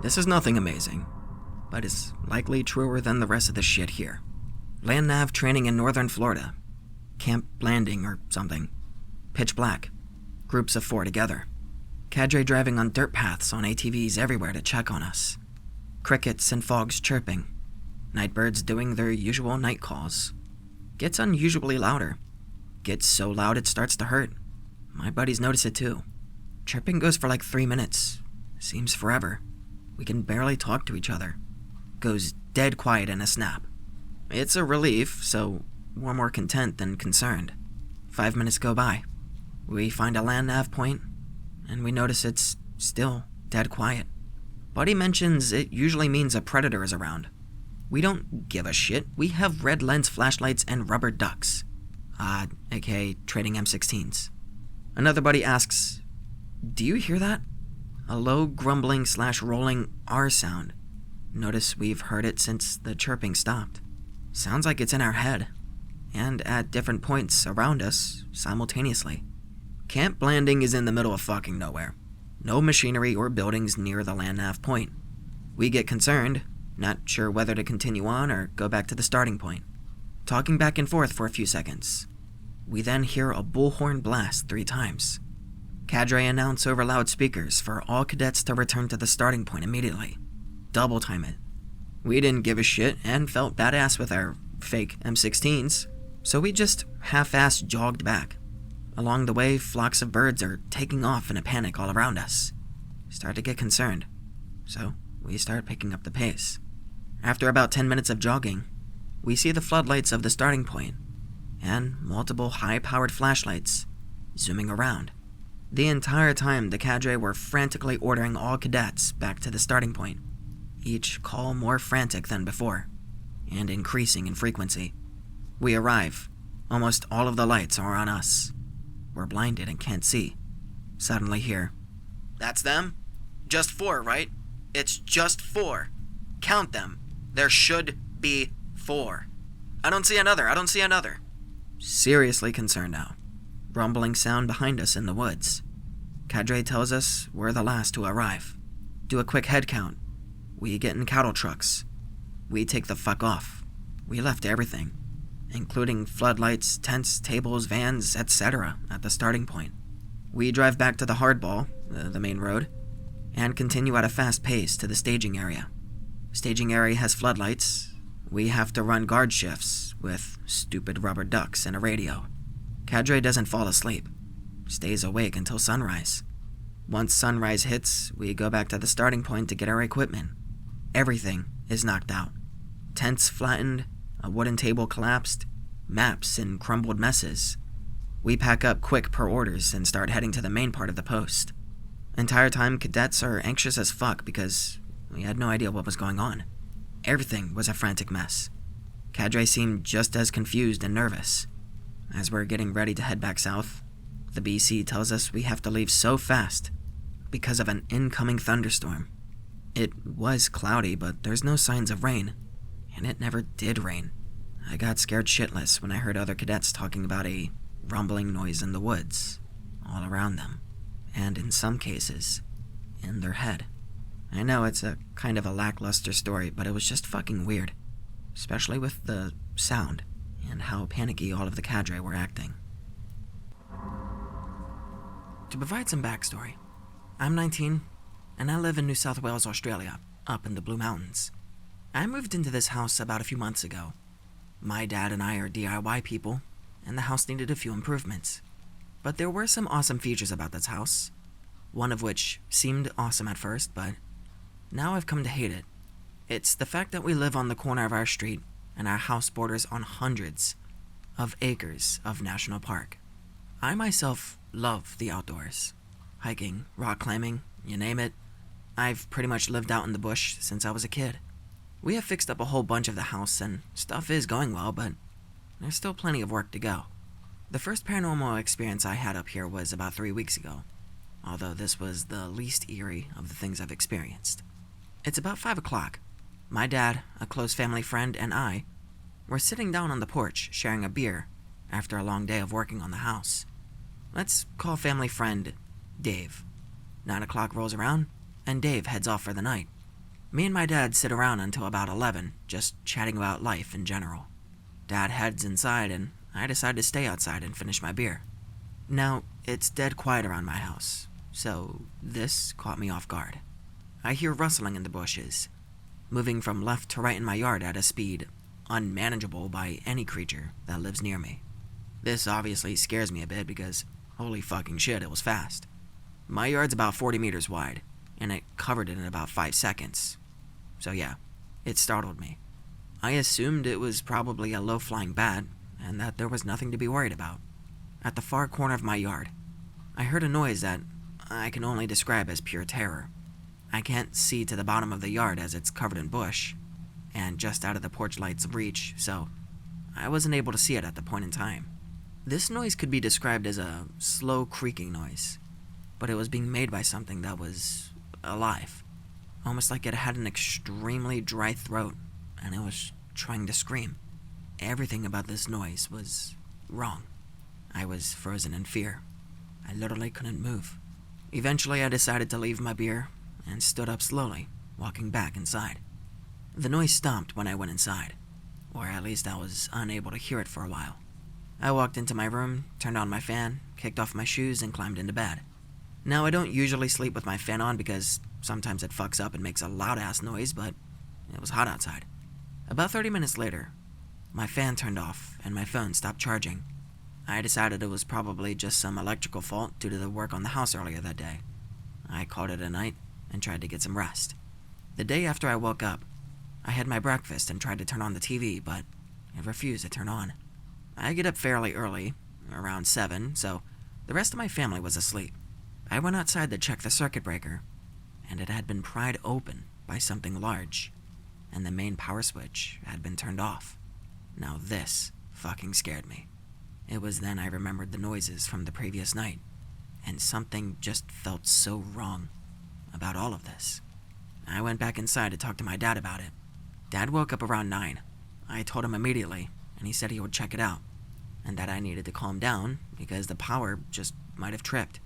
This is nothing amazing, but it's likely truer than the rest of the shit here. Land nav training in northern Florida. Camp landing or something. Pitch black. Groups of 4 together. Cadre driving on dirt paths on ATVs everywhere to check on us. Crickets and frogs chirping. Nightbirds doing their usual night calls. Gets unusually louder. Gets so loud it starts to hurt. My buddies notice it too. Chirping goes for like 3 minutes. Seems forever. We can barely talk to each other. Goes dead quiet in a snap. It's a relief, so we're more content than concerned. 5 minutes go by. We find a land nav point, and we notice it's still dead quiet. Buddy mentions it usually means a predator is around. We don't give a shit. We have red lens flashlights and rubber ducks. aka trading M16s. Another buddy asks, "Do you hear that?" A low grumbling/rolling R sound. Notice we've heard it since the chirping stopped. Sounds like it's in our head, and at different points around us simultaneously. Camp landing is in the middle of fucking nowhere. No machinery or buildings near the land nav point. We get concerned, not sure whether to continue on or go back to the starting point. Talking back and forth for a few seconds. We then hear a bullhorn blast 3 times. Cadre announce over loudspeakers for all cadets to return to the starting point immediately. Double time it. We didn't give a shit and felt badass with our fake M16s, so we just half-ass jogged back. Along the way, flocks of birds are taking off in a panic all around us. Start to get concerned, so we start picking up the pace. After about 10 minutes of jogging, we see the floodlights of the starting point, and multiple high-powered flashlights zooming around. The entire time, the cadre were frantically ordering all cadets back to the starting point, each call more frantic than before, and increasing in frequency. We arrive. Almost all of the lights are on us. We're blinded and can't see. Suddenly hear, "That's them? Just 4, right? It's just 4. Count them. There should be 4. I don't see another. Seriously concerned now. Rumbling sound behind us in the woods. Cadre tells us we're the last to arrive. Do a quick head count. We get in cattle trucks. We take the fuck off. We left everything, including floodlights, tents, tables, vans, etc. at the starting point. We drive back to the hardball, the main road, and continue at a fast pace to the staging area. Staging area has floodlights. We have to run guard shifts with stupid rubber ducks and a radio. Cadre doesn't fall asleep. Stays awake until sunrise. Once sunrise hits, we go back to the starting point to get our equipment. Everything is knocked out. Tents flattened, a wooden table collapsed, maps in crumbled messes. We pack up quick per orders and start heading to the main part of the post. Entire time, cadets are anxious as fuck because we had no idea what was going on. Everything was a frantic mess. Cadre seemed just as confused and nervous. As we're getting ready to head back south, the BC tells us we have to leave so fast because of an incoming thunderstorm. It was cloudy, but there's no signs of rain, and it never did rain. I got scared shitless when I heard other cadets talking about a rumbling noise in the woods, all around them, and in some cases, in their head. I know it's a kind of a lackluster story, but it was just fucking weird, especially with the sound and how panicky all of the cadre were acting. To provide some backstory, I'm 19, and I live in New South Wales, Australia, up in the Blue Mountains. I moved into this house about a few months ago. My dad and I are DIY people, and the house needed a few improvements. But there were some awesome features about this house, one of which seemed awesome at first, but now I've come to hate it. It's the fact that we live on the corner of our street, and our house borders on hundreds of acres of national park. I myself love the outdoors. Hiking, rock climbing, you name it. I've pretty much lived out in the bush since I was a kid. We have fixed up a whole bunch of the house and stuff is going well, but there's still plenty of work to go. The first paranormal experience I had up here was about 3 weeks ago, although this was the least eerie of the things I've experienced. It's about 5 o'clock. My dad, a close family friend, and I were sitting down on the porch sharing a beer after a long day of working on the house. Let's call family friend Dave. 9 o'clock rolls around, and Dave heads off for the night. Me and my dad sit around until about 11, just chatting about life in general. Dad heads inside, and I decide to stay outside and finish my beer. Now, it's dead quiet around my house, so this caught me off guard. I hear rustling in the bushes, moving from left to right in my yard at a speed unmanageable by any creature that lives near me. This obviously scares me a bit because, holy fucking shit, it was fast. My yard's about 40 meters wide, and it covered it in about 5 seconds. So yeah, it startled me. I assumed it was probably a low-flying bat, and that there was nothing to be worried about. At the far corner of my yard, I heard a noise that I can only describe as pure terror. I can't see to the bottom of the yard as it's covered in bush, and just out of the porch light's reach, so I wasn't able to see it at the point in time. This noise could be described as a slow creaking noise, but it was being made by something that was alive, almost like it had an extremely dry throat, and it was trying to scream. Everything about this noise was wrong. I was frozen in fear. I literally couldn't move. Eventually, I decided to leave my beer and stood up slowly, walking back inside. The noise stopped when I went inside, or at least I was unable to hear it for a while. I walked into my room, turned on my fan, kicked off my shoes, and climbed into bed. Now, I don't usually sleep with my fan on because sometimes it fucks up and makes a loud-ass noise, but it was hot outside. About 30 minutes later, my fan turned off and my phone stopped charging. I decided it was probably just some electrical fault due to the work on the house earlier that day. I called it a night and tried to get some rest. The day after I woke up, I had my breakfast and tried to turn on the TV, but it refused to turn on. I get up fairly early, around 7, so the rest of my family was asleep. I went outside to check the circuit breaker, and it had been pried open by something large, and the main power switch had been turned off. Now this fucking scared me. It was then I remembered the noises from the previous night, and something just felt so wrong about all of this. I went back inside to talk to my dad about it. Dad woke up around 9. I told him immediately, and he said he would check it out, and that I needed to calm down because the power just might have tripped.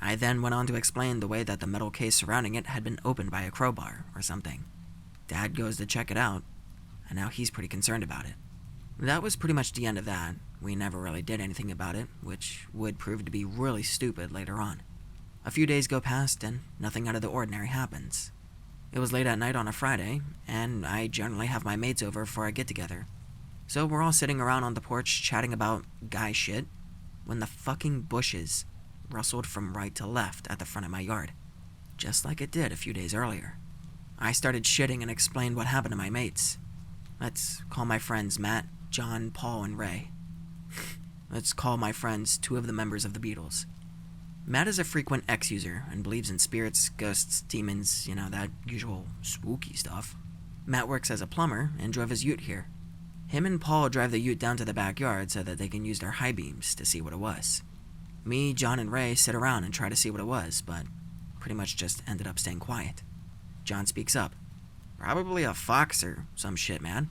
I then went on to explain the way that the metal case surrounding it had been opened by a crowbar or something. Dad goes to check it out, and now he's pretty concerned about it. That was pretty much the end of that. We never really did anything about it, which would prove to be really stupid later on. A few days go past, and nothing out of the ordinary happens. It was late at night on a Friday, and I generally have my mates over for a get-together. So we're all sitting around on the porch chatting about guy shit, when the fucking bushes rustled from right to left at the front of my yard, just like it did a few days earlier. I started shitting and explained what happened to my mates. Let's call my friends Matt, John, Paul, and Ray. Let's call my friends 2 of the members of the Beatles. Matt is a frequent X-user and believes in spirits, ghosts, demons, that usual spooky stuff. Matt works as a plumber and drove his ute here. Him and Paul drive the ute down to the backyard so that they can use their high beams to see what it was. Me, John, and Ray sit around and try to see what it was, but pretty much just ended up staying quiet. John speaks up. Probably a fox or some shit, man.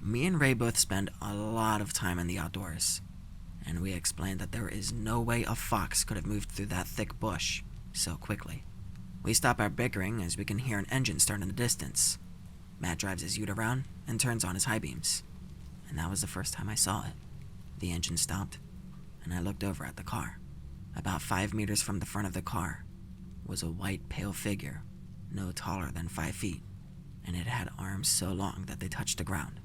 Me and Ray both spend a lot of time in the outdoors, and we explained that there is no way a fox could have moved through that thick bush so quickly. We stop our bickering as we can hear an engine start in the distance. Matt drives his ute around and turns on his high beams, and that was the first time I saw it. The engine stopped, and I looked over at the car. About 5 meters from the front of the car was a white, pale figure, no taller than 5 feet, and it had arms so long that they touched the ground.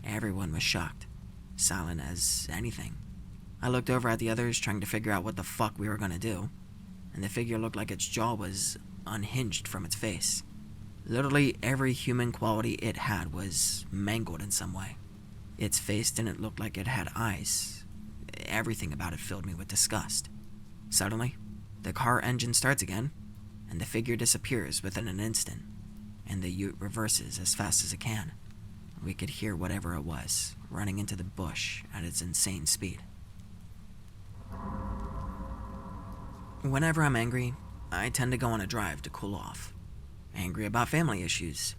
Everyone was shocked, silent as anything. I looked over at the others trying to figure out what the fuck we were gonna do, and the figure looked like its jaw was unhinged from its face. Literally every human quality it had was mangled in some way. Its face didn't look like it had eyes. Everything about it filled me with disgust. Suddenly, the car engine starts again, and the figure disappears within an instant, and the ute reverses as fast as it can. We could hear whatever it was running into the bush at its insane speed. Whenever I'm angry, I tend to go on a drive to cool off. Angry about family issues.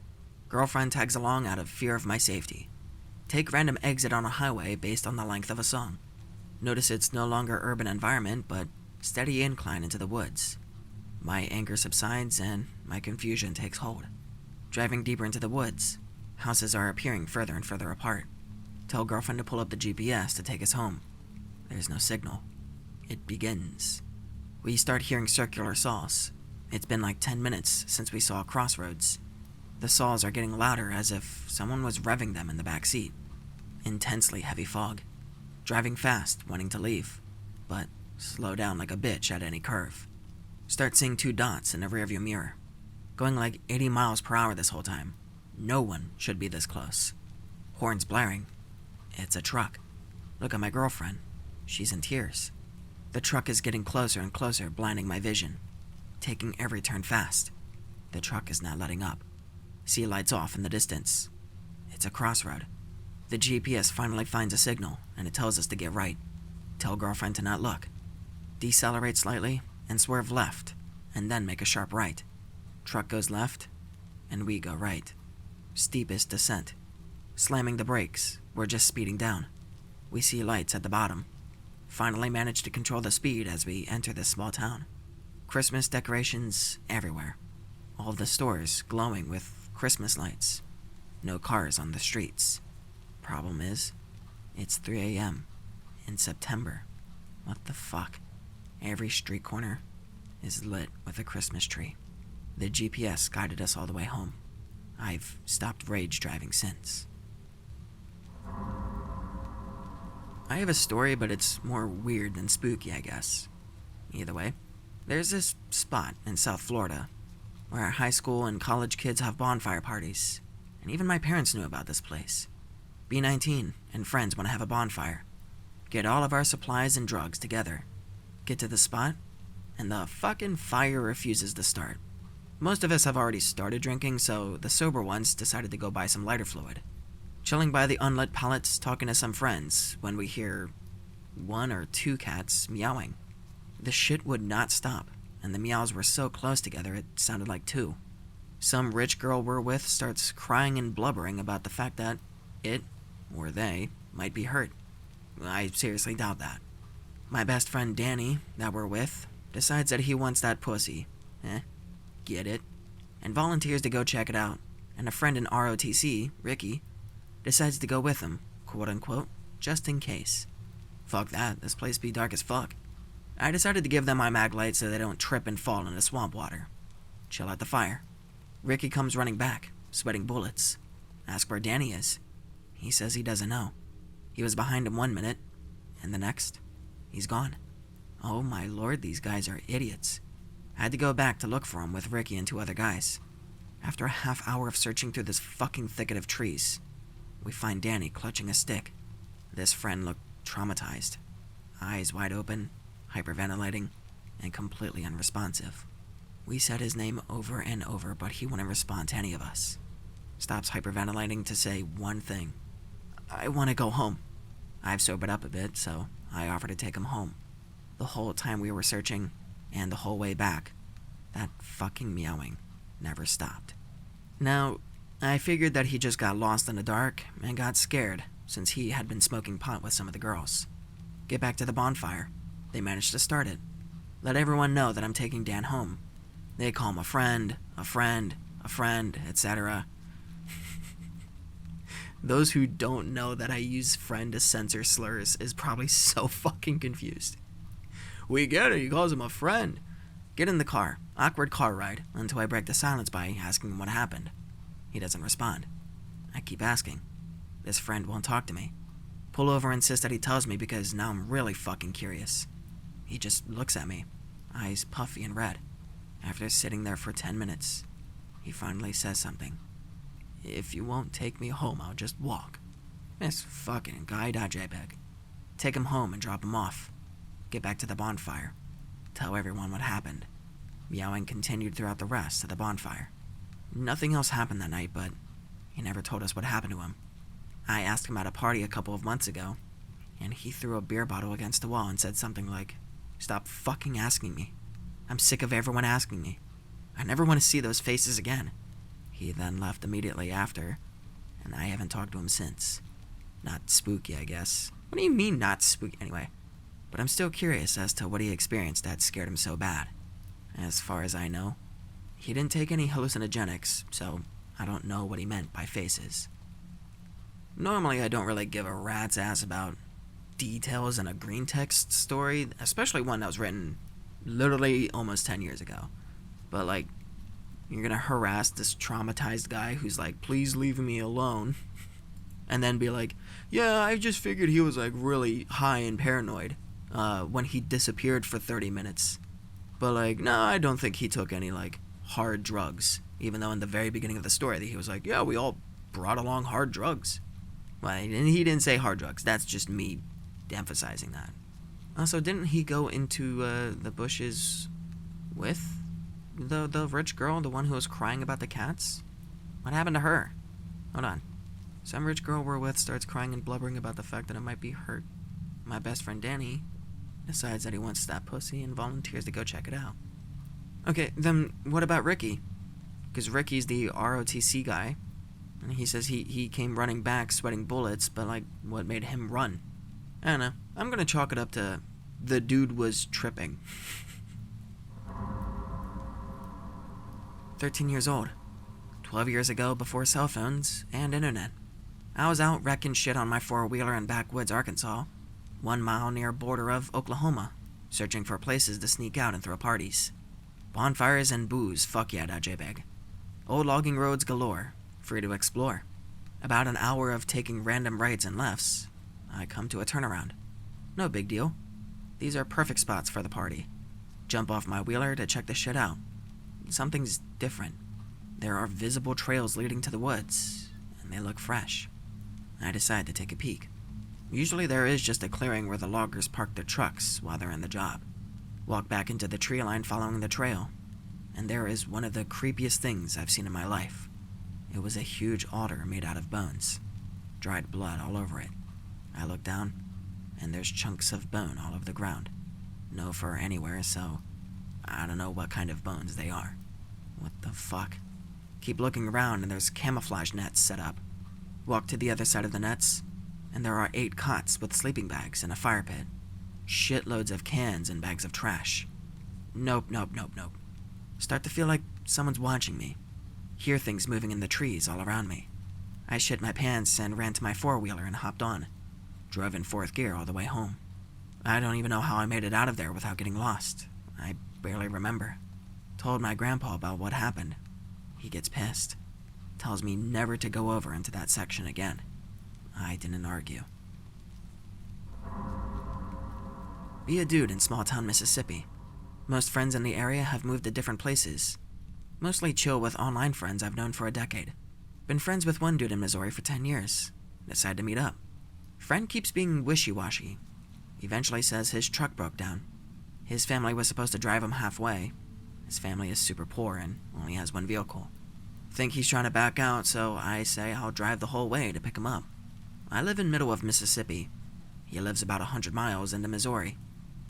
Girlfriend tags along out of fear of my safety. Take random exit on a highway based on the length of a song. Notice it's no longer urban environment, but steady incline into the woods. My anger subsides and my confusion takes hold. Driving deeper into the woods. Houses are appearing further and further apart. Tell girlfriend to pull up the GPS to take us home. There's no signal. It begins. We start hearing circular saws. It's been like 10 minutes since we saw crossroads. The saws are getting louder as if someone was revving them in the back seat. Intensely heavy fog. Driving fast, wanting to leave, but slow down like a bitch at any curve. Start seeing 2 dots in a rearview mirror. Going like 80 miles per hour this whole time. No one should be this close. Horns blaring. It's a truck. Look at my girlfriend. She's in tears. The truck is getting closer and closer, blinding my vision. Taking every turn fast. The truck is not letting up. See lights off in the distance. It's a crossroad. The GPS finally finds a signal, and it tells us to get right. Tell girlfriend to not look. Decelerate slightly, and swerve left, and then make a sharp right. Truck goes left, and we go right. Steepest descent. Slamming the brakes, we're just speeding down. We see lights at the bottom. Finally manage to control the speed as we enter this small town. Christmas decorations everywhere. All the stores glowing with Christmas lights. No cars on the streets. Problem is, it's 3 a.m. in September. What the fuck? Every street corner is lit with a Christmas tree. The GPS guided us all the way home. I've stopped rage driving since. I have a story, but it's more weird than spooky, I guess. Either way, there's this spot in South Florida where high school and college kids have bonfire parties, and even my parents knew about this place. Be 19 and friends want to have a bonfire. Get all of our supplies and drugs together. Get to the spot, and the fucking fire refuses to start. Most of us have already started drinking, so the sober ones decided to go buy some lighter fluid. Chilling by the unlit pallets, talking to some friends, when we hear 1 or 2 cats meowing. The shit would not stop, and the meows were so close together it sounded like 2. Some rich girl we're with starts crying and blubbering about the fact that it, or they, might be hurt. I seriously doubt that. My best friend Danny, that we're with, decides that he wants that pussy. Get it? And volunteers to go check it out. And a friend in ROTC, Ricky, decides to go with him, quote-unquote, just in case. Fuck that, this place be dark as fuck. I decided to give them my mag light so they don't trip and fall into swamp water. Chill at the fire. Ricky comes running back, sweating bullets. Ask where Danny is. He says he doesn't know. He was behind him 1 minute, and the next, he's gone. Oh my lord, these guys are idiots. I had to go back to look for him with Ricky and 2 other guys. After a half hour of searching through this fucking thicket of trees, we find Danny clutching a stick. This friend looked traumatized. Eyes wide open, hyperventilating, and completely unresponsive. We said his name over and over, but he wouldn't respond to any of us. Stops hyperventilating to say one thing. I want to go home. I've sobered up a bit, so I offer to take him home. The whole time we were searching, and the whole way back, that fucking meowing never stopped. Now, I figured that he just got lost in the dark and got scared since he had been smoking pot with some of the girls. Get back to the bonfire. They managed to start it. Let everyone know that I'm taking Dan home. They call him a friend, etc. Those who don't know that I use friend to censor slurs is probably so fucking confused. We get it, he calls him a friend. Get in the car. Awkward car ride until I break the silence by asking him what happened. He doesn't respond. I keep asking. This friend won't talk to me. Pull over and insist that he tells me because now I'm really fucking curious. He just looks at me, eyes puffy and red. After sitting there for 10 minutes, he finally says something. If you won't take me home, I'll just walk. This fucking guy.jpg. Take him home and drop him off. Get back to the bonfire. Tell everyone what happened. Meowing continued throughout the rest of the bonfire. Nothing else happened that night, but he never told us what happened to him. I asked him at a party a couple of months ago, and he threw a beer bottle against the wall and said something like, "Stop fucking asking me. I'm sick of everyone asking me. I never want to see those faces again." He then left immediately after, and I haven't talked to him since. Not spooky, I guess. What do you mean, not spooky? Anyway, but I'm still curious as to what he experienced that scared him so bad. As far as I know, he didn't take any hallucinogenics, so I don't know what he meant by faces. Normally, I don't really give a rat's ass about details in a green text story, especially one that was written literally almost 10 years ago. But, like, you're gonna harass this traumatized guy who's like, please leave me alone, and then be like, yeah, I just figured he was, like, really high and paranoid when he disappeared for 30 minutes. But, like, no, I don't think he took any, like, hard drugs, even though in the very beginning of the story he was like, yeah, we all brought along hard drugs. Well, and he didn't say hard drugs. That's just me emphasizing that. Also, didn't he go into the bushes with the rich girl, the one who was crying about the cats? What happened to her? Hold on. Some rich girl we're with starts crying and blubbering about the fact that it might be hurt. My best friend Danny decides that he wants that pussy and volunteers to go check it out. Okay, then what about Ricky? Because Ricky's the ROTC guy, and he says he came running back sweating bullets, but, like, what made him run? I don't know. I'm gonna chalk it up to the dude was tripping. 13 years old. 12 years ago, before cell phones and internet. I was out wrecking shit on my four-wheeler in backwoods Arkansas, 1 mile near border of Oklahoma, searching for places to sneak out and throw parties. Bonfires and booze, fuck yeah, that J-bag. Old logging roads galore, free to explore. About an hour of taking random rights and lefts, I come to a turnaround. No big deal. These are perfect spots for the party. Jump off my wheeler to check the shit out. Something's different. There are visible trails leading to the woods, and they look fresh. I decide to take a peek. Usually there is just a clearing where the loggers park their trucks while they're in the job. Walk back into the tree line following the trail, and there is one of the creepiest things I've seen in my life. It was a huge otter made out of bones. Dried blood all over it. I look down, and there's chunks of bone all over the ground. No fur anywhere, so I don't know what kind of bones they are. What the fuck? Keep looking around, and there's camouflage nets set up. Walk to the other side of the nets, and there are 8 cots with sleeping bags and a fire pit. Shitloads of cans and bags of trash. Nope. Start to feel like someone's watching me. Hear things moving in the trees all around me. I shit my pants and ran to my four-wheeler and hopped on. Drove in 4th gear all the way home. I don't even know how I made it out of there without getting lost. I barely remember. Told my grandpa about what happened. He gets pissed. Tells me never to go over into that section again. I didn't argue. Be a dude in small-town Mississippi. Most friends in the area have moved to different places. Mostly chill with online friends I've known for a decade. Been friends with one dude in Missouri for 10 years. Decide to meet up. Friend keeps being wishy-washy. Eventually says his truck broke down. His family was supposed to drive him halfway. His family is super poor and only has 1 vehicle. Think he's trying to back out, so I say I'll drive the whole way to pick him up. I live in middle of Mississippi. He lives about 100 miles into Missouri.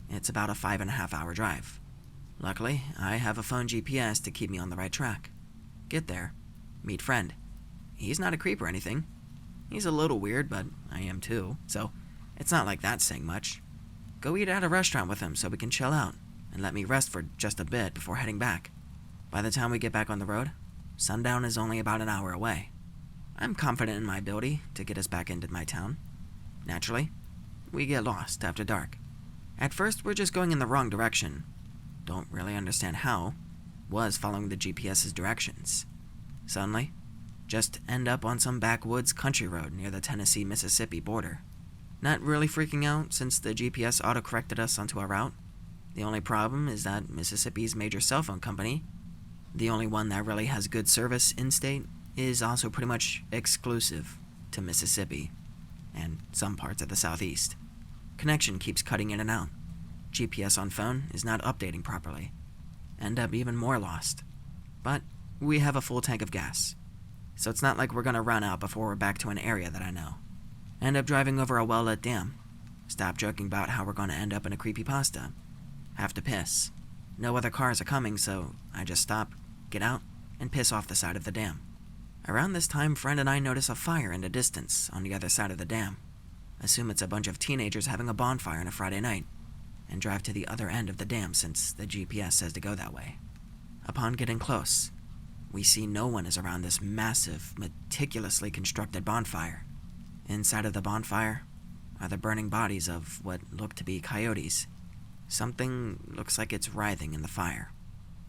It's about a 5.5-hour drive. Luckily, I have a phone GPS to keep me on the right track. Get there. Meet friend. He's not a creep or anything. He's a little weird, but I am too, so it's not like that's saying much. Go eat at a restaurant with him so we can chill out, and let me rest for just a bit before heading back. By the time we get back on the road, sundown is only about an hour away. I'm confident in my ability to get us back into my town. Naturally, we get lost after dark. At first, we're just going in the wrong direction. Don't really understand how. Was following the GPS's directions. Suddenly, just end up on some backwoods country road near the Tennessee-Mississippi border. Not really freaking out since the GPS auto-corrected us onto our route. The only problem is that Mississippi's major cell phone company, the only one that really has good service in-state, is also pretty much exclusive to Mississippi and some parts of the southeast. Connection keeps cutting in and out. GPS on phone is not updating properly. End up even more lost. But we have a full tank of gas, so it's not like we're gonna run out before we're back to an area that I know. End up driving over a well-lit dam. Stop joking about how we're gonna end up in a creepypasta. Have to piss. No other cars are coming, so I just stop, get out, and piss off the side of the dam. Around this time, friend and I notice a fire in the distance on the other side of the dam. Assume it's a bunch of teenagers having a bonfire on a Friday night, and drive to the other end of the dam since the GPS says to go that way. Upon getting close, We see no one is around this massive, meticulously constructed bonfire. Inside of the bonfire are the burning bodies of what look to be coyotes. Something looks like it's writhing in the fire.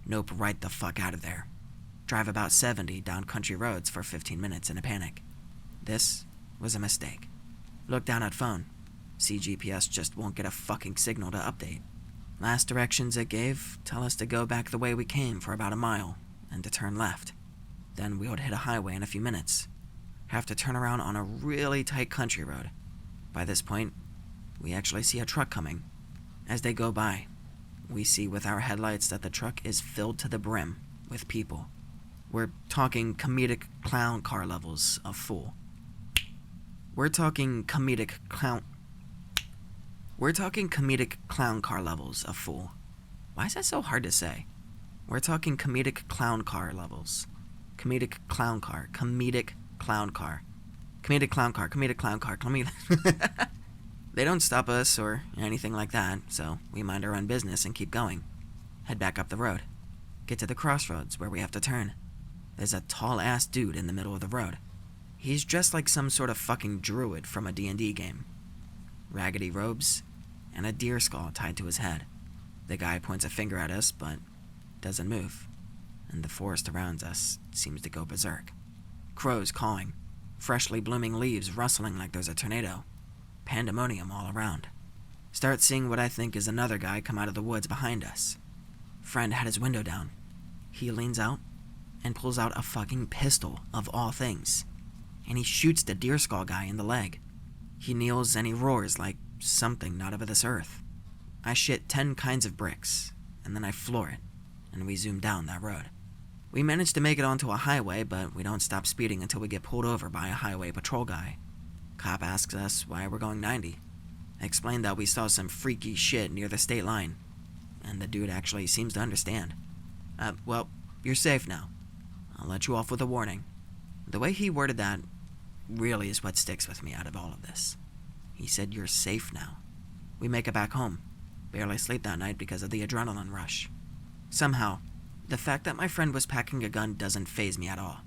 Nope, right the fuck out of there. Drive about 70 down country roads for 15 minutes in a panic. This was a mistake. Look down at phone. See GPS just won't get a fucking signal to update. Last directions it gave tell us to go back the way we came for about a mile and to turn left. Then we would hit a highway in a few minutes. Have to turn around on a really tight country road. By this point, we actually see a truck coming. As they go by, we see with our headlights that the truck is filled to the brim with people. We're talking comedic clown car levels of full. We're talking comedic clown car levels of full. Why is that so hard to say? We're talking comedic clown car levels. Comedic clown car. They don't stop us or anything like that, so we mind our own business and keep going. Head back up the road. Get to the crossroads where we have to turn. There's a tall-ass dude in the middle of the road. He's dressed like some sort of fucking druid from a D&D game. Raggedy robes, and a deer skull tied to his head. The guy points a finger at us, but doesn't move, and the forest around us seems to go berserk. Crows cawing, freshly blooming leaves rustling like there's a tornado. Pandemonium all around. Start seeing what I think is another guy come out of the woods behind us. Friend had his window down. He leans out and pulls out a fucking pistol of all things, and he shoots the deer skull guy in the leg. He kneels and he roars like something not of this earth. I shit 10 kinds of bricks, and then I floor it, and we zoom down that road. We manage to make it onto a highway, but we don't stop speeding until we get pulled over by a highway patrol guy. Cop asks us why we're going 90. I explained that we saw some freaky shit near the state line, and the dude actually seems to understand. Well, you're safe now. I'll let you off with a warning. The way he worded that really is what sticks with me out of all of this. He said, "You're safe now." We make it back home. Barely sleep that night because of the adrenaline rush. Somehow, the fact that my friend was packing a gun doesn't faze me at all.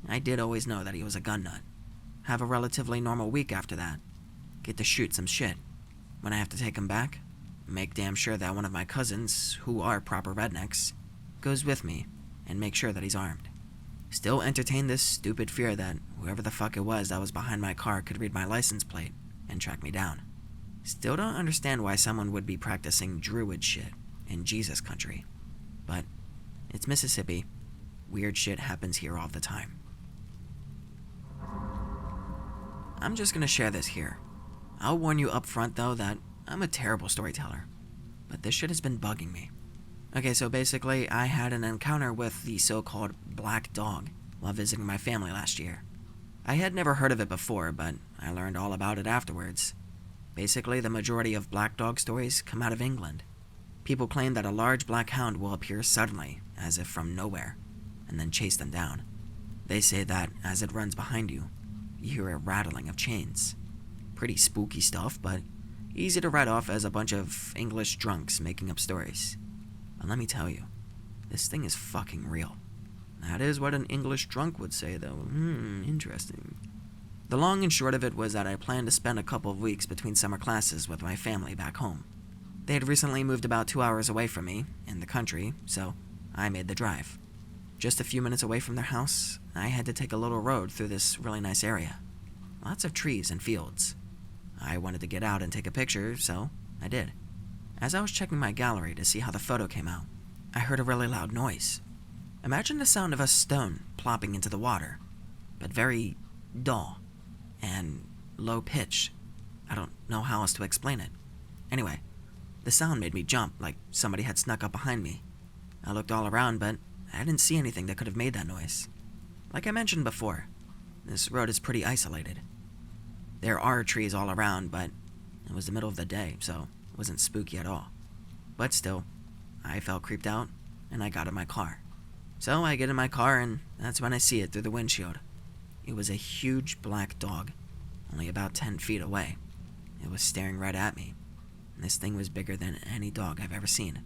I did always know that he was a gun nut. Have a relatively normal week after that. Get to shoot some shit. When I have to take him back, make damn sure that one of my cousins, who are proper rednecks, goes with me and make sure that he's armed. Still entertain this stupid fear that whoever the fuck it was that was behind my car could read my license plate and track me down. Still don't understand why someone would be practicing druid shit in Jesus country. But it's Mississippi. Weird shit happens here all the time. I'm just gonna share this here. I'll warn you up front though that I'm a terrible storyteller, but this shit has been bugging me. Okay, so basically I had an encounter with the so-called black dog while visiting my family last year. I had never heard of it before, but I learned all about it afterwards. Basically, the majority of black dog stories come out of England. People claim that a large black hound will appear suddenly, as if from nowhere, and then chase them down. They say that as it runs behind you, you hear a rattling of chains. Pretty spooky stuff, but easy to write off as a bunch of English drunks making up stories. But let me tell you, this thing is fucking real. That is what an English drunk would say, though. Interesting. The long and short of it was that I planned to spend a couple of weeks between summer classes with my family back home. They had recently moved about 2 hours away from me, in the country, so I made the drive. Just a few minutes away from their house, I had to take a little road through this really nice area. Lots of trees and fields. I wanted to get out and take a picture, so I did. As I was checking my gallery to see how the photo came out, I heard a really loud noise. Imagine the sound of a stone plopping into the water, but very dull and low pitch. I don't know how else to explain it. Anyway, the sound made me jump like somebody had snuck up behind me. I looked all around, but I didn't see anything that could have made that noise. Like I mentioned before, this road is pretty isolated. There are trees all around, but it was the middle of the day, so it wasn't spooky at all. But still, I felt creeped out, and I got in my car. So I get in my car, and that's when I see it through the windshield. It was a huge black dog, only about 10 feet away. It was staring right at me. And this thing was bigger than any dog I've ever seen.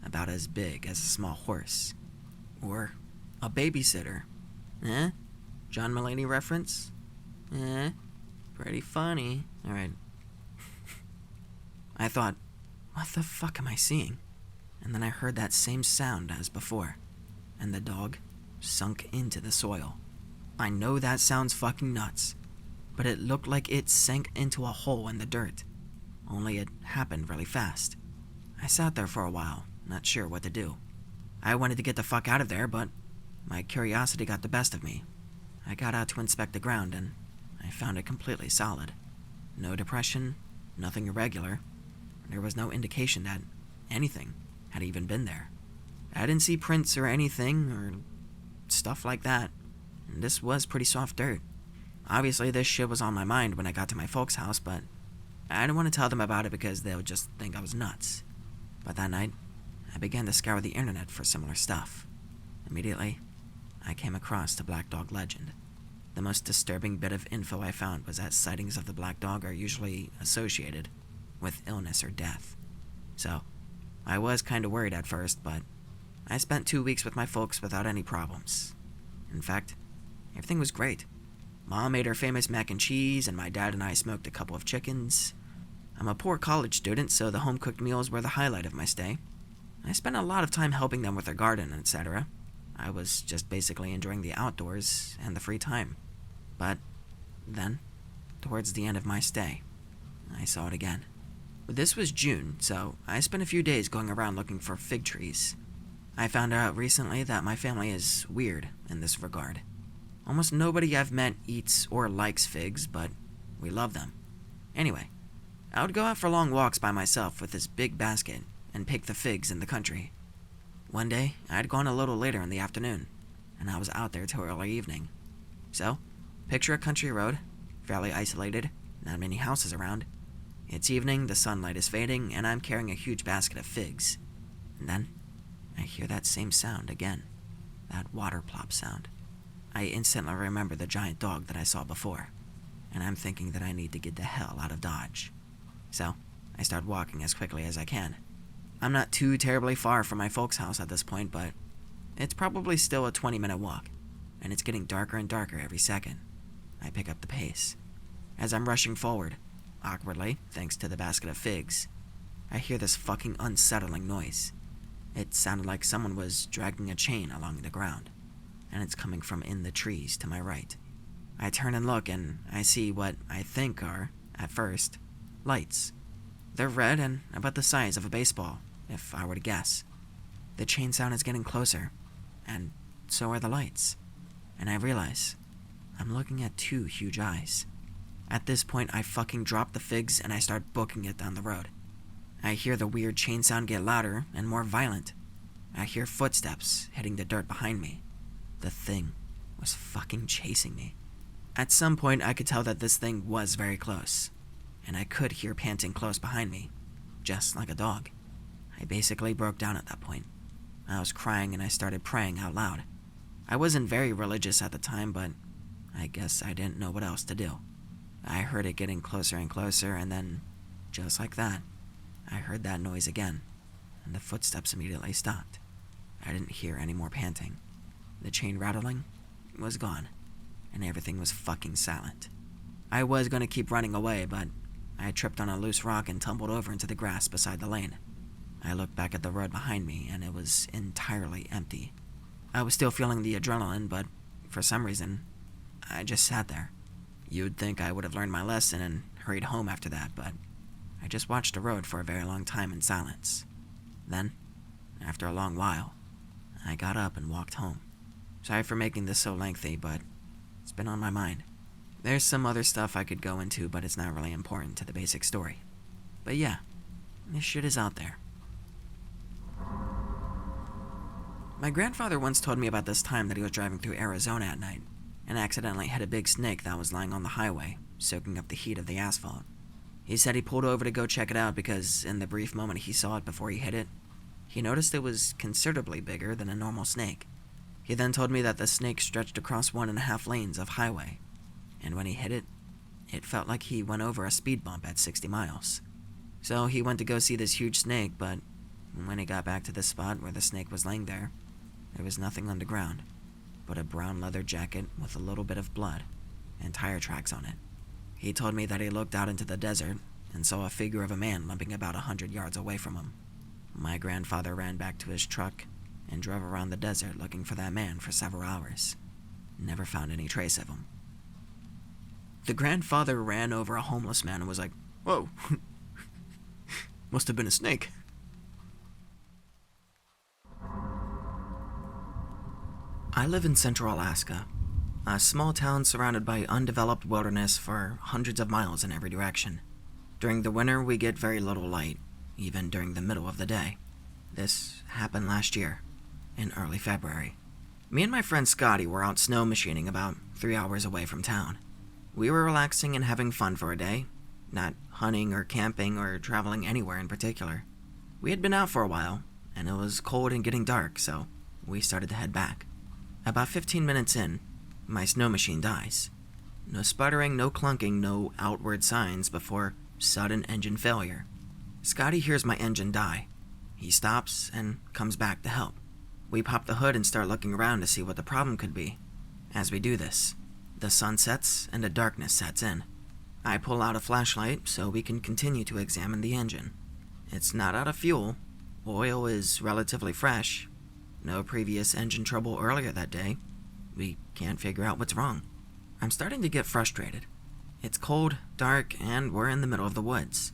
About as big as a small horse. Or A babysitter. Eh? John Mulaney reference? Eh? Pretty funny. Alright. I thought, what the fuck am I seeing? And then I heard that same sound as before, and the dog sunk into the soil. I know that sounds fucking nuts, but it looked like it sank into a hole in the dirt, only it happened really fast. I sat there for a while, not sure what to do. I wanted to get the fuck out of there, but my curiosity got the best of me. I got out to inspect the ground, and I found it completely solid. No depression, nothing irregular. There was no indication that anything had even been there. I didn't see prints or anything, or stuff like that. And this was pretty soft dirt. Obviously, this shit was on my mind when I got to my folks' house, but I didn't want to tell them about it because they would just think I was nuts. But that night, I began to scour the internet for similar stuff. Immediately, I came across the black dog legend. The most disturbing bit of info I found was that sightings of the black dog are usually associated with illness or death. So, I was kind of worried at first, but I spent 2 weeks with my folks without any problems. In fact, everything was great. Mom made her famous mac and cheese, and my dad and I smoked a couple of chickens. I'm a poor college student, so the home-cooked meals were the highlight of my stay. I spent a lot of time helping them with their garden, etc. I was just basically enjoying the outdoors and the free time. But then, towards the end of my stay, I saw it again. This was June, so I spent a few days going around looking for fig trees. I found out recently that my family is weird in this regard. Almost nobody I've met eats or likes figs, but we love them. Anyway, I would go out for long walks by myself with this big basket and pick the figs in the country. One day, I'd gone a little later in the afternoon, and I was out there till early evening. So, picture a country road, fairly isolated, not many houses around. It's evening, the sunlight is fading, and I'm carrying a huge basket of figs. And then, I hear that same sound again, that water plop sound. I instantly remember the giant dog that I saw before, and I'm thinking that I need to get the hell out of Dodge. So, I start walking as quickly as I can. I'm not too terribly far from my folks' house at this point, but it's probably still a 20-minute walk, and it's getting darker and darker every second. I pick up the pace. As I'm rushing forward, awkwardly, thanks to the basket of figs, I hear this fucking unsettling noise. It sounded like someone was dragging a chain along the ground, and it's coming from in the trees to my right. I turn and look, and I see what I think are, at first, lights. They're red and about the size of a baseball, if I were to guess. The chain sound is getting closer, and so are the lights. And I realize I'm looking at two huge eyes. At this point, I fucking drop the figs and I start booking it down the road. I hear the weird chain sound get louder and more violent. I hear footsteps hitting the dirt behind me. The thing was fucking chasing me. At some point, I could tell that this thing was very close, and I could hear panting close behind me, just like a dog. I basically broke down at that point. I was crying and I started praying out loud. I wasn't very religious at the time, but I guess I didn't know what else to do. I heard it getting closer and closer, and then, just like that, I heard that noise again, and the footsteps immediately stopped. I didn't hear any more panting. The chain rattling was gone, and everything was fucking silent. I was going to keep running away, but I tripped on a loose rock and tumbled over into the grass beside the lane. I looked back at the road behind me, and it was entirely empty. I was still feeling the adrenaline, but for some reason, I just sat there. You'd think I would have learned my lesson and hurried home after that, but I just watched the road for a very long time in silence. Then, after a long while, I got up and walked home. Sorry for making this so lengthy, but it's been on my mind. There's some other stuff I could go into, but it's not really important to the basic story. But yeah, this shit is out there. My grandfather once told me about this time that he was driving through Arizona at night and accidentally hit a big snake that was lying on the highway, soaking up the heat of the asphalt. He said he pulled over to go check it out because in the brief moment he saw it before he hit it, he noticed it was considerably bigger than a normal snake. He then told me that the snake stretched across 1.5 lanes of highway, and when he hit it, it felt like he went over a speed bump at 60 miles. So he went to go see this huge snake, but when he got back to the spot where the snake was laying there was nothing on the ground. but a brown leather jacket with a little bit of blood and tire tracks on it. He told me that he looked out into the desert and saw a figure of a man limping about 100 yards away from him. My grandfather ran back to his truck and drove around the desert looking for that man for several hours. Never found any trace of him. The grandfather ran over a homeless man and was like, "Whoa, must have been a snake." I live in central Alaska, a small town surrounded by undeveloped wilderness for hundreds of miles in every direction. During the winter, we get very little light, even during the middle of the day. This happened last year, in early February. Me and my friend Scotty were out snow machining about 3 hours away from town. We were relaxing and having fun for a day, not hunting or camping or traveling anywhere in particular. We had been out for a while, and it was cold and getting dark, so we started to head back. About 15 minutes in, my snow machine dies. No sputtering, no clunking, no outward signs before sudden engine failure. Scotty hears my engine die. He stops and comes back to help. We pop the hood and start looking around to see what the problem could be. As we do this, the sun sets and a darkness sets in. I pull out a flashlight so we can continue to examine the engine. It's not out of fuel. Oil is relatively fresh. No previous engine trouble earlier that day. We can't figure out what's wrong. I'm starting to get frustrated. It's cold, dark, and we're in the middle of the woods.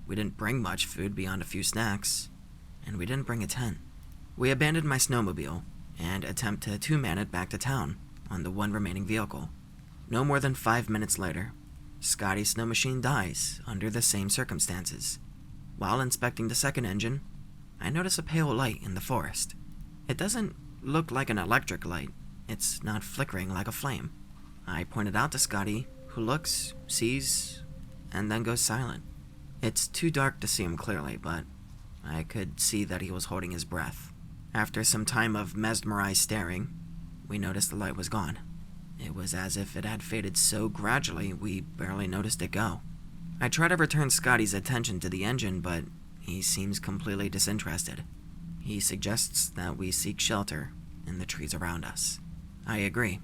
We didn't bring much food beyond a few snacks, and we didn't bring a tent. We abandoned my snowmobile and attempt to two-man it back to town on the one remaining vehicle. No more than 5 minutes later, Scotty's snow machine dies under the same circumstances. While inspecting the second engine, I notice a pale light in the forest. It doesn't look like an electric light. It's not flickering like a flame. I point it out to Scotty, who looks, sees, and then goes silent. It's too dark to see him clearly, but I could see that he was holding his breath. After some time of mesmerized staring, we noticed the light was gone. It was as if it had faded so gradually we barely noticed it go. I try to return Scotty's attention to the engine, but he seems completely disinterested. He suggests that we seek shelter in the trees around us. I agree.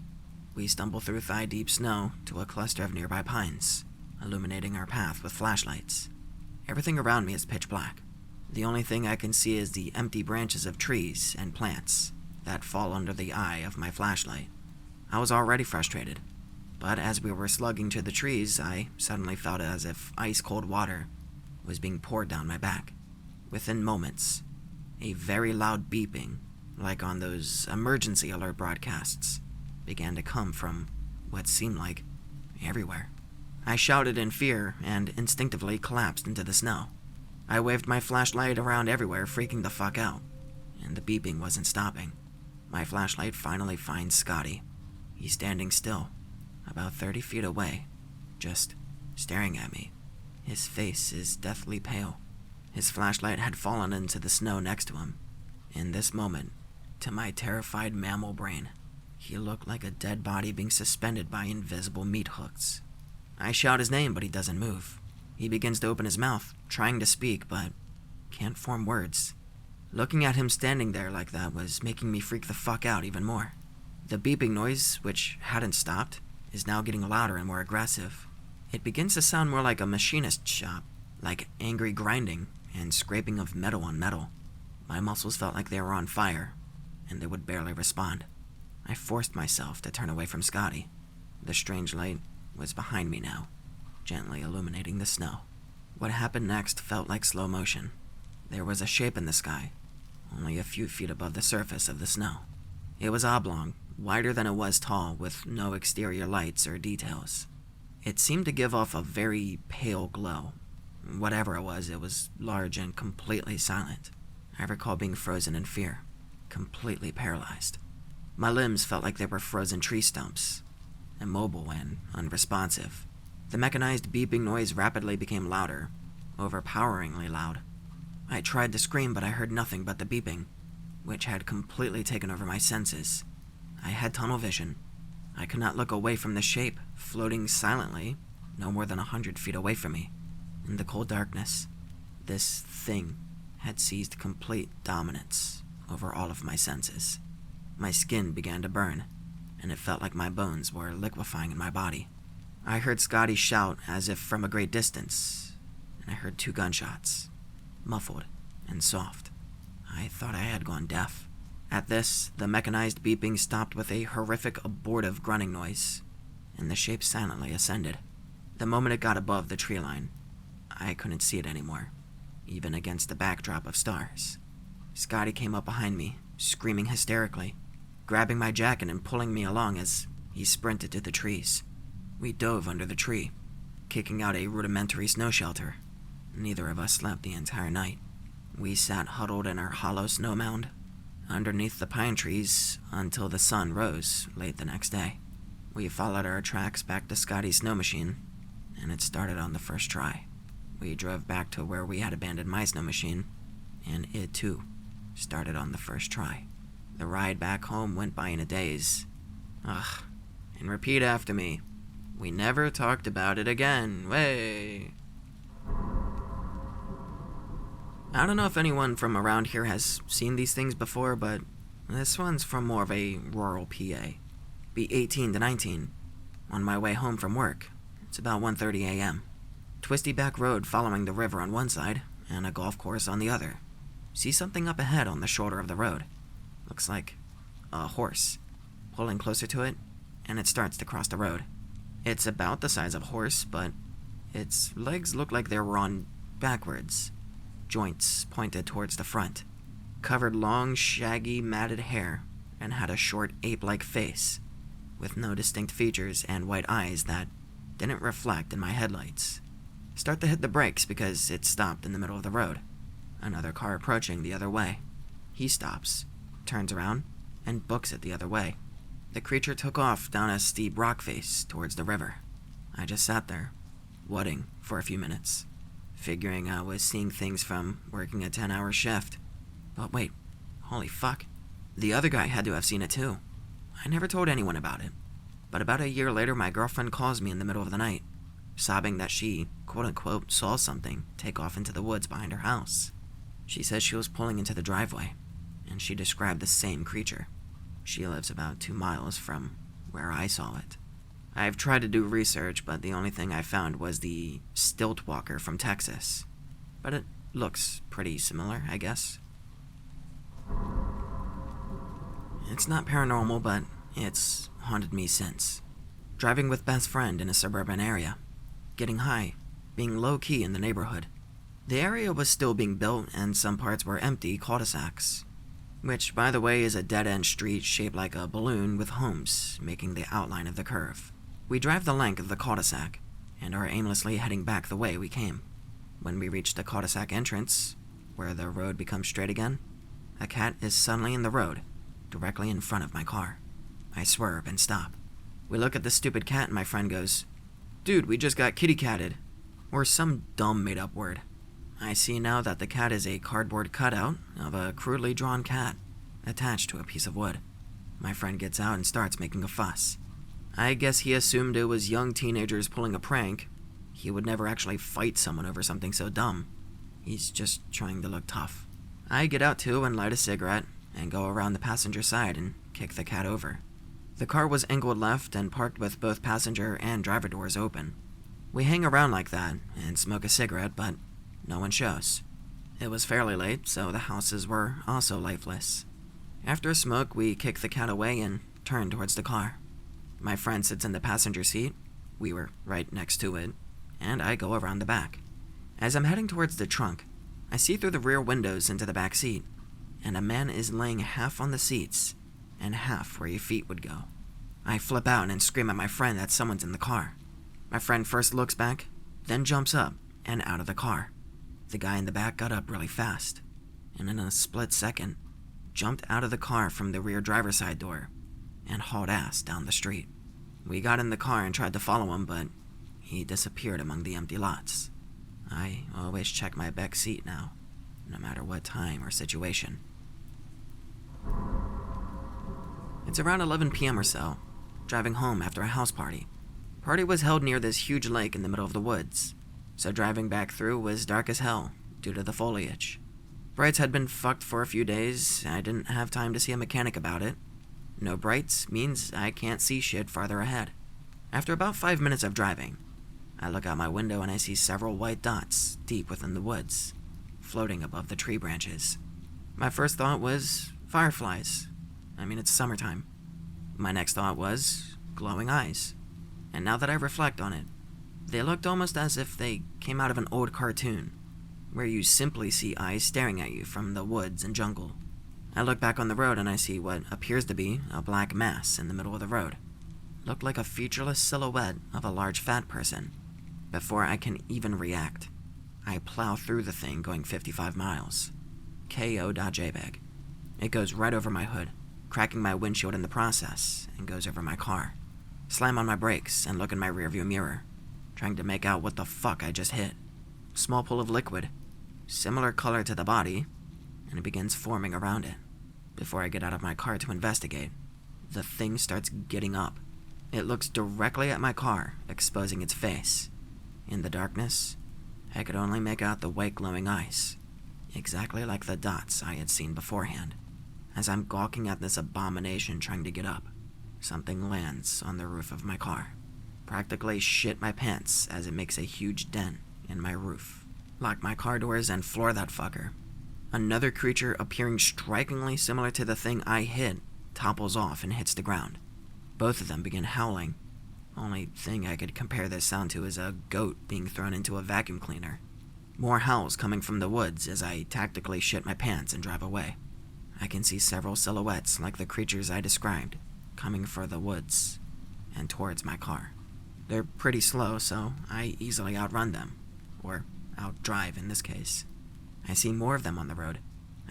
We stumble through thigh-deep snow to a cluster of nearby pines, illuminating our path with flashlights. Everything around me is pitch black. The only thing I can see is the empty branches of trees and plants that fall under the eye of my flashlight. I was already frustrated, but as we were slugging to the trees, I suddenly felt as if ice-cold water was being poured down my back. Within moments, a very loud beeping, like on those emergency alert broadcasts, began to come from what seemed like everywhere. I shouted in fear and instinctively collapsed into the snow. I waved my flashlight around everywhere, freaking the fuck out, and the beeping wasn't stopping. My flashlight finally finds Scotty. He's standing still, about 30 feet away, just staring at me. His face is deathly pale. His flashlight had fallen into the snow next to him. In this moment, to my terrified mammal brain, he looked like a dead body being suspended by invisible meat hooks. I shout his name, but he doesn't move. He begins to open his mouth, trying to speak, but can't form words. Looking at him standing there like that was making me freak the fuck out even more. The beeping noise, which hadn't stopped, is now getting louder and more aggressive. It begins to sound more like a machinist shop, like angry grinding and scraping of metal on metal. My muscles felt like they were on fire, and they would barely respond. I forced myself to turn away from Scotty. The strange light was behind me now, gently illuminating the snow. What happened next felt like slow motion. There was a shape in the sky, only a few feet above the surface of the snow. It was oblong, wider than it was tall, with no exterior lights or details. It seemed to give off a very pale glow. Whatever it was large and completely silent. I recall being frozen in fear, completely paralyzed. My limbs felt like they were frozen tree stumps, immobile and unresponsive. The mechanized beeping noise rapidly became louder, overpoweringly loud. I tried to scream, but I heard nothing but the beeping, which had completely taken over my senses. I had tunnel vision. I could not look away from the shape, floating silently, no more than 100 feet away from me. In the cold darkness, this thing had seized complete dominance over all of my senses. My skin began to burn. and it felt like my bones were liquefying in my body. I heard Scotty shout as if from a great distance, and I heard 2 gunshots, muffled and soft. I thought I had gone deaf. At this, the mechanized beeping stopped with a horrific abortive grunting noise, and the shape silently ascended. The moment it got above the tree line, I couldn't see it anymore, even against the backdrop of stars. Scotty came up behind me, screaming hysterically, grabbing my jacket and pulling me along as he sprinted to the trees. We dove under the tree, kicking out a rudimentary snow shelter. Neither of us slept the entire night. We sat huddled in our hollow snow mound, underneath the pine trees, until the sun rose late the next day. We followed our tracks back to Scotty's snow machine, and it started on the first try. We drove back to where we had abandoned my snow machine, and it too started on the first try. The ride back home went by in a daze. Ugh, and repeat after me. We never talked about it again. Way. I don't know if anyone from around here has seen these things before, but this one's from more of a rural PA. Be 18 to 19. On my way home from work. It's about 1:30 a.m. Twisty back road following the river on one side, and a golf course on the other. See something up ahead on the shoulder of the road. Looks like a horse. Pulling closer to it, and it starts to cross the road. It's about the size of a horse, but its legs look like they were on backwards. Joints pointed towards the front. Covered long, shaggy, matted hair, and had a short ape-like face, with no distinct features and white eyes that didn't reflect in my headlights. Start to hit the brakes because it stopped in the middle of the road. Another car approaching the other way. He stops, turns around, and books it the other way. The creature took off down a steep rock face towards the river. I just sat there, whatting for a few minutes, figuring I was seeing things from working a 10-hour shift. But wait, holy fuck. The other guy had to have seen it too. I never told anyone about it. But about a year later, my girlfriend calls me in the middle of the night, sobbing that she, quote-unquote, saw something take off into the woods behind her house. She says she was pulling into the driveway, and she described the same creature. She lives about 2 miles from where I saw it. I've tried to do research, but the only thing I found was the stilt walker from Texas. But it looks pretty similar, I guess. It's not paranormal, but it's haunted me since. Driving with best friend in a suburban area. Getting high. Being low-key in the neighborhood. The area was still being built, and some parts were empty cul-de-sacs. Which, by the way, is a dead-end street shaped like a balloon with homes making the outline of the curve. We drive the length of the cul-de-sac, and are aimlessly heading back the way we came. When we reach the cul-de-sac entrance, where the road becomes straight again, a cat is suddenly in the road, directly in front of my car. I swerve and stop. We look at the stupid cat and my friend goes, "Dude, we just got kitty-catted." Or some dumb made-up word. I see now that the cat is a cardboard cutout of a crudely drawn cat, attached to a piece of wood. My friend gets out and starts making a fuss. I guess he assumed it was young teenagers pulling a prank. He would never actually fight someone over something so dumb. He's just trying to look tough. I get out too and light a cigarette, and go around the passenger side and kick the cat over. The car was angled left and parked with both passenger and driver doors open. We hang around like that and smoke a cigarette, but no one shows. It was fairly late, so the houses were also lifeless. After a smoke, we kick the cat away and turn towards the car. My friend sits in the passenger seat, we were right next to it, and I go around the back. As I'm heading towards the trunk, I see through the rear windows into the back seat, and a man is laying half on the seats and half where your feet would go. I flip out and scream at my friend that someone's in the car. My friend first looks back, then jumps up and out of the car. The guy in the back got up really fast, and in a split second, jumped out of the car from the rear driver's side door and hauled ass down the street. We got in the car and tried to follow him, but he disappeared among the empty lots. I always check my back seat now, no matter what time or situation. It's around 11 p.m. or so, driving home after a house party. Party was held near this huge lake in the middle of the woods, so driving back through was dark as hell due to the foliage. Brights had been fucked for a few days, and I didn't have time to see a mechanic about it, No brights means I can't see shit farther ahead. After about 5 minutes of driving, I look out my window and I see several white dots deep within the woods, floating above the tree branches. My first thought was fireflies. I mean, it's summertime. My next thought was glowing eyes. And now that I reflect on it, they looked almost as if they came out of an old cartoon, where you simply see eyes staring at you from the woods and jungle. I look back on the road and I see what appears to be a black mass in the middle of the road. Looked like a featureless silhouette of a large fat person. Before I can even react, I plow through the thing going 55 miles. KO.jpg. It goes right over my hood, cracking my windshield in the process, and goes over my car. Slam on my brakes and look in my rearview mirror, trying to make out what the fuck I just hit. Small pool of liquid, similar color to the body, and it begins forming around it. Before I get out of my car to investigate, the thing starts getting up. It looks directly at my car, exposing its face. In the darkness, I could only make out the white glowing eyes, exactly like the dots I had seen beforehand. As I'm gawking at this abomination trying to get up, something lands on the roof of my car. Practically shit my pants as it makes a huge dent in my roof. Lock my car doors and floor that fucker. Another creature appearing strikingly similar to the thing I hit topples off and hits the ground. Both of them begin howling. Only thing I could compare this sound to is a goat being thrown into a vacuum cleaner. More howls coming from the woods as I tactically shit my pants and drive away. I can see several silhouettes like the creatures I described coming for the woods and towards my car. They're pretty slow, so I easily outrun them, or outdrive in this case. I see more of them on the road.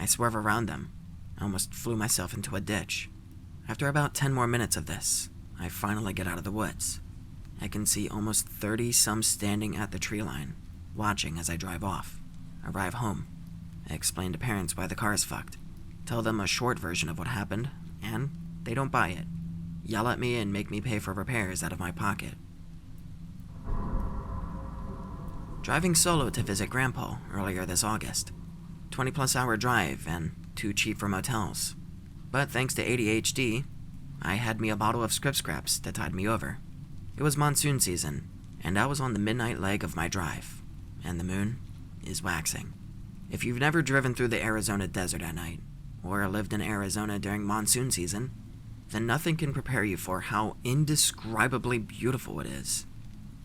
I swerve around them. I almost flew myself into a ditch. After about 10 more minutes of this, I finally get out of the woods. I can see almost 30-some standing at the tree line, watching as I drive off. Arrive home. I explain to parents why the car is fucked. Tell them a short version of what happened, and they don't buy it. Yell at me and make me pay for repairs out of my pocket. Driving solo to visit Grandpa earlier this August. 20-plus hour drive and too cheap for motels. But thanks to ADHD, I had me a bottle of script scraps that tied me over. It was monsoon season, and I was on the midnight leg of my drive, and the moon is waxing. If you've never driven through the Arizona desert at night, or lived in Arizona during monsoon season, then nothing can prepare you for how indescribably beautiful it is.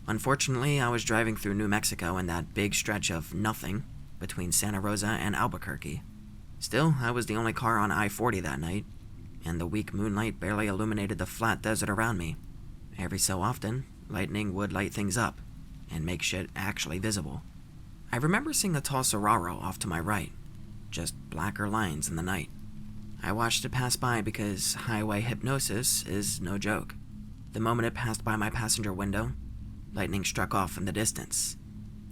Unfortunately, I was driving through New Mexico in that big stretch of nothing between Santa Rosa and Albuquerque. Still, I was the only car on I-40 that night, and the weak moonlight barely illuminated the flat desert around me. Every so often, lightning would light things up and make shit actually visible. I remember seeing a tall saguaro off to my right, just blacker lines in the night. I watched it pass by because highway hypnosis is no joke. The moment it passed by my passenger window, lightning struck off in the distance,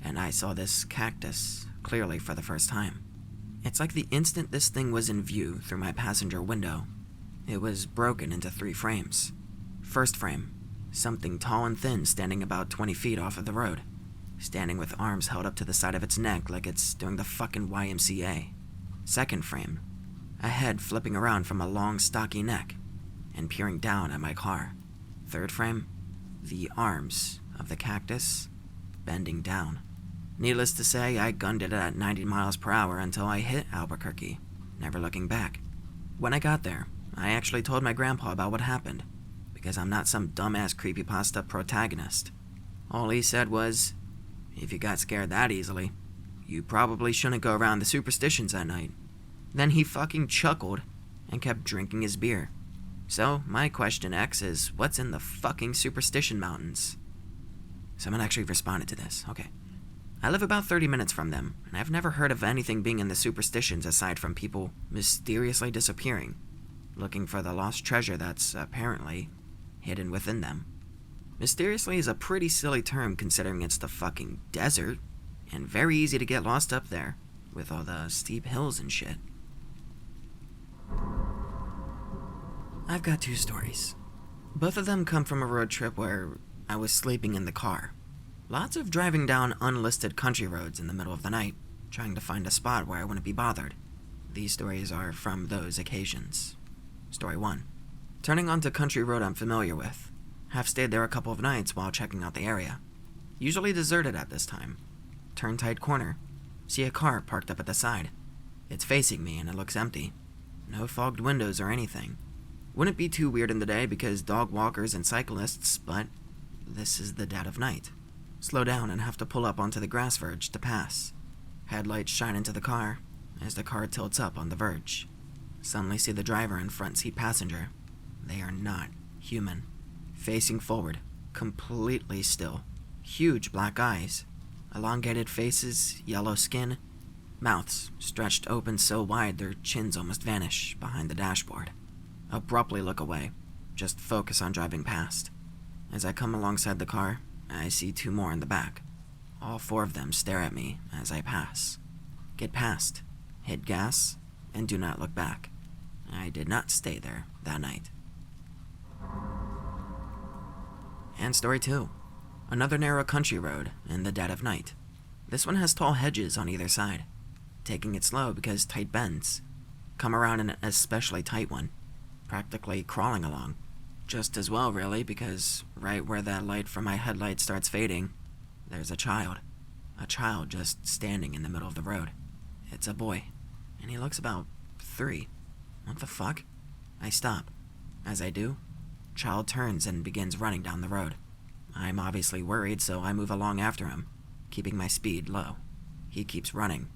and I saw this cactus clearly for the first time. It's like the instant this thing was in view through my passenger window, it was broken into 3 frames. First frame, something tall and thin standing about 20 feet off of the road, standing with arms held up to the side of its neck like it's doing the fucking YMCA. Second frame, a head flipping around from a long, stocky neck and peering down at my car. Third frame, the arms of the cactus bending down. Needless to say, I gunned it at 90 miles per hour until I hit Albuquerque, never looking back. When I got there, I actually told my grandpa about what happened, because I'm not some dumbass creepypasta protagonist. All he said was, if you got scared that easily, you probably shouldn't go around the superstitions at night. Then he fucking chuckled and kept drinking his beer. So, my question X is, what's in the fucking superstition mountains? Someone actually responded to this. Okay. I live about 30 minutes from them, and I've never heard of anything being in the superstitions aside from people mysteriously disappearing, looking for the lost treasure that's apparently hidden within them. Mysteriously is a pretty silly term considering it's the fucking desert, and very easy to get lost up there, with all the steep hills and shit. I've got 2 stories. Both of them come from a road trip where I was sleeping in the car. Lots of driving down unlisted country roads in the middle of the night, trying to find a spot where I wouldn't be bothered. These stories are from those occasions. Story 1. Turning onto country road I'm familiar with. Have stayed there a couple of nights while checking out the area. Usually deserted at this time. Turn tight corner. See a car parked up at the side. It's facing me and it looks empty. No fogged windows or anything. Wouldn't be too weird in the day because dog walkers and cyclists, but this is the dead of night. Slow down and have to pull up onto the grass verge to pass. Headlights shine into the car as the car tilts up on the verge. Suddenly see the driver and front seat passenger. They are not human. Facing forward, completely still. Huge black eyes, elongated faces, yellow skin, mouths stretched open so wide their chins almost vanish behind the dashboard. Abruptly look away, just focus on driving past. As I come alongside the car, I see two more in the back. All four of them stare at me as I pass. Get past, hit gas, and do not look back. I did not stay there that night. And story 2. Another narrow country road in the dead of night. This one has tall hedges on either side. Taking it slow because tight bends. Come around an especially tight one. Practically crawling along. Just as well, really, because right where that light from my headlight starts fading, there's a child. A child just standing in the middle of the road. It's a boy, and he looks about 3. What the fuck? I stop. As I do, child turns and begins running down the road. I'm obviously worried, so I move along after him, keeping my speed low. He keeps running,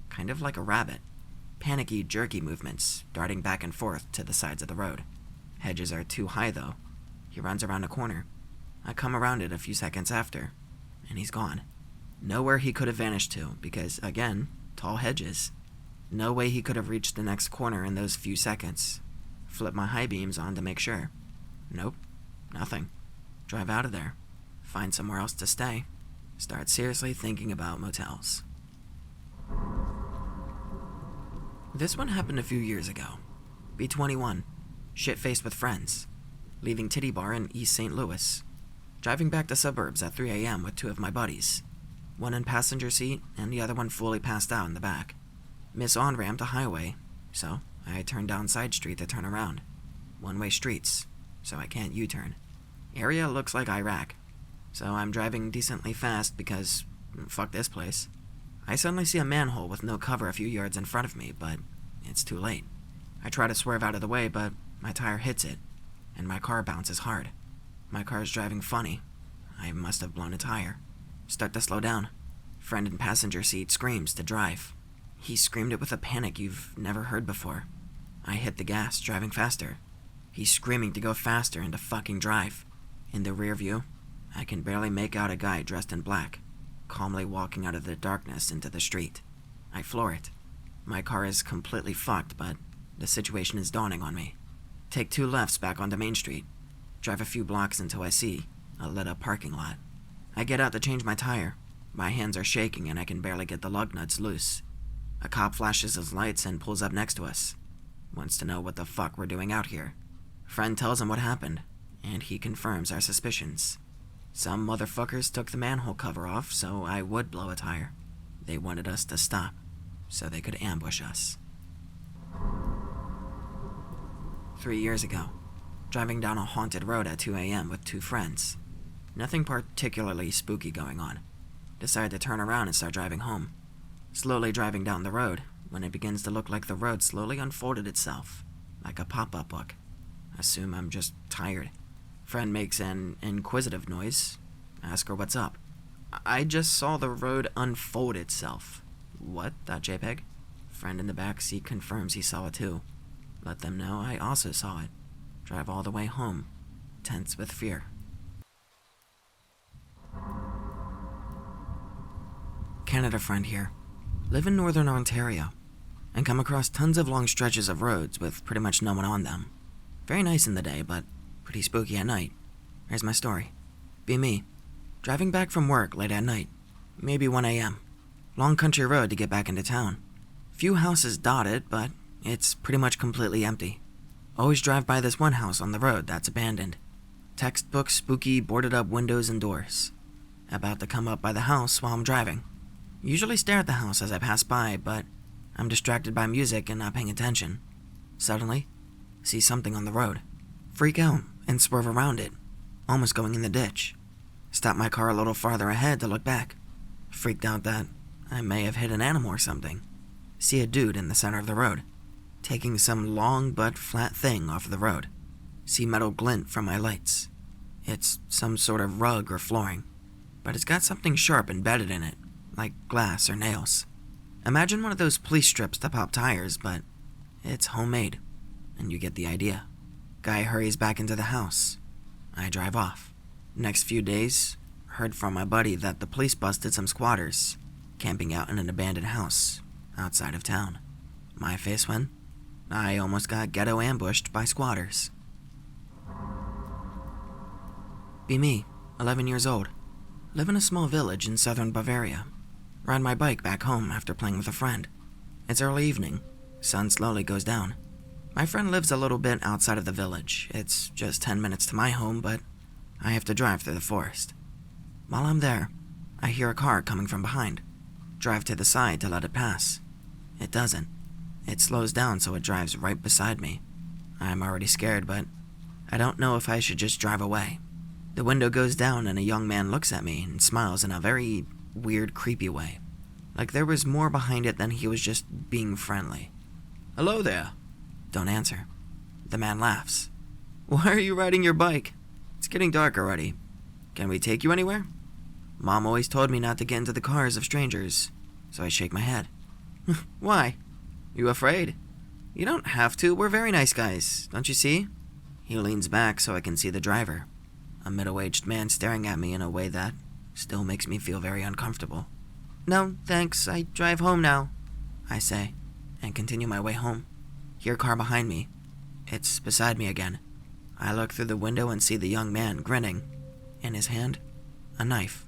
kind of like a rabbit. Panicky, jerky movements, darting back and forth to the sides of the road. Hedges are too high, though. He runs around a corner. I come around it a few seconds after, and he's gone. Nowhere he could have vanished to, because, again, tall hedges. No way he could have reached the next corner in those few seconds. Flip my high beams on to make sure. Nope, nothing. Drive out of there. Find somewhere else to stay. Start seriously thinking about motels. This one happened a few years ago. Be 21. Shit-faced with friends. Leaving Titty Bar in East St. Louis. Driving back to suburbs at 3 a.m. with 2 of my buddies. One in passenger seat and the other one fully passed out in the back. Miss on-ramp to highway, so I turned down side street to turn around. One-way streets, so I can't U-turn. Area looks like Iraq, so I'm driving decently fast because, fuck this place. I suddenly see a manhole with no cover a few yards in front of me, but it's too late. I try to swerve out of the way, but my tire hits it, and my car bounces hard. My car's driving funny. I must have blown a tire. Start to slow down. Friend in passenger seat screams to drive. He screamed it with a panic you've never heard before. I hit the gas, driving faster. He's screaming to go faster and to fucking drive. In the rear view, I can barely make out a guy dressed in black, calmly walking out of the darkness into the street. I floor it. My car is completely fucked, but the situation is dawning on me. Take 2 lefts back onto Main Street. Drive a few blocks until I see a lit-up parking lot. I get out to change my tire. My hands are shaking and I can barely get the lug nuts loose. A cop flashes his lights and pulls up next to us. Wants to know what the fuck we're doing out here. Friend tells him what happened, and he confirms our suspicions. Some motherfuckers took the manhole cover off so I would blow a tire. They wanted us to stop, so they could ambush us. 3 years ago, driving down a haunted road at 2 a.m. with 2 friends. Nothing particularly spooky going on. Decided to turn around and start driving home. Slowly driving down the road, when it begins to look like the road slowly unfolded itself, like a pop-up book. Assume I'm just tired. Friend makes an inquisitive noise. Ask her what's up. I just saw the road unfold itself. What? .jpg? Friend in the back seat confirms he saw it too. Let them know I also saw it. Drive all the way home, tense with fear. Canada friend here. Live in northern Ontario, and come across tons of long stretches of roads with pretty much no one on them. Very nice in the day, but pretty spooky at night. Here's my story. Be me. Driving back from work late at night, maybe 1 a.m. Long country road to get back into town. Few houses dotted, but it's pretty much completely empty. Always drive by this one house on the road that's abandoned. Textbook spooky boarded up windows and doors. About to come up by the house while I'm driving. Usually stare at the house as I pass by, but I'm distracted by music and not paying attention. Suddenly, see something on the road. freak out and swerve around it, almost going in the ditch. Stop my car a little farther ahead to look back. Freaked out that I may have hit an animal or something. See a dude in the center of the road, taking some long but flat thing off the road. See metal glint from my lights. It's some sort of rug or flooring, but it's got something sharp embedded in it, like glass or nails. Imagine one of those police strips to pop tires, but it's homemade, and you get the idea. Guy hurries back into the house. I drive off. Next few days, heard from my buddy that the police busted some squatters camping out in an abandoned house outside of town. My face went, I almost got ghetto ambushed by squatters. Be me, 11 years old. Live in a small village in southern Bavaria. Ride my bike back home after playing with a friend. It's early evening. Sun slowly goes down. My friend lives a little bit outside of the village. It's just 10 minutes to my home, but I have to drive through the forest. While I'm there, I hear a car coming from behind. Drive to the side to let it pass. It doesn't. It slows down so it drives right beside me. I'm already scared, but I don't know if I should just drive away. The window goes down and a young man looks at me and smiles in a very weird, creepy way. Like there was more behind it than he was just being friendly. Hello there. Don't answer. The man laughs. Why are you riding your bike? It's getting dark already. Can we take you anywhere? Mom always told me not to get into the cars of strangers, so I shake my head. Why? You afraid? You don't have to. We're very nice guys, don't you see? He leans back so I can see the driver. A middle-aged man staring at me in a way that still makes me feel very uncomfortable. No, thanks. I drive home now, I say, and continue my way home. Hear a car behind me. It's beside me again. I look through the window and see the young man grinning. In his hand, a knife.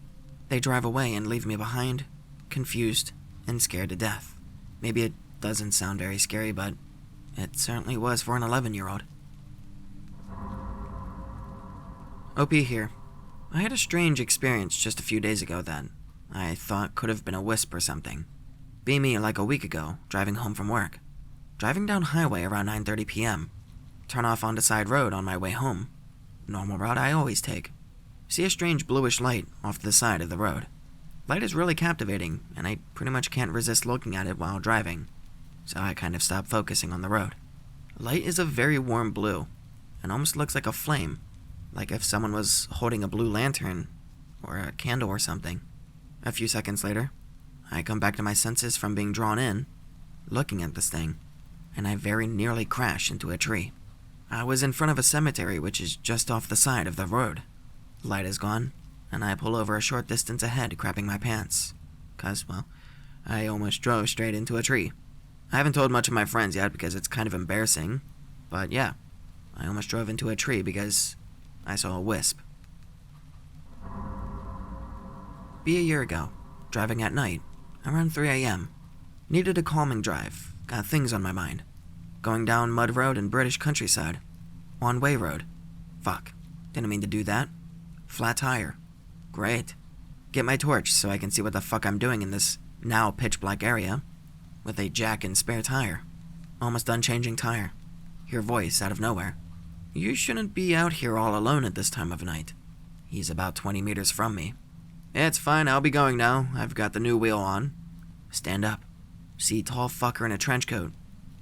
They drive away and leave me behind, confused and scared to death. Maybe it doesn't sound very scary, but it certainly was for an 11-year-old. OP here. I had a strange experience just a few days ago that I thought could have been a wisp or something. Be me like a week ago, driving home from work. Driving down highway around 9:30 p.m. Turn off onto side road on my way home. Normal route I always take. See a strange bluish light off to the side of the road. Light is really captivating, and I pretty much can't resist looking at it while driving, so I kind of stop focusing on the road. Light is a very warm blue, and almost looks like a flame, like if someone was holding a blue lantern or a candle or something. A few seconds later, I come back to my senses from being drawn in, looking at this thing, and I very nearly crash into a tree. I was in front of a cemetery which is just off the side of the road. Light is gone, and I pull over a short distance ahead, crapping my pants. 'Cause, well, I almost drove straight into a tree. I haven't told much of my friends yet because it's kind of embarrassing, but yeah, I almost drove into a tree because I saw a wisp. Be a year ago, driving at night, around 3 a.m. Needed a calming drive, got things on my mind. Going down mud road in British countryside. One-way road. Fuck, didn't mean to do that. Flat tire. Great. Get my torch so I can see what the fuck I'm doing in this now pitch black area. With a jack and spare tire. Almost done changing tire. Hear voice out of nowhere. You shouldn't be out here all alone at this time of night. He's about 20 meters from me. It's fine, I'll be going now. I've got the new wheel on. Stand up. See tall fucker in a trench coat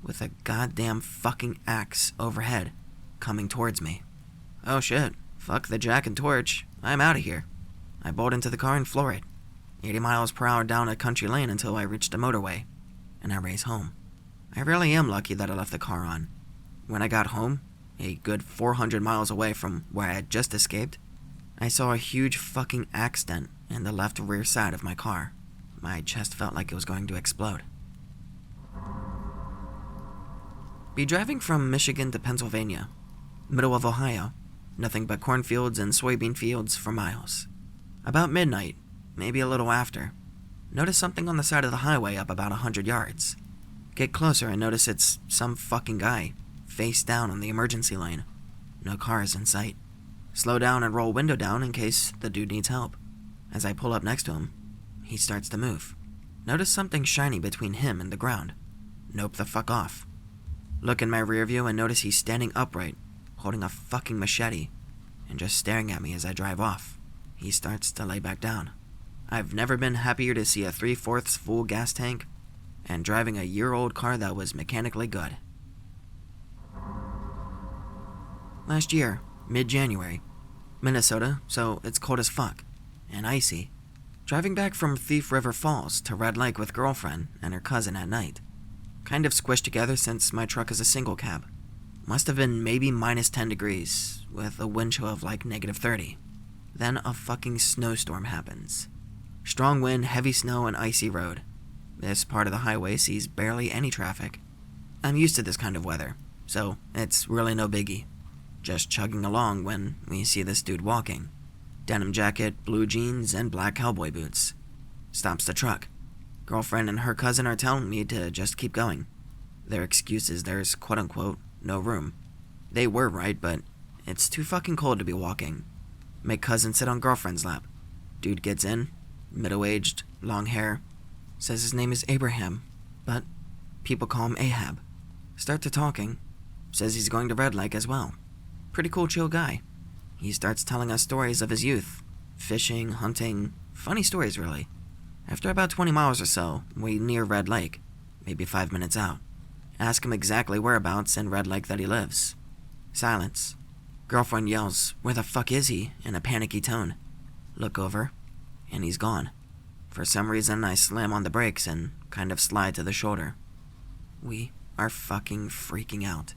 with a goddamn fucking axe overhead coming towards me. Oh shit. Fuck the jack and torch. I'm out of here. I bolt into the car and floor it. 80 miles per hour down a country lane until I reach the motorway, and I race home. I really am lucky that I left the car on. When I got home, a good 400 miles away from where I had just escaped, I saw a huge fucking axe dent in the left rear side of my car. My chest felt like it was going to explode. Be driving from Michigan to Pennsylvania, middle of Ohio. Nothing but cornfields and soybean fields for miles. About midnight, maybe a little after, notice something on the side of the highway up about 100 yards. Get closer and notice it's some fucking guy, face down on the emergency lane. No cars in sight. Slow down and roll window down in case the dude needs help. As I pull up next to him, he starts to move. Notice something shiny between him and the ground. Nope the fuck off. Look in my rear view and notice he's standing upright, holding a fucking machete, and just staring at me as I drive off. He starts to lay back down. I've never been happier to see a 3/4 full gas tank and driving a year-old car that was mechanically good. Last year, mid-January, Minnesota, so it's cold as fuck, and icy. Driving back from Thief River Falls to Red Lake with girlfriend and her cousin at night. Kind of squished together since my truck is a single cab. Must have been maybe minus 10 degrees, with a wind chill of like negative 30. Then a fucking snowstorm happens. Strong wind, heavy snow, and icy road. This part of the highway sees barely any traffic. I'm used to this kind of weather, so it's really no biggie. Just chugging along when we see this dude walking. Denim jacket, blue jeans, and black cowboy boots. Stops the truck. Girlfriend and her cousin are telling me to just keep going. Their excuse is there's quote-unquote no room. They were right, but it's too fucking cold to be walking. Make cousin sit on girlfriend's lap. Dude gets in, middle-aged, long hair. Says his name is Abraham, but people call him Ahab. Start to talking. Says he's going to Red Lake as well. Pretty cool, chill guy. He starts telling us stories of his youth. Fishing, hunting, funny stories really. After about 20 miles or so, we near Red Lake, maybe 5 minutes out. Ask him exactly whereabouts in Red Lake that he lives. Silence. Girlfriend yells, "Where the fuck is he?" in a panicky tone. Look over, and he's gone. For some reason, I slam on the brakes and kind of slide to the shoulder. We are fucking freaking out.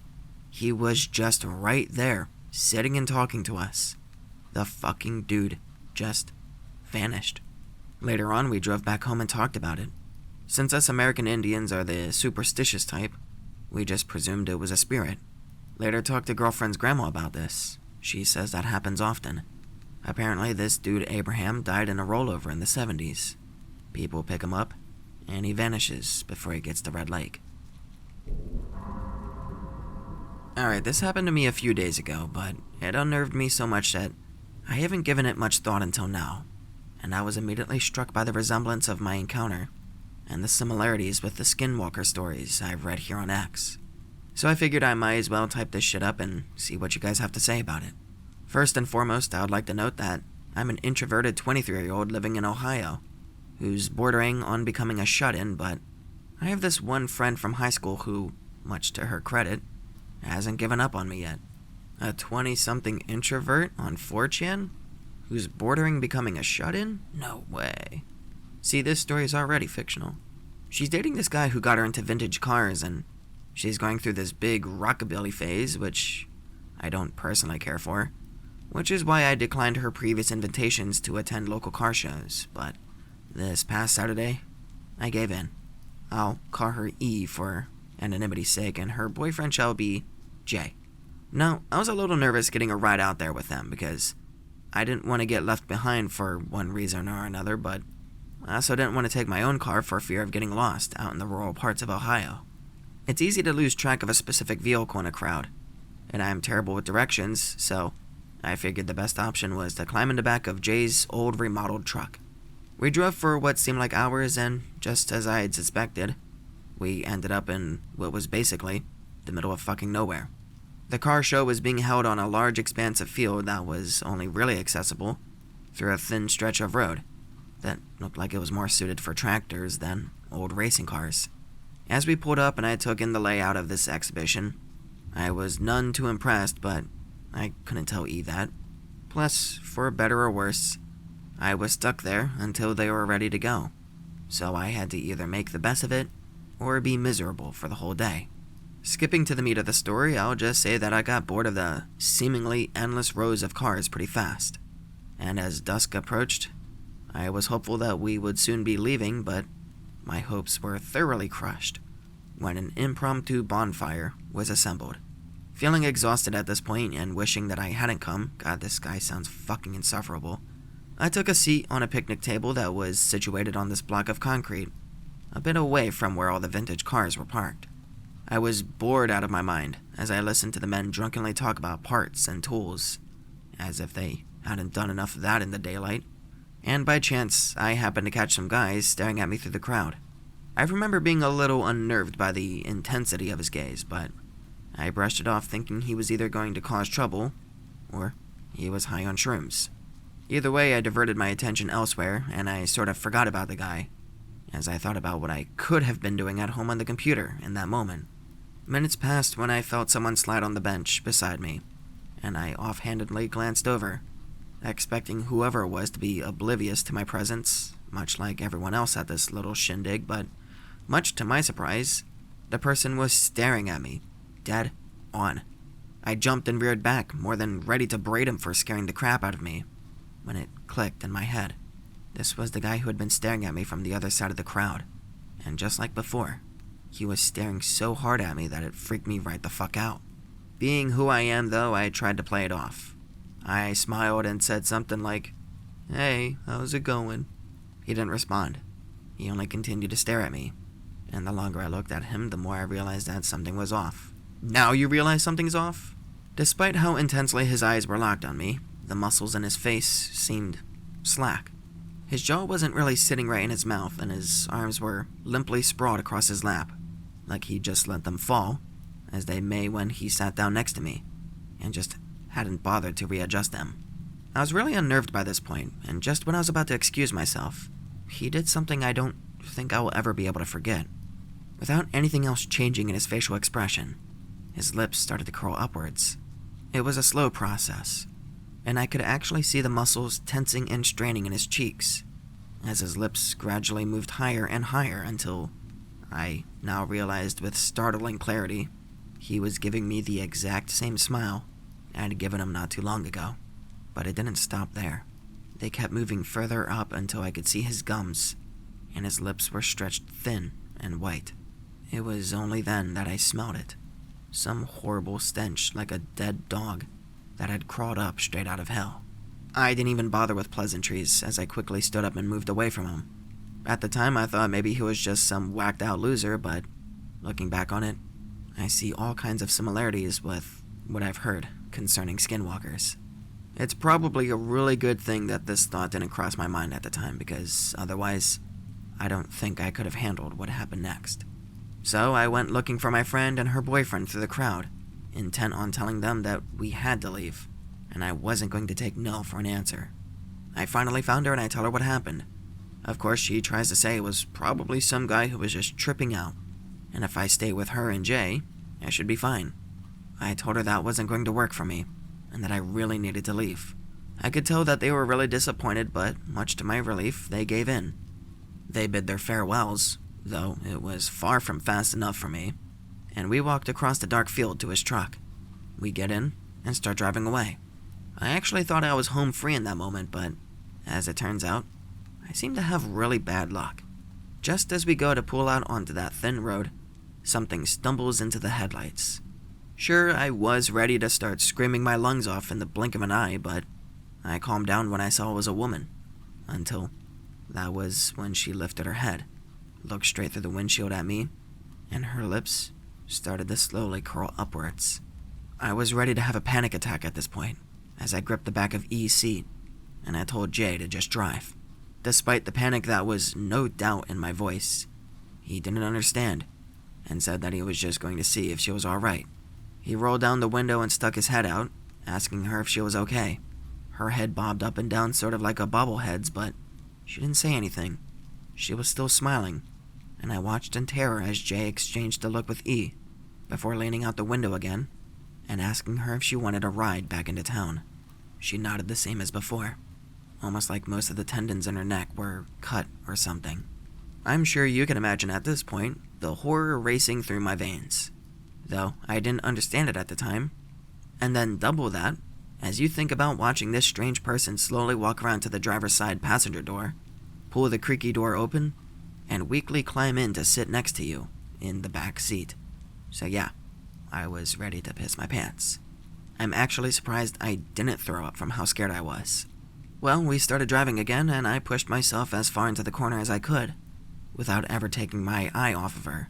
He was just right there, sitting and talking to us. The fucking dude just vanished. Later on, we drove back home and talked about it. Since us American Indians are the superstitious type, we just presumed it was a spirit. Later talked to girlfriend's grandma about this. She says that happens often. Apparently, this dude Abraham died in a rollover in the 70s. People pick him up, and he vanishes before he gets to Red Lake. Alright, this happened to me a few days ago, but it unnerved me so much that I haven't given it much thought until now, and I was immediately struck by the resemblance of my encounter and the similarities with the skinwalker stories I've read here on X. So I figured I might as well type this shit up and see what you guys have to say about it. First and foremost, I would like to note that I'm an introverted 23-year-old living in Ohio, who's bordering on becoming a shut-in, but I have this one friend from high school who, much to her credit, hasn't given up on me yet. A 20-something introvert on 4chan? Who's bordering becoming a shut-in? No way. See, this story is already fictional. She's dating this guy who got her into vintage cars, and she's going through this big rockabilly phase, which I don't personally care for, which is why I declined her previous invitations to attend local car shows, but this past Saturday, I gave in. I'll call her E for anonymity's sake, and her boyfriend shall be J. Now, I was a little nervous getting a ride out there with them because I didn't want to get left behind for one reason or another, but I also didn't want to take my own car for fear of getting lost out in the rural parts of Ohio. It's easy to lose track of a specific vehicle in a crowd, and I am terrible with directions, so I figured the best option was to climb in the back of Jay's old remodeled truck. We drove for what seemed like hours, and just as I had suspected, we ended up in what was basically the middle of fucking nowhere. The car show was being held on a large expanse of field that was only really accessible through a thin stretch of road that looked like it was more suited for tractors than old racing cars. As we pulled up and I took in the layout of this exhibition, I was none too impressed, but I couldn't tell E that. Plus, for better or worse, I was stuck there until they were ready to go, so I had to either make the best of it or be miserable for the whole day. Skipping to the meat of the story, I'll just say that I got bored of the seemingly endless rows of cars pretty fast, and as dusk approached, I was hopeful that we would soon be leaving, but my hopes were thoroughly crushed when an impromptu bonfire was assembled. Feeling exhausted at this point and wishing that I hadn't come, God, this guy sounds fucking insufferable, I took a seat on a picnic table that was situated on this block of concrete, a bit away from where all the vintage cars were parked. I was bored out of my mind as I listened to the men drunkenly talk about parts and tools, as if they hadn't done enough of that in the daylight, and by chance, I happened to catch some guys staring at me through the crowd. I remember being a little unnerved by the intensity of his gaze, but I brushed it off thinking he was either going to cause trouble, or he was high on shrooms. Either way, I diverted my attention elsewhere, and I sort of forgot about the guy, as I thought about what I could have been doing at home on the computer in that moment. Minutes passed when I felt someone slide on the bench beside me, and I offhandedly glanced over, expecting whoever it was to be oblivious to my presence, much like everyone else at this little shindig, but much to my surprise, the person was staring at me, dead on. I jumped and reared back, more than ready to berate him for scaring the crap out of me, when it clicked in my head. This was the guy who had been staring at me from the other side of the crowd, and just like before, he was staring so hard at me that it freaked me right the fuck out. Being who I am, though, I tried to play it off. I smiled and said something like, "Hey, how's it going?" He didn't respond. He only continued to stare at me, and the longer I looked at him, the more I realized that something was off. Now you realize something's off? Despite how intensely his eyes were locked on me, the muscles in his face seemed slack. His jaw wasn't really sitting right in his mouth, and his arms were limply sprawled across his lap, like he just let them fall, as they may when he sat down next to me, and just hadn't bothered to readjust them. I was really unnerved by this point, and just when I was about to excuse myself, he did something I don't think I will ever be able to forget. Without anything else changing in his facial expression, his lips started to curl upwards. It was a slow process, and I could actually see the muscles tensing and straining in his cheeks, as his lips gradually moved higher and higher until I now realized with startling clarity he was giving me the exact same smile I had given him not too long ago. But it didn't stop there. They kept moving further up until I could see his gums, and his lips were stretched thin and white. It was only then that I smelled it. Some horrible stench like a dead dog that had crawled up straight out of hell. I didn't even bother with pleasantries as I quickly stood up and moved away from him. At the time I thought maybe he was just some whacked out loser, but looking back on it, I see all kinds of similarities with what I've heard concerning skinwalkers. It's probably a really good thing that this thought didn't cross my mind at the time, because otherwise, I don't think I could have handled what happened next. So I went looking for my friend and her boyfriend through the crowd, intent on telling them that we had to leave, and I wasn't going to take no for an answer. I finally found her and I told her what happened. Of course, she tries to say it was probably some guy who was just tripping out, and if I stay with her and Jay, I should be fine. I told her that wasn't going to work for me, and that I really needed to leave. I could tell that they were really disappointed, but much to my relief, they gave in. They bid their farewells, though it was far from fast enough for me, and we walked across the dark field to his truck. We get in and start driving away. I actually thought I was home free in that moment, but as it turns out, I seem to have really bad luck. Just as we go to pull out onto that thin road, something stumbles into the headlights. Sure, I was ready to start screaming my lungs off in the blink of an eye, but I calmed down when I saw it was a woman. Until that was when she lifted her head, looked straight through the windshield at me, and her lips started to slowly curl upwards. I was ready to have a panic attack at this point, as I gripped the back of E's seat, and I told Jay to just drive. Despite the panic that was no doubt in my voice, he didn't understand, and said that he was just going to see if she was alright. He rolled down the window and stuck his head out, asking her if she was okay. Her head bobbed up and down sort of like a bobblehead's, but she didn't say anything. She was still smiling, and I watched in terror as Jay exchanged a look with E, before leaning out the window again, and asking her if she wanted a ride back into town. She nodded the same as before, almost like most of the tendons in her neck were cut or something. I'm sure you can imagine at this point the horror racing through my veins, though I didn't understand it at the time. And then double that, as you think about watching this strange person slowly walk around to the driver's side passenger door, pull the creaky door open, and weakly climb in to sit next to you in the back seat. So yeah, I was ready to piss my pants. I'm actually surprised I didn't throw up from how scared I was. Well, we started driving again, and I pushed myself as far into the corner as I could, without ever taking my eye off of her.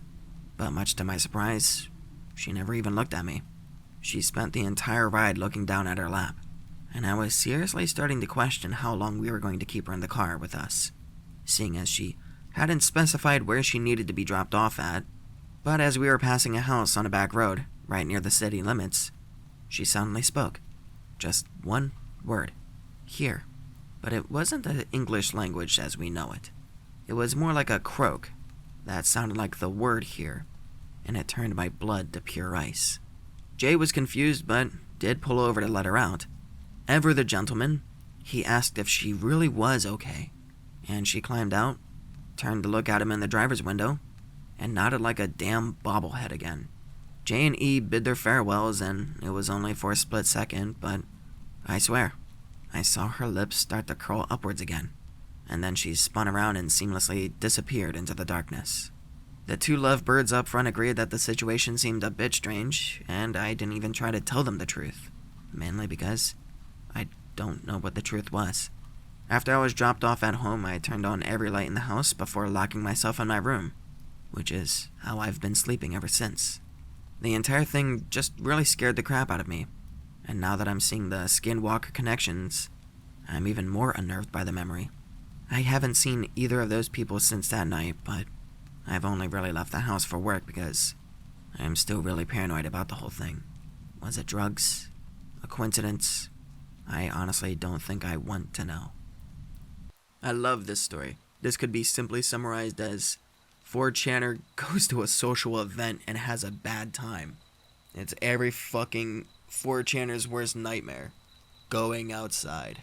But much to my surprise, she never even looked at me. She spent the entire ride looking down at her lap, and I was seriously starting to question how long we were going to keep her in the car with us, seeing as she hadn't specified where she needed to be dropped off at. But as we were passing a house on a back road, right near the city limits, she suddenly spoke. Just one word. Here. But it wasn't the English language as we know it. It was more like a croak that sounded like the word here, and it turned my blood to pure ice. Jay was confused, but did pull over to let her out. Ever the gentleman, he asked if she really was okay, and she climbed out, turned to look at him in the driver's window, and nodded like a damn bobblehead again. Jay and E bid their farewells, and it was only for a split second, but I swear, I saw her lips start to curl upwards again, and then she spun around and seamlessly disappeared into the darkness. The two lovebirds up front agreed that the situation seemed a bit strange, and I didn't even try to tell them the truth, mainly because I don't know what the truth was. After I was dropped off at home, I turned on every light in the house before locking myself in my room, which is how I've been sleeping ever since. The entire thing just really scared the crap out of me, and now that I'm seeing the skinwalker connections, I'm even more unnerved by the memory. I haven't seen either of those people since that night, but I've only really left the house for work because I am still really paranoid about the whole thing. Was it drugs? A coincidence? I honestly don't think I want to know. I love this story. This could be simply summarized as 4chaner goes to a social event and has a bad time. It's every fucking 4chaner's worst nightmare. Going outside.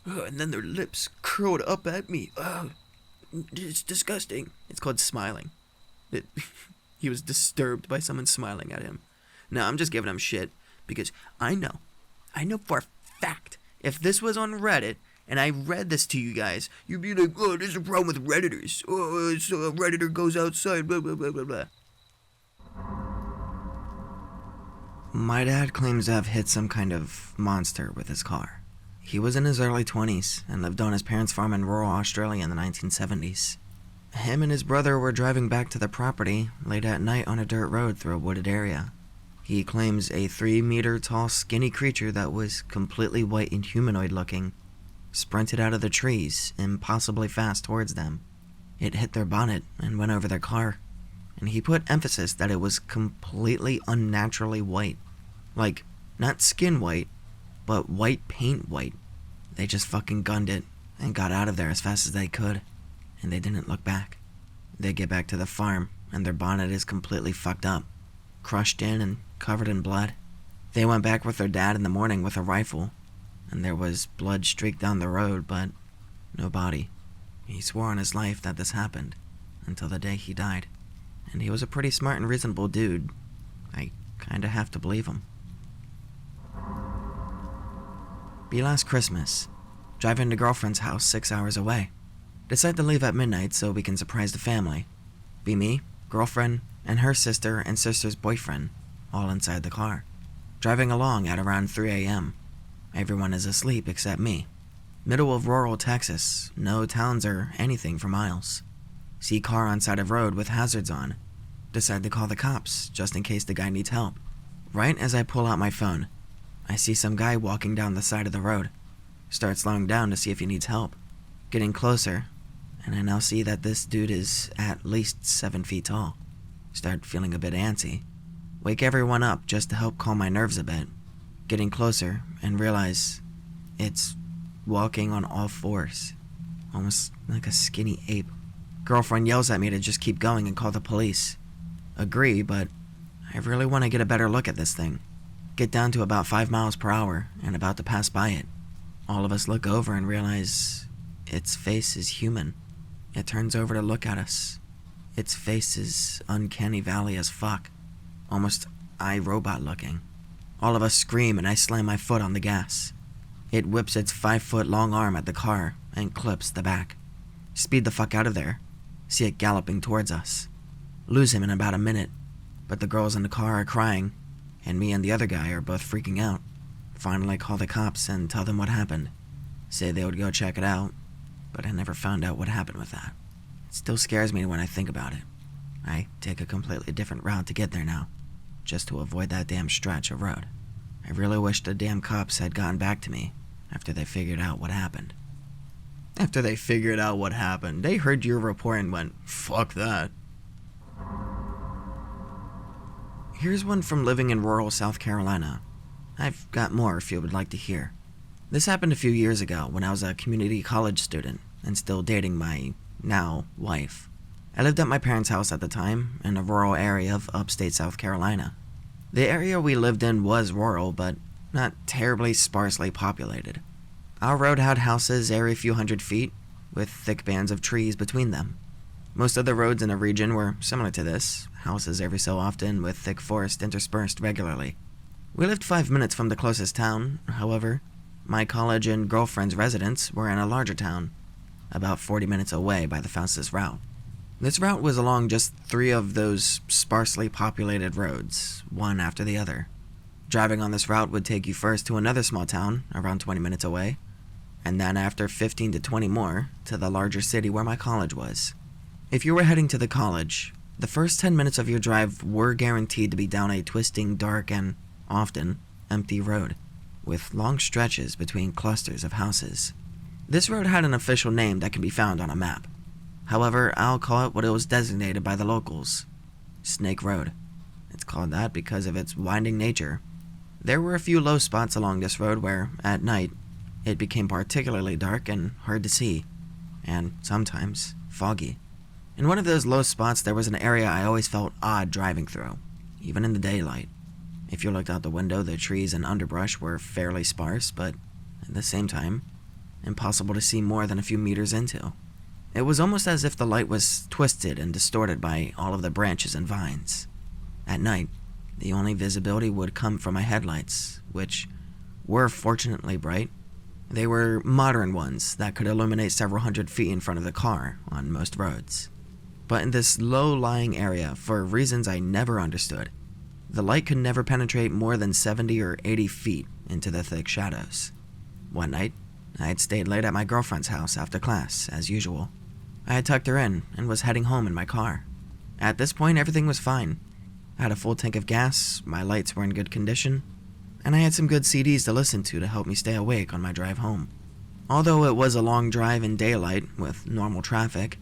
And then their lips curled up at me. It's disgusting. It's called smiling. He was disturbed by someone smiling at him. No, I'm just giving him shit because I know for a fact, if this was on Reddit and I read this to you guys, you'd be like, oh, there's a problem with Redditors. Oh, so a Redditor goes outside, blah, blah, blah, blah, blah. My dad claims to have hit some kind of monster with his car. He was in his early 20s and lived on his parents' farm in rural Australia in the 1970s. Him and his brother were driving back to the property late at night on a dirt road through a wooded area. He claims a 3-meter-tall skinny creature that was completely white and humanoid-looking sprinted out of the trees impossibly fast towards them. It hit their bonnet and went over their car, and he put emphasis that it was completely unnaturally white. Like, not skin white, but white paint white. They just fucking gunned it and got out of there as fast as they could, and they didn't look back. They get back to the farm, and their bonnet is completely fucked up, crushed in and covered in blood. They went back with their dad in the morning with a rifle, and there was blood streaked down the road, but no body. He swore on his life that this happened until the day he died, and he was a pretty smart and reasonable dude. I kinda have to believe him. Be last Christmas, driving to girlfriend's house 6 hours away. Decide to leave at midnight so we can surprise the family. Be me, girlfriend, and her sister and sister's boyfriend, all inside the car. Driving along at around 3 a.m. Everyone is asleep except me. Middle of rural Texas, no towns or anything for miles. See car on side of road with hazards on. Decide to call the cops, just in case the guy needs help. Right as I pull out my phone, I see some guy walking down the side of the road. Start slowing down to see if he needs help. Getting closer, and I now see that this dude is at least 7 feet tall. Start feeling a bit antsy. Wake everyone up just to help calm my nerves a bit. Getting closer, and realize it's walking on all fours. Almost like a skinny ape. Girlfriend yells at me to just keep going and call the police. Agree, but I really want to get a better look at this thing. Get down to about 5 miles per hour and about to pass by it. All of us look over and realize its face is human. It turns over to look at us. Its face is uncanny valley as fuck. Almost iRobot looking. All of us scream and I slam my foot on the gas. It whips its 5-foot long arm at the car and clips the back. Speed the fuck out of there. See it galloping towards us. Lose him in about a minute, but the girls in the car are crying, and me and the other guy are both freaking out. Finally call the cops and tell them what happened. Say they would go check it out, but I never found out what happened with that. It still scares me when I think about it. I take a completely different route to get there now, just to avoid that damn stretch of road. I really wish the damn cops had gotten back to me after they figured out what happened. After they figured out what happened, they heard your report and went, fuck that. Here's one from living in rural South Carolina. I've got more if you would like to hear. This happened a few years ago when I was a community college student and still dating my now wife. I lived at my parents' house at the time in a rural area of upstate South Carolina. The area we lived in was rural, but not terribly sparsely populated. Our road had houses every few hundred feet, with thick bands of trees between them. Most of the roads in the region were similar to this, houses every so often with thick forest interspersed regularly. We lived 5 minutes from the closest town, however. My college and girlfriend's residence were in a larger town, about 40 minutes away by the fastest route. This route was along just 3 of those sparsely populated roads, one after the other. Driving on this route would take you first to another small town, around 20 minutes away, and then after 15 to 20 more, to the larger city where my college was. If you were heading to the college, the first 10 minutes of your drive were guaranteed to be down a twisting, dark, and often empty road, with long stretches between clusters of houses. This road had an official name that can be found on a map. However, I'll call it what it was designated by the locals: Snake Road. It's called that because of its winding nature. There were a few low spots along this road where, at night, it became particularly dark and hard to see, and sometimes foggy. In one of those low spots, there was an area I always felt odd driving through, even in the daylight. If you looked out the window, the trees and underbrush were fairly sparse, but at the same time, impossible to see more than a few meters into. It was almost as if the light was twisted and distorted by all of the branches and vines. At night, the only visibility would come from my headlights, which were fortunately bright. They were modern ones that could illuminate several hundred feet in front of the car on most roads. But in this low-lying area, for reasons I never understood, the light could never penetrate more than 70 or 80 feet into the thick shadows. One night, I had stayed late at my girlfriend's house after class, as usual. I had tucked her in and was heading home in my car. At this point, everything was fine. I had a full tank of gas, my lights were in good condition, and I had some good CDs to listen to help me stay awake on my drive home. Although it was a long drive in daylight with normal traffic,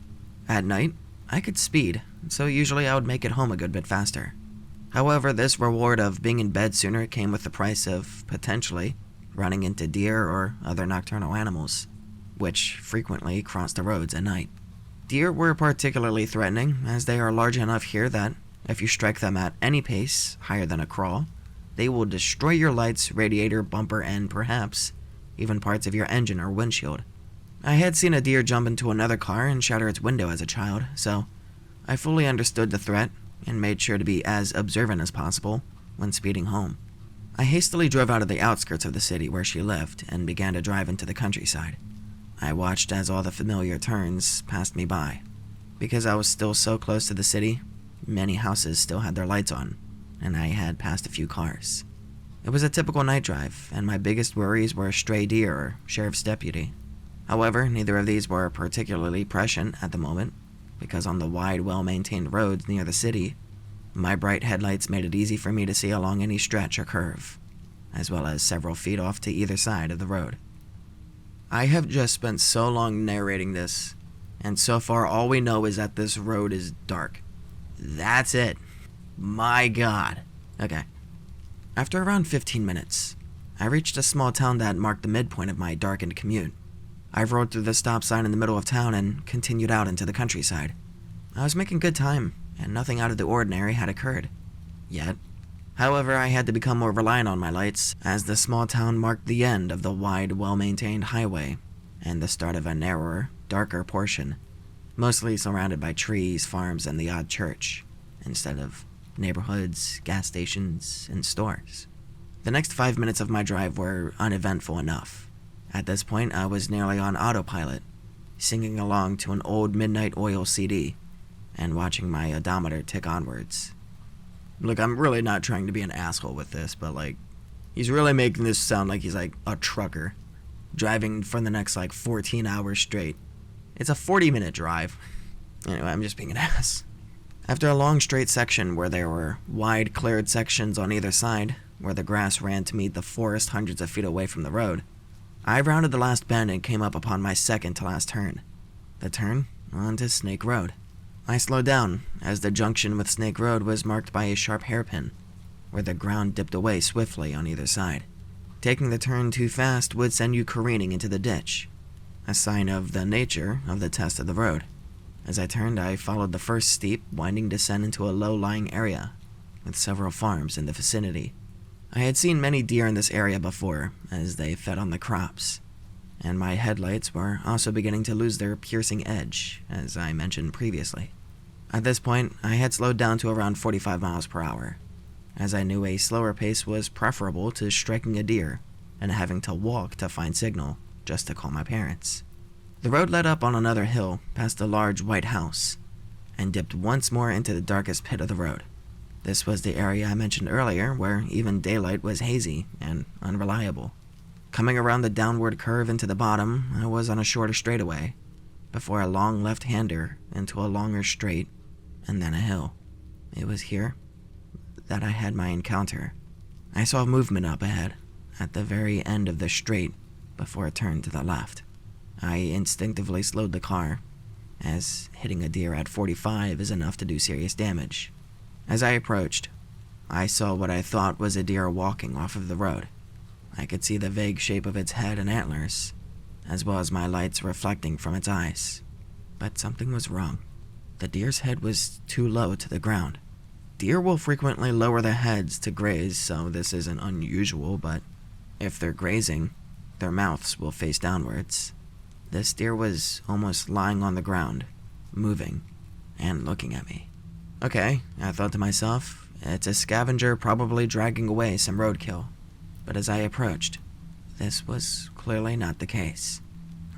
at night, I could speed, so usually I would make it home a good bit faster. However, this reward of being in bed sooner came with the price of, potentially, running into deer or other nocturnal animals, which frequently crossed the roads at night. Deer were particularly threatening, as they are large enough here that, if you strike them at any pace higher than a crawl, they will destroy your lights, radiator, bumper, and perhaps even parts of your engine or windshield. I had seen a deer jump into another car and shatter its window as a child, so I fully understood the threat and made sure to be as observant as possible when speeding home. I hastily drove out of the outskirts of the city where she lived and began to drive into the countryside. I watched as all the familiar turns passed me by. Because I was still so close to the city, many houses still had their lights on, and I had passed a few cars. It was a typical night drive, and my biggest worries were a stray deer or sheriff's deputy. However, neither of these were particularly prescient at the moment, because on the wide, well-maintained roads near the city, my bright headlights made it easy for me to see along any stretch or curve, as well as several feet off to either side of the road. I have just spent so long narrating this, and so far all we know is that this road is dark. That's it. My God. Okay. After around 15 minutes, I reached a small town that marked the midpoint of my darkened commute. I rode through the stop sign in the middle of town and continued out into the countryside. I was making good time, and nothing out of the ordinary had occurred. Yet. However, I had to become more reliant on my lights, as the small town marked the end of the wide, well-maintained highway, and the start of a narrower, darker portion, mostly surrounded by trees, farms, and the odd church, instead of neighborhoods, gas stations, and stores. The next 5 minutes of my drive were uneventful enough. At this point, I was nearly on autopilot, singing along to an old Midnight Oil CD, and watching my odometer tick onwards. Look, I'm really not trying to be an asshole with this, but he's really making this sound like he's a trucker, driving for the next 14 hours straight. It's a 40-minute drive. Anyway, I'm just being an ass. After a long straight section where there were wide cleared sections on either side, where the grass ran to meet the forest hundreds of feet away from the road, I rounded the last bend and came up upon my second to last turn. The turn onto Snake Road. I slowed down, as the junction with Snake Road was marked by a sharp hairpin, where the ground dipped away swiftly on either side. Taking the turn too fast would send you careening into the ditch, a sign of the nature of the test of the road. As I turned, I followed the first steep, winding descent into a low-lying area, with several farms in the vicinity. I had seen many deer in this area before, as they fed on the crops, and my headlights were also beginning to lose their piercing edge, as I mentioned previously. At this point, I had slowed down to around 45 miles per hour, as I knew a slower pace was preferable to striking a deer and having to walk to find signal just to call my parents. The road led up on another hill past a large white house and dipped once more into the darkest pit of the road. This was the area I mentioned earlier where even daylight was hazy and unreliable. Coming around the downward curve into the bottom, I was on a shorter straightaway, before a long left-hander into a longer straight, and then a hill. It was here that I had my encounter. I saw movement up ahead, at the very end of the straight, before it turned to the left. I instinctively slowed the car, as hitting a deer at 45 is enough to do serious damage. As I approached, I saw what I thought was a deer walking off of the road. I could see the vague shape of its head and antlers, as well as my lights reflecting from its eyes. But something was wrong. The deer's head was too low to the ground. Deer will frequently lower their heads to graze, so this isn't unusual, but if they're grazing, their mouths will face downwards. This deer was almost lying on the ground, moving, and looking at me. Okay, I thought to myself, it's a scavenger probably dragging away some roadkill. But as I approached, this was clearly not the case.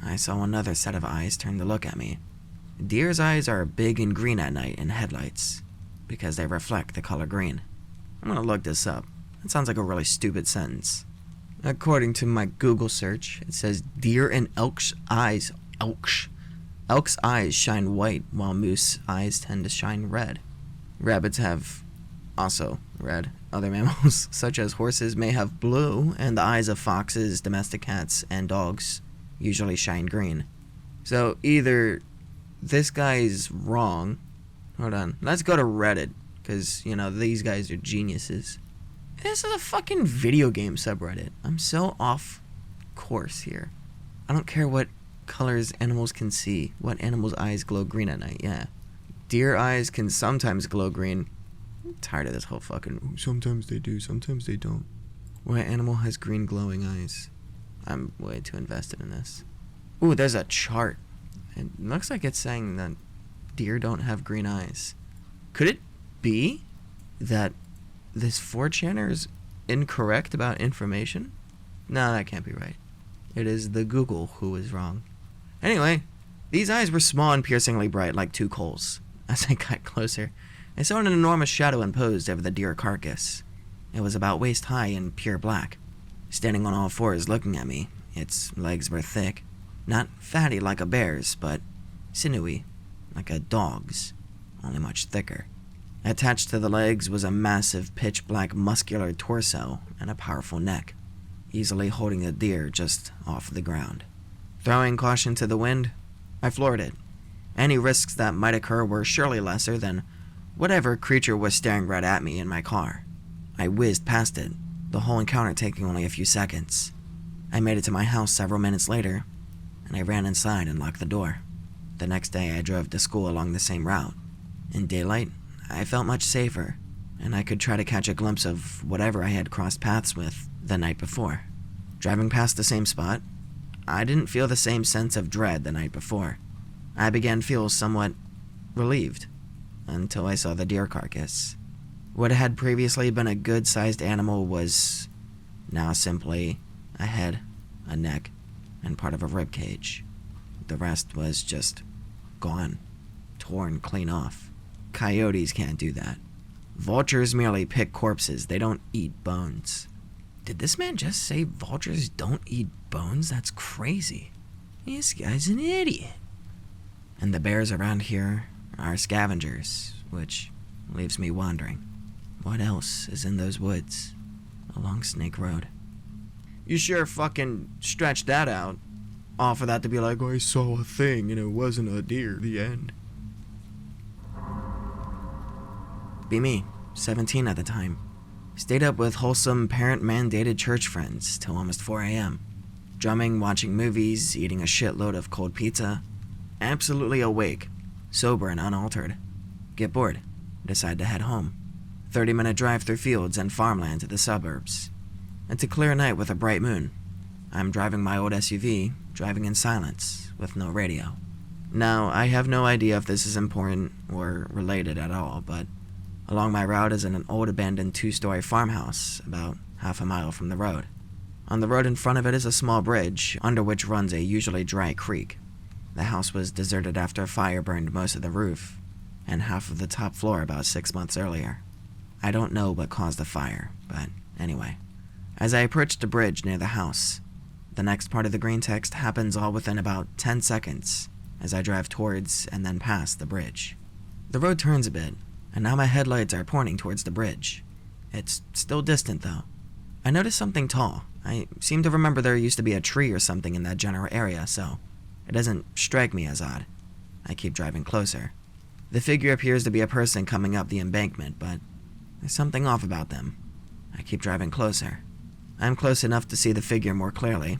I saw another set of eyes turn to look at me. Deer's eyes are big and green at night in headlights, because they reflect the color green. I'm gonna look this up. That sounds like a really stupid sentence. According to my Google search, it says deer and elk's eyes shine white, while moose eyes tend to shine red. Rabbits have also red. Other mammals, such as horses, may have blue, and the eyes of foxes, domestic cats, and dogs usually shine green. So either this guy's wrong. Hold on. Let's go to Reddit, because, these guys are geniuses. This is a fucking video game subreddit. I'm so off course here. I don't care what colors animals can see. What animals' eyes glow green at night, yeah. Deer eyes can sometimes glow green. I'm tired of this whole fucking, sometimes they do, sometimes they don't. What animal has green glowing eyes? I'm way too invested in this. Ooh, there's a chart. It looks like it's saying that deer don't have green eyes. Could it be that this 4chaner is incorrect about information? No, that can't be right. It is the Google who is wrong. Anyway, these eyes were small and piercingly bright like two coals. As I got closer, I saw an enormous shadow imposed over the deer carcass. It was about waist high and pure black. Standing on all fours looking at me, its legs were thick, not fatty like a bear's, but sinewy like a dog's, only much thicker. Attached to the legs was a massive pitch-black muscular torso and a powerful neck, easily holding the deer just off the ground. Throwing caution to the wind, I floored it. Any risks that might occur were surely lesser than whatever creature was staring right at me in my car. I whizzed past it, the whole encounter taking only a few seconds. I made it to my house several minutes later, and I ran inside and locked the door. The next day I drove to school along the same route. In daylight, I felt much safer, and I could try to catch a glimpse of whatever I had crossed paths with the night before. Driving past the same spot, I didn't feel the same sense of dread the night before. I began to feel somewhat relieved, until I saw the deer carcass. What had previously been a good-sized animal was now simply a head, a neck, and part of a rib cage. The rest was just gone, torn clean off. Coyotes can't do that. Vultures merely pick corpses, they don't eat bones. Did this man just say vultures don't eat bones? That's crazy. This guy's an idiot. And the bears around here are scavengers, which leaves me wondering, what else is in those woods along Snake Road? You sure fucking stretched that out. All for that to be like, I saw a thing and it wasn't a deer, the end. Be me, 17 at the time, Stayed up with wholesome parent-mandated church friends till almost 4 a.m. Drumming, watching movies, eating a shitload of cold pizza. Absolutely awake, sober and unaltered. Get bored. Decide to head home. 30-minute drive through fields and farmland to the suburbs. It's a clear night with a bright moon. I'm driving my old SUV, driving in silence, with no radio. Now, I have no idea if this is important or related at all, but along my route is an old abandoned 2-story farmhouse about half a mile from the road. On the road in front of it is a small bridge, under which runs a usually dry creek. The house was deserted after a fire burned most of the roof, and half of the top floor about 6 months earlier. I don't know what caused the fire, but anyway. As I approach the bridge near the house, the next part of the green text happens all within about 10 seconds as I drive towards and then past the bridge. The road turns a bit, and now my headlights are pointing towards the bridge. It's still distant, though. I notice something tall. I seem to remember there used to be a tree or something in that general area, so it doesn't strike me as odd. I keep driving closer. The figure appears to be a person coming up the embankment, but there's something off about them. I keep driving closer. I'm close enough to see the figure more clearly.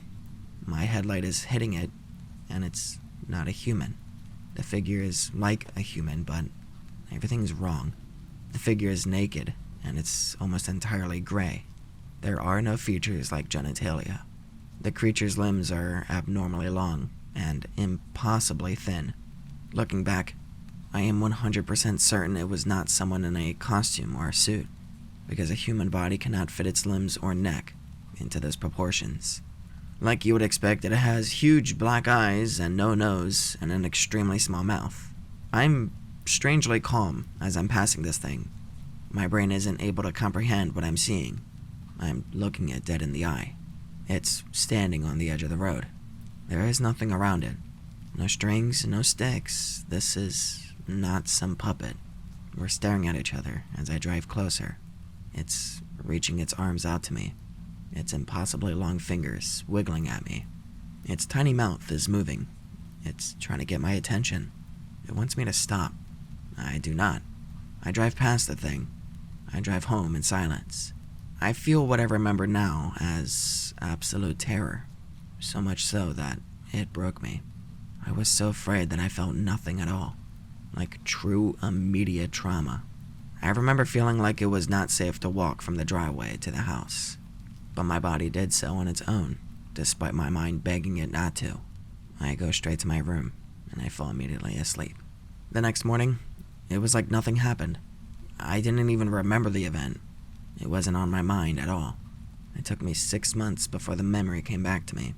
My headlight is hitting it, and it's not a human. The figure is like a human, but everything's wrong. The figure is naked, and it's almost entirely gray. There are no features like genitalia. The creature's limbs are abnormally long and impossibly thin. Looking back, I am 100% certain it was not someone in a costume or a suit, because a human body cannot fit its limbs or neck into those proportions. Like you would expect, it has huge black eyes and no nose and an extremely small mouth. I'm strangely calm as I'm passing this thing. My brain isn't able to comprehend what I'm seeing. I'm looking it dead in the eye. It's standing on the edge of the road. There is nothing around it. No strings, no sticks. This is not some puppet. We're staring at each other as I drive closer. It's reaching its arms out to me. Its impossibly long fingers wiggling at me. Its tiny mouth is moving. It's trying to get my attention. It wants me to stop. I do not. I drive past the thing. I drive home in silence. I feel what I remember now as absolute terror. So much so that it broke me. I was so afraid that I felt nothing at all. Like true immediate trauma. I remember feeling like it was not safe to walk from the driveway to the house. But my body did so on its own, despite my mind begging it not to. I go straight to my room, and I fall immediately asleep. The next morning, it was like nothing happened. I didn't even remember the event. It wasn't on my mind at all. It took me 6 months before the memory came back to me.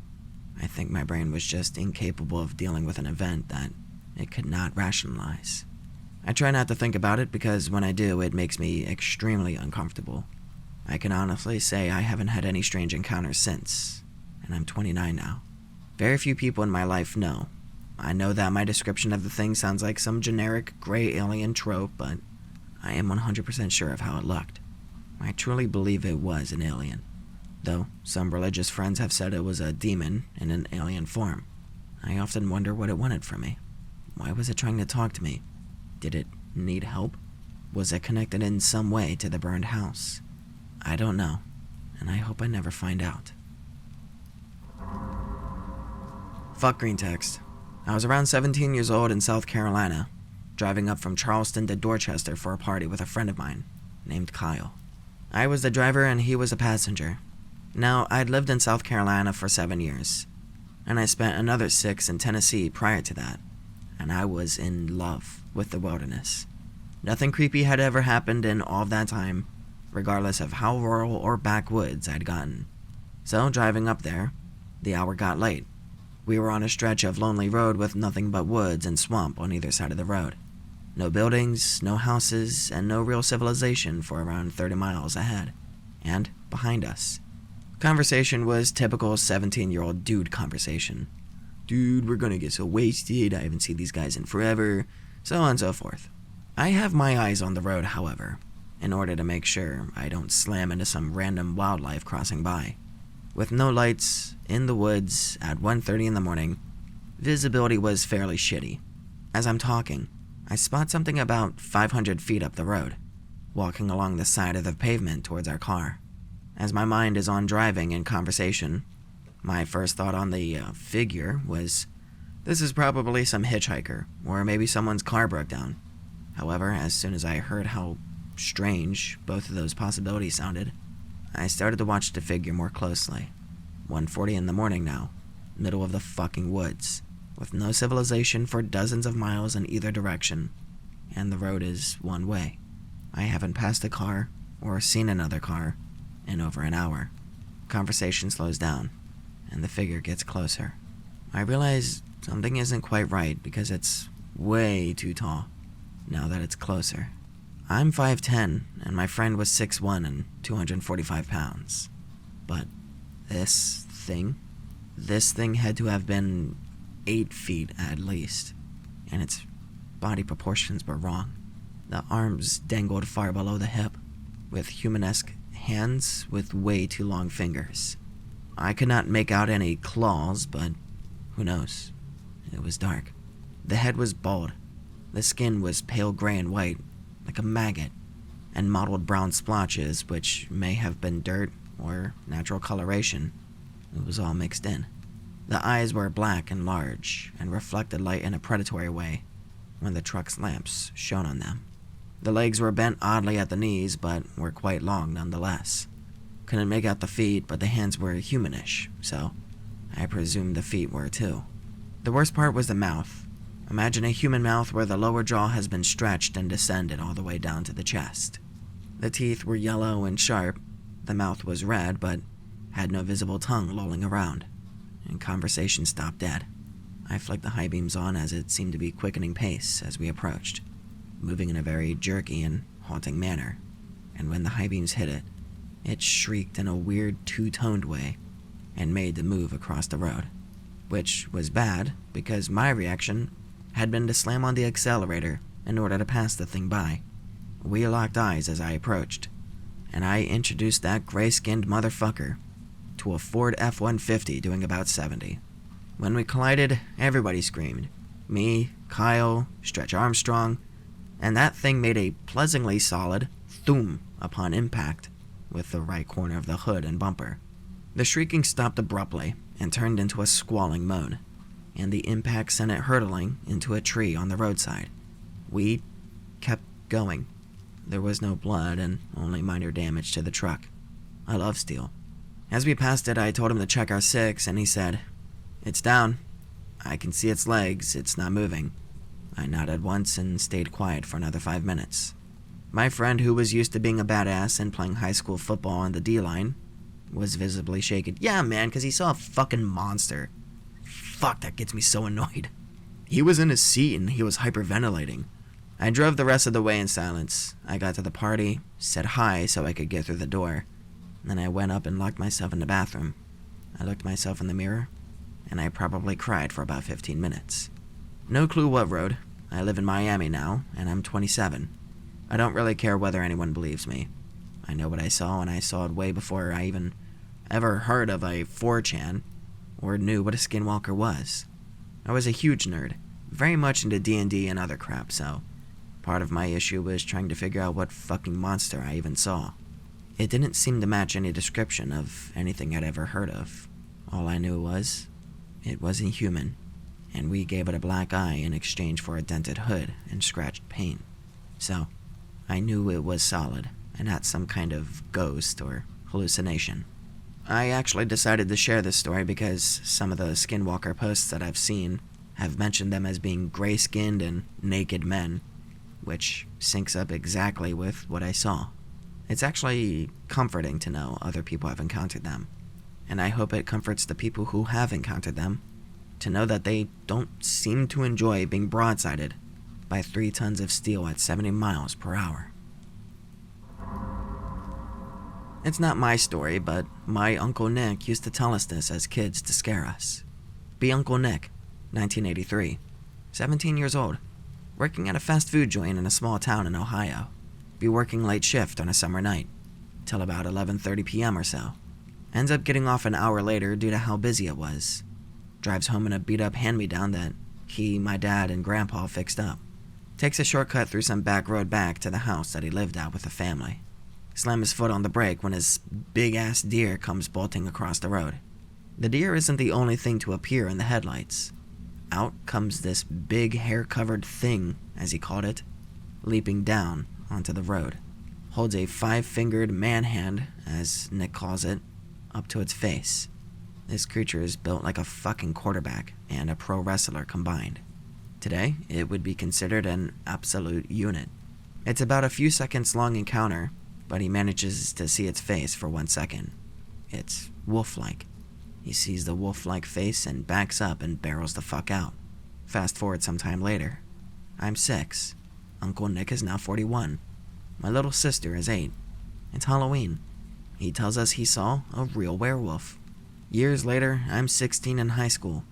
I think my brain was just incapable of dealing with an event that it could not rationalize. I try not to think about it because when I do, it makes me extremely uncomfortable. I can honestly say I haven't had any strange encounters since, and I'm 29 now. Very few people in my life know. I know that my description of the thing sounds like some generic gray alien trope, but I am 100% sure of how it looked. I truly believe it was an alien, though some religious friends have said it was a demon in an alien form. I often wonder what it wanted from me. Why was it trying to talk to me? Did it need help? Was it connected in some way to the burned house? I don't know, and I hope I never find out. Fuck green text. I was around 17 years old in South Carolina, driving up from Charleston to Dorchester for a party with a friend of mine named Kyle. I was the driver and he was a passenger. Now, I'd lived in South Carolina for 7 years, and I spent another 6 in Tennessee prior to that, and I was in love with the wilderness. Nothing creepy had ever happened in all of that time, regardless of how rural or backwoods I'd gotten. So, driving up there, the hour got late. We were on a stretch of lonely road with nothing but woods and swamp on either side of the road. No buildings, no houses, and no real civilization for around 30 miles ahead. And behind us. Conversation was typical 17-year-old dude conversation. Dude, we're gonna get so wasted, I haven't seen these guys in forever, so on and so forth. I have my eyes on the road, however, in order to make sure I don't slam into some random wildlife crossing by. With no lights, in the woods, at 1:30 in the morning, visibility was fairly shitty. As I'm talking, I spot something about 500 feet up the road. walking along the side of the pavement towards our car. As my mind is on driving and conversation, my first thought on the figure was, this is probably some hitchhiker, or maybe someone's car broke down. However, as soon as I heard how strange both of those possibilities sounded, I started to watch the figure more closely. 1:40 in the morning now, middle of the fucking woods, with no civilization for dozens of miles in either direction, and the road is one way. I haven't passed a car, or seen another car, in over an hour. Conversation slows down, and the figure gets closer. I realize something isn't quite right because it's way too tall, now that it's closer. I'm 5'10", and my friend was 6'1" and 245 pounds. But this thing had to have been 8 feet at least, and its body proportions were wrong. The arms dangled far below the hip, with humanesque hands with way too long fingers. I could not make out any claws, but who knows? It was dark. The head was bald. The skin was pale gray and white, like a maggot, and mottled brown splotches, which may have been dirt or natural coloration. It was all mixed in. The eyes were black and large, and reflected light in a predatory way when the truck's lamps shone on them. The legs were bent oddly at the knees, but were quite long nonetheless. Couldn't make out the feet, but the hands were humanish, so I presumed the feet were too. The worst part was the mouth. Imagine a human mouth where the lower jaw has been stretched and descended all the way down to the chest. The teeth were yellow and sharp. The mouth was red, but had no visible tongue lolling around, and conversation stopped dead. I flicked the high beams on as it seemed to be quickening pace as we approached, moving in a very jerky and haunting manner, and when the high beams hit it, it shrieked in a weird two-toned way and made the move across the road, which was bad because my reaction had been to slam on the accelerator in order to pass the thing by. We locked eyes as I approached, and I introduced that gray-skinned motherfucker to a Ford F-150 doing about 70. When we collided, everybody screamed. Me, Kyle, Stretch Armstrong, and that thing made a pleasantly solid thum upon impact with the right corner of the hood and bumper. The shrieking stopped abruptly and turned into a squalling moan, and the impact sent it hurtling into a tree on the roadside. We kept going. There was no blood and only minor damage to the truck. I love steel. As we passed it, I told him to check our 6, and he said, "It's down. I can see its legs. It's not moving." I nodded once and stayed quiet for another 5 minutes. My friend, who was used to being a badass and playing high school football on the D-line, was visibly shaken. Yeah, man, because he saw a fucking monster. Fuck, that gets me so annoyed. He was in his seat and he was hyperventilating. I drove the rest of the way in silence. I got to the party, said hi so I could get through the door. Then I went up and locked myself in the bathroom. I looked myself in the mirror, and I probably cried for about 15 minutes. No clue what road. I live in Miami now, and I'm 27. I don't really care whether anyone believes me. I know what I saw, and I saw it way before I even ever heard of a 4chan or knew what a skinwalker was. I was a huge nerd, very much into D&D and other crap, so part of my issue was trying to figure out what fucking monster I even saw. It didn't seem to match any description of anything I'd ever heard of. All I knew was it wasn't human, and we gave it a black eye in exchange for a dented hood and scratched paint. So I knew it was solid and not some kind of ghost or hallucination. I actually decided to share this story because some of the skinwalker posts that I've seen have mentioned them as being gray-skinned and naked men, which syncs up exactly with what I saw. It's actually comforting to know other people have encountered them, and I hope it comforts the people who have encountered them to know that they don't seem to enjoy being broadsided by 3 tons of steel at 70 miles per hour. It's not my story, but my Uncle Nick used to tell us this as kids to scare us. Be Uncle Nick, 1983, 17 years old, working at a fast food joint in a small town in Ohio. Be working late shift on a summer night, till about 11:30 p.m. or so. Ends up getting off an hour later due to how busy it was. Drives home in a beat-up hand-me-down that he, my dad, and Grandpa fixed up. Takes a shortcut through some back road back to the house that he lived at with the family. Slam his foot on the brake when his big-ass deer comes bolting across the road. The deer isn't the only thing to appear in the headlights. Out comes this big hair-covered thing, as he called it, leaping down onto the road. Holds a 5-fingered man hand, as Nick calls it, up to its face. This creature is built like a fucking quarterback and a pro wrestler combined. Today, it would be considered an absolute unit. It's about a few seconds long encounter, but he manages to see its face for 1 second. It's wolf-like. He sees the wolf-like face and backs up and barrels the fuck out. Fast forward some time later. I'm 6. Uncle Nick is now 41. My little sister is 8. It's Halloween. He tells us he saw a real werewolf. Years later, I'm 16 in high school.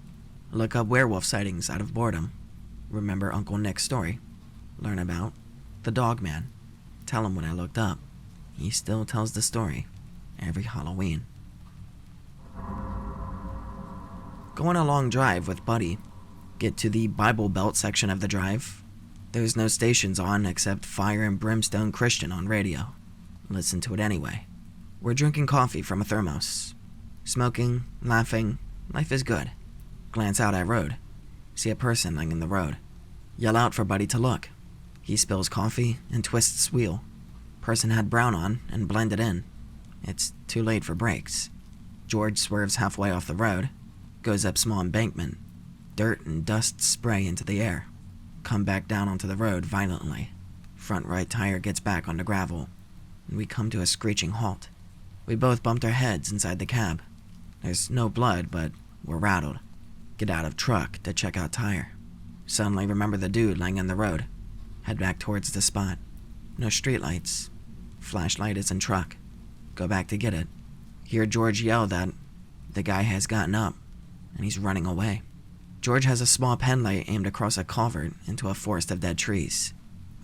Look up werewolf sightings out of boredom. Remember Uncle Nick's story. Learn about the dog man. Tell him what I looked up. He still tells the story every Halloween. Go on a long drive with Buddy. Get to the Bible Belt section of the drive. There's no stations on except Fire and Brimstone Christian on radio. Listen to it anyway. We're drinking coffee from a thermos. Smoking, laughing, life is good. Glance out at road. See a person lying in the road. Yell out for Buddy to look. He spills coffee and twists wheel. Person had brown on and blended in. It's too late for brakes. George swerves halfway off the road. Goes up small embankment. Dirt and dust spray into the air. Come back down onto the road violently. Front right tire gets back onto gravel. And we come to a screeching halt. We both bumped our heads inside the cab. There's no blood, but we're rattled. Get out of truck to check out tire. Suddenly remember the dude lying in the road. Head back towards the spot. No streetlights. Flashlight is in truck. Go back to get it. Hear George yell that the guy has gotten up, and he's running away. George has a small pen light aimed across a culvert into a forest of dead trees.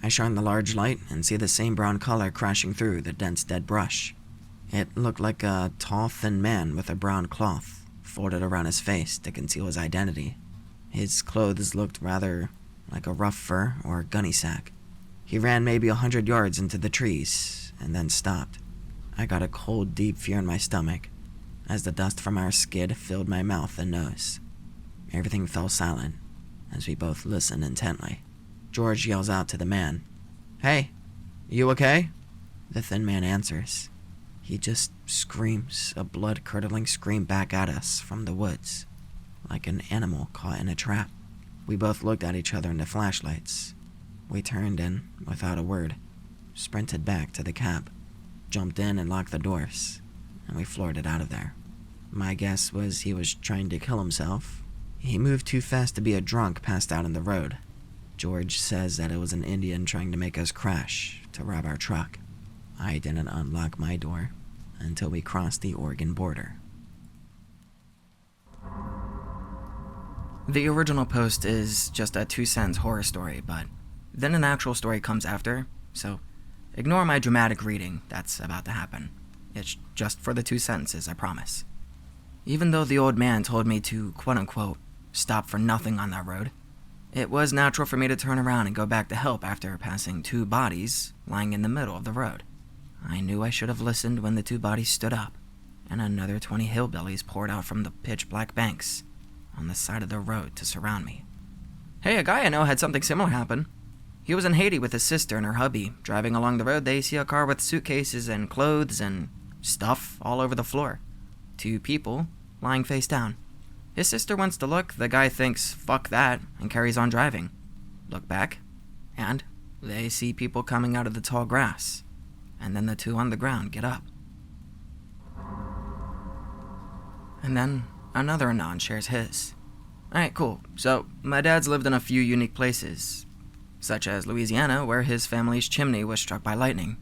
I shine the large light and see the same brown color crashing through the dense dead brush. It looked like a tall, thin man with a brown cloth folded around his face to conceal his identity. His clothes looked rather like a rough fur or gunny sack. He ran maybe 100 yards into the trees and then stopped. I got a cold, deep fear in my stomach as the dust from our skid filled my mouth and nose. Everything fell silent as we both listened intently. George yells out to the man, "Hey, you okay?" The thin man answers. He just screams a blood-curdling scream back at us from the woods, like an animal caught in a trap. We both looked at each other in the flashlights. We turned and, without a word, sprinted back to the cab, jumped in and locked the doors, and we floored it out of there. My guess was he was trying to kill himself. He moved too fast to be a drunk passed out in the road. George says that it was an Indian trying to make us crash to rob our truck. I didn't unlock my door until we crossed the Oregon border. The original post is just a 2-sentence horror story, but then an actual story comes after, so ignore my dramatic reading that's about to happen. It's just for the 2 sentences, I promise. Even though the old man told me to, quote-unquote, stop for nothing on that road, it was natural for me to turn around and go back to help after passing 2 bodies lying in the middle of the road. I knew I should have listened when the 2 bodies stood up, and another 20 hillbillies poured out from the pitch-black banks on the side of the road to surround me. Hey, a guy I know had something similar happen. He was in Haiti with his sister and her hubby. Driving along the road, they see a car with suitcases and clothes and stuff all over the floor. 2 people lying face down. His sister wants to look. The guy thinks, fuck that, and carries on driving. Look back, and they see people coming out of the tall grass. And then the 2 on the ground get up. And then another Anon shares his. Alright, cool. So, my dad's lived in a few unique places, such as Louisiana, where his family's chimney was struck by lightning,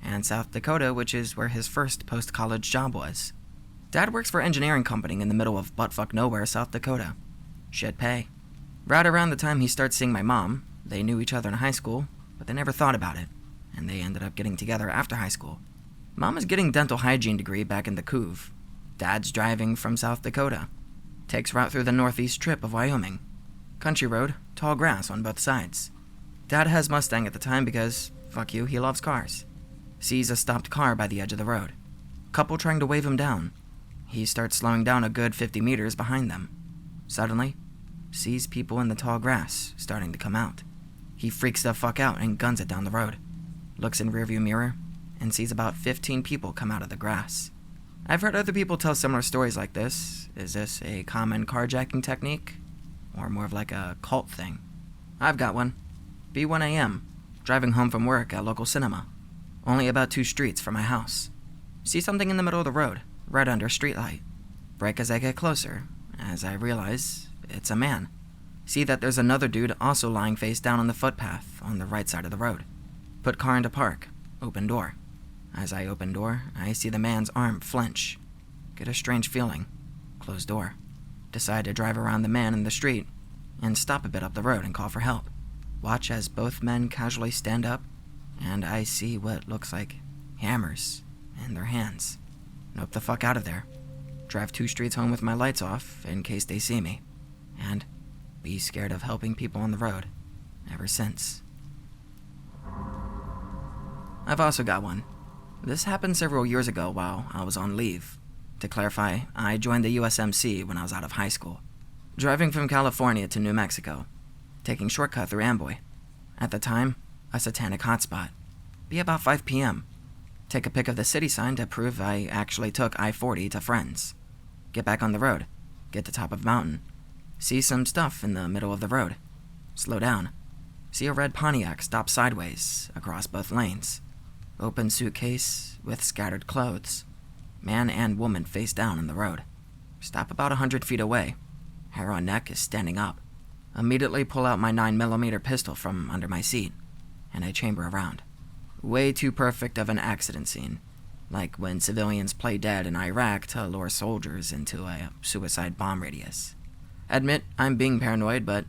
and South Dakota, which is where his first post-college job was. Dad works for an engineering company in the middle of buttfuck nowhere, South Dakota. Shit pay. Right around the time he starts seeing my mom, they knew each other in high school, but they never thought about it, and they ended up getting together after high school. Mom is getting dental hygiene degree back in the Couve. Dad's driving from South Dakota. Takes route through the northeast strip of Wyoming. Country road, tall grass on both sides. Dad has Mustang at the time because, fuck you, he loves cars. Sees a stopped car by the edge of the road. Couple trying to wave him down. He starts slowing down a good 50 meters behind them. Suddenly, sees people in the tall grass starting to come out. He freaks the fuck out and guns it down the road. Looks in rearview mirror and sees about 15 people come out of the grass. I've heard other people tell similar stories like this. Is this a common carjacking technique? Or more of like a cult thing? I've got one. Be 1 a.m., driving home from work at local cinema. Only about 2 streets from my house. See something in the middle of the road, right under a streetlight. Brake as I get closer, as I realize it's a man. See that there's another dude also lying face down on the footpath on the right side of the road. Put car into park. Open door. As I open door, I see the man's arm flinch. Get a strange feeling. Close door. Decide to drive around the man in the street and stop a bit up the road and call for help. Watch as both men casually stand up, and I see what looks like hammers in their hands. Nope the fuck out of there. Drive 2 streets home with my lights off in case they see me. And be scared of helping people on the road ever since. I've also got one. This happened several years ago while I was on leave. To clarify, I joined the USMC when I was out of high school. Driving from California to New Mexico. Taking shortcut through Amboy. At the time, a satanic hotspot. Be about 5 p.m. Take a pic of the city sign to prove I actually took I-40 to friends. Get back on the road. Get to top of mountain. See some stuff in the middle of the road. Slow down. See a red Pontiac stop sideways across both lanes. Open suitcase with scattered clothes. Man and woman face down in the road. Stop about 100 feet away. Hair on neck is standing up. Immediately pull out my 9mm pistol from under my seat, and I chamber around. Way too perfect of an accident scene. Like when civilians play dead in Iraq to lure soldiers into a suicide bomb radius. Admit I'm being paranoid, but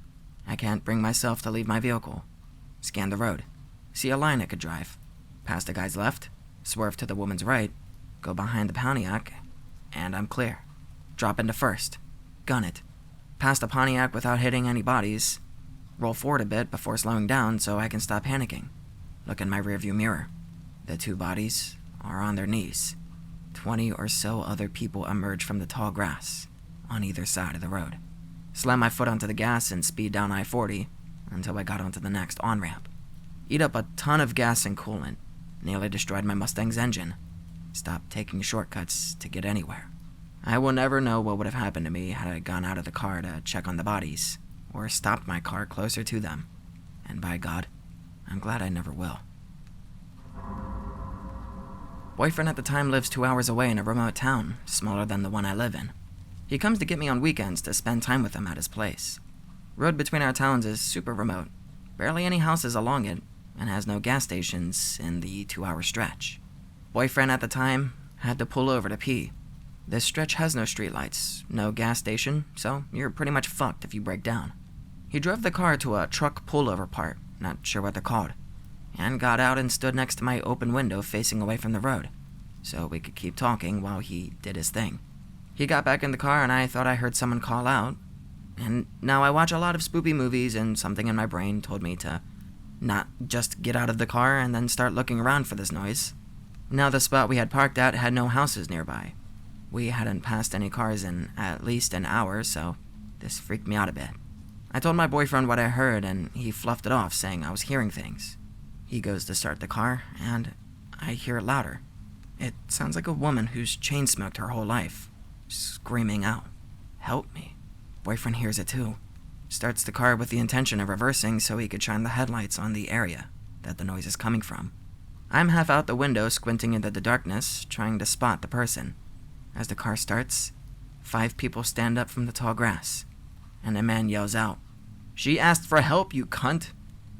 I can't bring myself to leave my vehicle. Scan the road. See a line I could drive. Past the guy's left, swerve to the woman's right, go behind the Pontiac, and I'm clear. Drop into first. Gun it. Past the Pontiac without hitting any bodies. Roll forward a bit before slowing down so I can stop panicking. Look in my rearview mirror. The 2 bodies are on their knees. 20 or so other people emerge from the tall grass on either side of the road. Slam my foot onto the gas and speed down I-40 until I got onto the next on-ramp. Eat up a ton of gas and coolant. Nearly destroyed my Mustang's engine. Stopped taking shortcuts to get anywhere. I will never know what would have happened to me had I gone out of the car to check on the bodies, or stopped my car closer to them. And by God, I'm glad I never will. Boyfriend at the time lives 2 hours away in a remote town, smaller than the one I live in. He comes to get me on weekends to spend time with him at his place. Road between our towns is super remote. Barely any houses along it, and has no gas stations in the 2-hour stretch. Boyfriend at the time had to pull over to pee. This stretch has no streetlights, no gas station, so you're pretty much fucked if you break down. He drove the car to a truck pullover part, not sure what they're called, and got out and stood next to my open window facing away from the road, so we could keep talking while he did his thing. He got back in the car and I thought I heard someone call out, and now I watch a lot of spoopy movies and something in my brain told me to not just get out of the car and then start looking around for this noise. Now the spot we had parked at had no houses nearby. We hadn't passed any cars in at least an hour, so this freaked me out a bit. I told my boyfriend what I heard and he fluffed it off saying I was hearing things. He goes to start the car and I hear it louder. It sounds like a woman who's chain smoked her whole life, screaming out, "Help me." Boyfriend hears it too. Starts the car with the intention of reversing so he could shine the headlights on the area that the noise is coming from. I'm half out the window squinting into the darkness, trying to spot the person. As the car starts, 5 people stand up from the tall grass, and a man yells out, "She asked for help, you cunt!"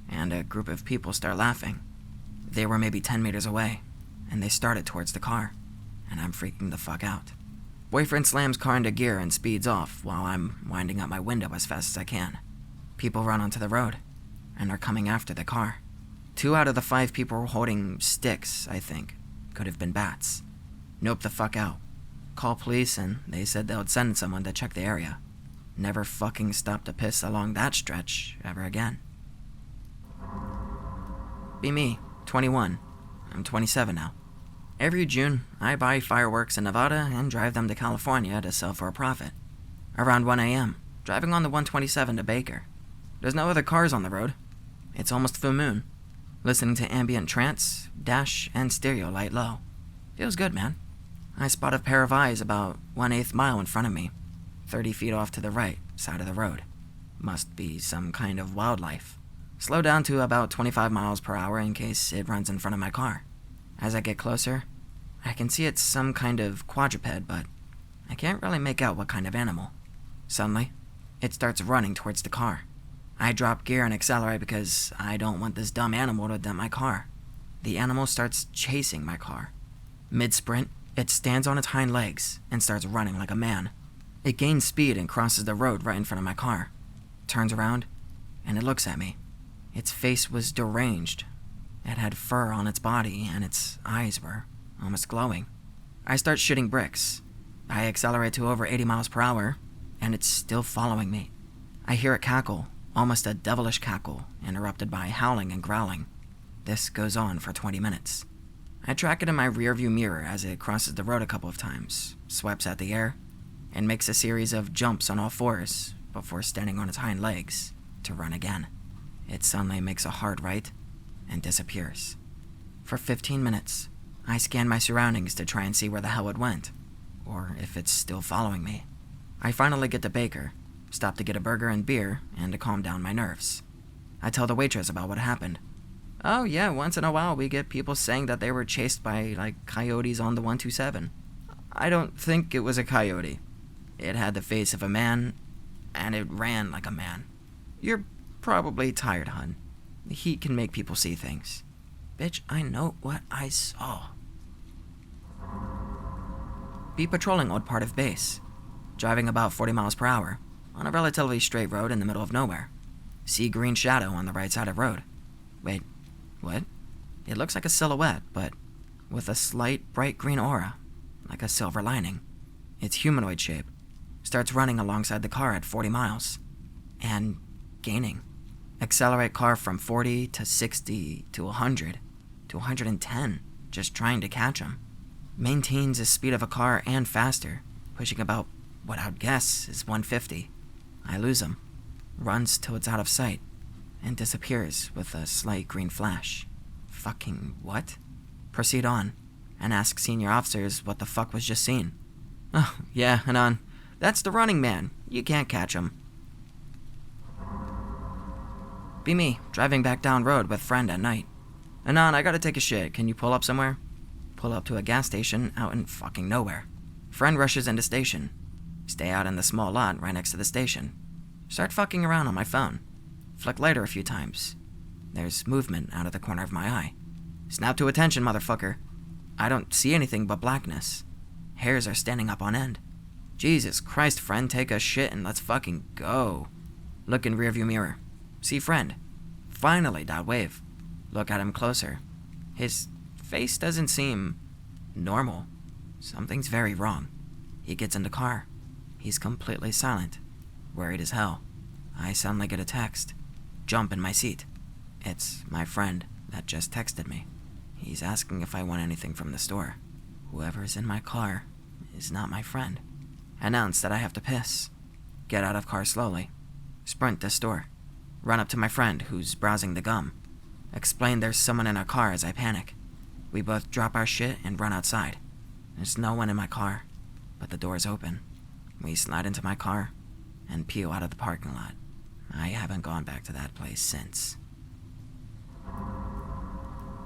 And a group of people start laughing. They were maybe 10 meters away, and they started towards the car, and I'm freaking the fuck out. Boyfriend slams car into gear and speeds off while I'm winding up my window as fast as I can. People run onto the road and are coming after the car. 2 out of the 5 people were holding sticks, I think. Could have been bats. Nope the fuck out. Call police and they said they would send someone to check the area. Never fucking stopped to piss along that stretch ever again. Be me, 21. I'm 27 now. Every June, I buy fireworks in Nevada and drive them to California to sell for a profit. Around 1 a.m., driving on the 127 to Baker. There's no other cars on the road. It's almost full moon. Listening to ambient trance, dash, and stereo light low. Feels good, man. I spot a pair of eyes about 1/8 mile in front of me, 30 feet off to the right side of the road. Must be some kind of wildlife. Slow down to about 25 miles per hour in case it runs in front of my car. As I get closer, I can see it's some kind of quadruped, but I can't really make out what kind of animal. Suddenly, it starts running towards the car. I drop gear and accelerate because I don't want this dumb animal to dent my car. The animal starts chasing my car. Mid-sprint, it stands on its hind legs and starts running like a man. It gains speed and crosses the road right in front of my car. Turns around, and it looks at me. Its face was deranged. It had fur on its body, and its eyes were almost glowing. I start shitting bricks. I accelerate to over 80 miles per hour, and it's still following me. I hear it cackle, almost a devilish cackle, interrupted by howling and growling. This goes on for 20 minutes. I track it in my rearview mirror as it crosses the road a couple of times, swipes at the air, and makes a series of jumps on all fours before standing on its hind legs to run again. It suddenly makes a hard right and disappears. For 15 minutes, I scan my surroundings to try and see where the hell it went, or if it's still following me. I finally get to Baker, stop to get a burger and beer, and to calm down my nerves. I tell the waitress about what happened. Oh yeah, once in a while we get people saying that they were chased by, coyotes on the 127. I don't think it was a coyote. It had the face of a man, and it ran like a man. You're probably tired, hun. The heat can make people see things. Bitch, I know what I saw. Be patrolling old part of base. Driving about 40 miles per hour, on a relatively straight road in the middle of nowhere. See green shadow on the right side of road. Wait, what? It looks like a silhouette, but with a slight bright green aura, like a silver lining. It's humanoid shape. Starts running alongside the car at 40 miles. And gaining. Accelerate car from 40 to 60 to 100 to 110, just trying to catch him. Maintains the speed of a car and faster, pushing about what I'd guess is 150. I lose him. Runs till it's out of sight, and disappears with a slight green flash. Fucking what? Proceed on, and ask senior officers what the fuck was just seen. Oh, yeah, Anon. That's the running man. You can't catch him. Be me, driving back down road with friend at night. Anon, I gotta take a shit. Can you pull up somewhere? Pull up to a gas station out in fucking nowhere. Friend rushes into station. Stay out in the small lot right next to the station. Start fucking around on my phone. Flick later a few times. There's movement out of the corner of my eye. Snap to attention, motherfucker. I don't see anything but blackness. Hairs are standing up on end. Jesus Christ, friend, take a shit and let's fucking go. Look in rearview mirror. See friend. Finally, dot wave. Look at him closer. His face doesn't seem normal. Something's very wrong. He gets in the car. He's completely silent. Worried as hell. I suddenly get a text. Jump in my seat. It's my friend that just texted me. He's asking if I want anything from the store. Whoever's in my car is not my friend. Announce that I have to piss. Get out of car slowly. Sprint to store. Run up to my friend who's browsing the gum. Explain there's someone in our car as I panic. We both drop our shit and run outside. There's no one in my car, but the door's open. We slide into my car and peel out of the parking lot. I haven't gone back to that place since.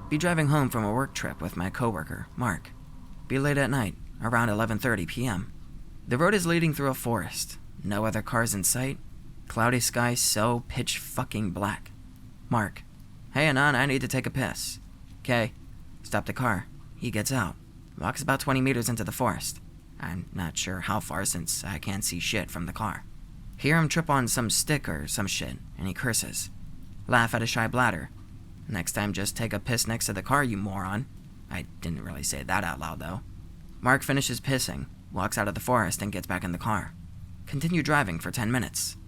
Be driving home from a work trip with my coworker, Mark. Be late at night, around 11:30 p.m. The road is leading through a forest. No other cars in sight. Cloudy sky so pitch fucking black. Mark. Hey, Anon, I need to take a piss. Okay. Stop the car. He gets out. Walks about 20 meters into the forest. I'm not sure how far since I can't see shit from the car. Hear him trip on some stick or some shit, and he curses. Laugh at a shy bladder. Next time just take a piss next to the car, you moron. I didn't really say that out loud, though. Mark finishes pissing, walks out of the forest, and gets back in the car. Continue driving for 10 minutes.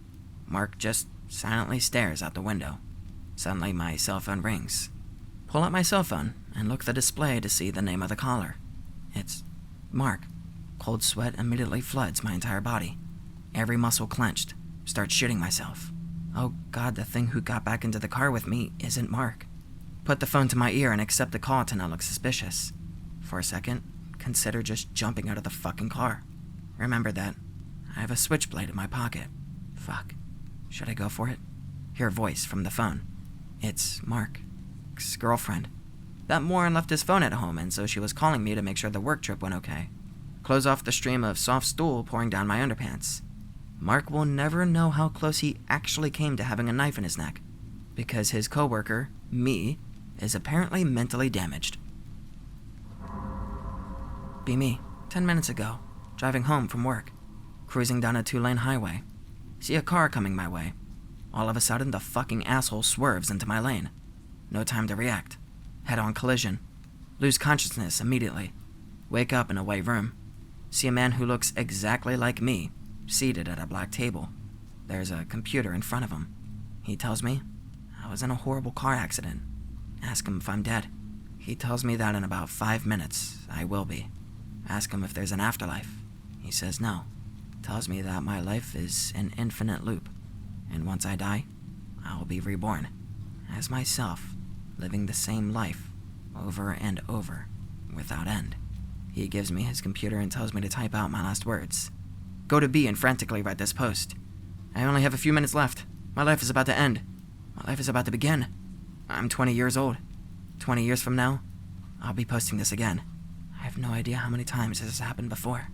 Mark just silently stares out the window. Suddenly, my cell phone rings. Pull out my cell phone and look at the display to see the name of the caller. It's Mark. Cold sweat immediately floods my entire body. Every muscle clenched. Start shitting myself. Oh God, the thing who got back into the car with me isn't Mark. Put the phone to my ear and accept the call to not look suspicious. For a second, consider just jumping out of the fucking car. Remember that I have a switchblade in my pocket. Fuck. Should I go for it? Hear a voice from the phone. It's Mark's girlfriend. That moron left his phone at home, and so she was calling me to make sure the work trip went okay. Close off the stream of soft stool pouring down my underpants. Mark will never know how close he actually came to having a knife in his neck, because his coworker, me, is apparently mentally damaged. Be me, 10 minutes ago, driving home from work, cruising down a 2-lane highway. See a car coming my way. All of a sudden, the fucking asshole swerves into my lane. No time to react. Head-on collision. Lose consciousness immediately. Wake up in a white room. See a man who looks exactly like me, seated at a black table. There's a computer in front of him. He tells me I was in a horrible car accident. Ask him if I'm dead. He tells me that in about 5 minutes, I will be. Ask him if there's an afterlife. He says no. Tells me that my life is an infinite loop, and once I die, I will be reborn as myself, living the same life over and over, without end. He gives me his computer and tells me to type out my last words. Go to B and frantically write this post. I only have a few minutes left. My life is about to end. My life is about to begin. I'm 20 years old. 20 years from now, I'll be posting this again. I have no idea how many times this has happened before.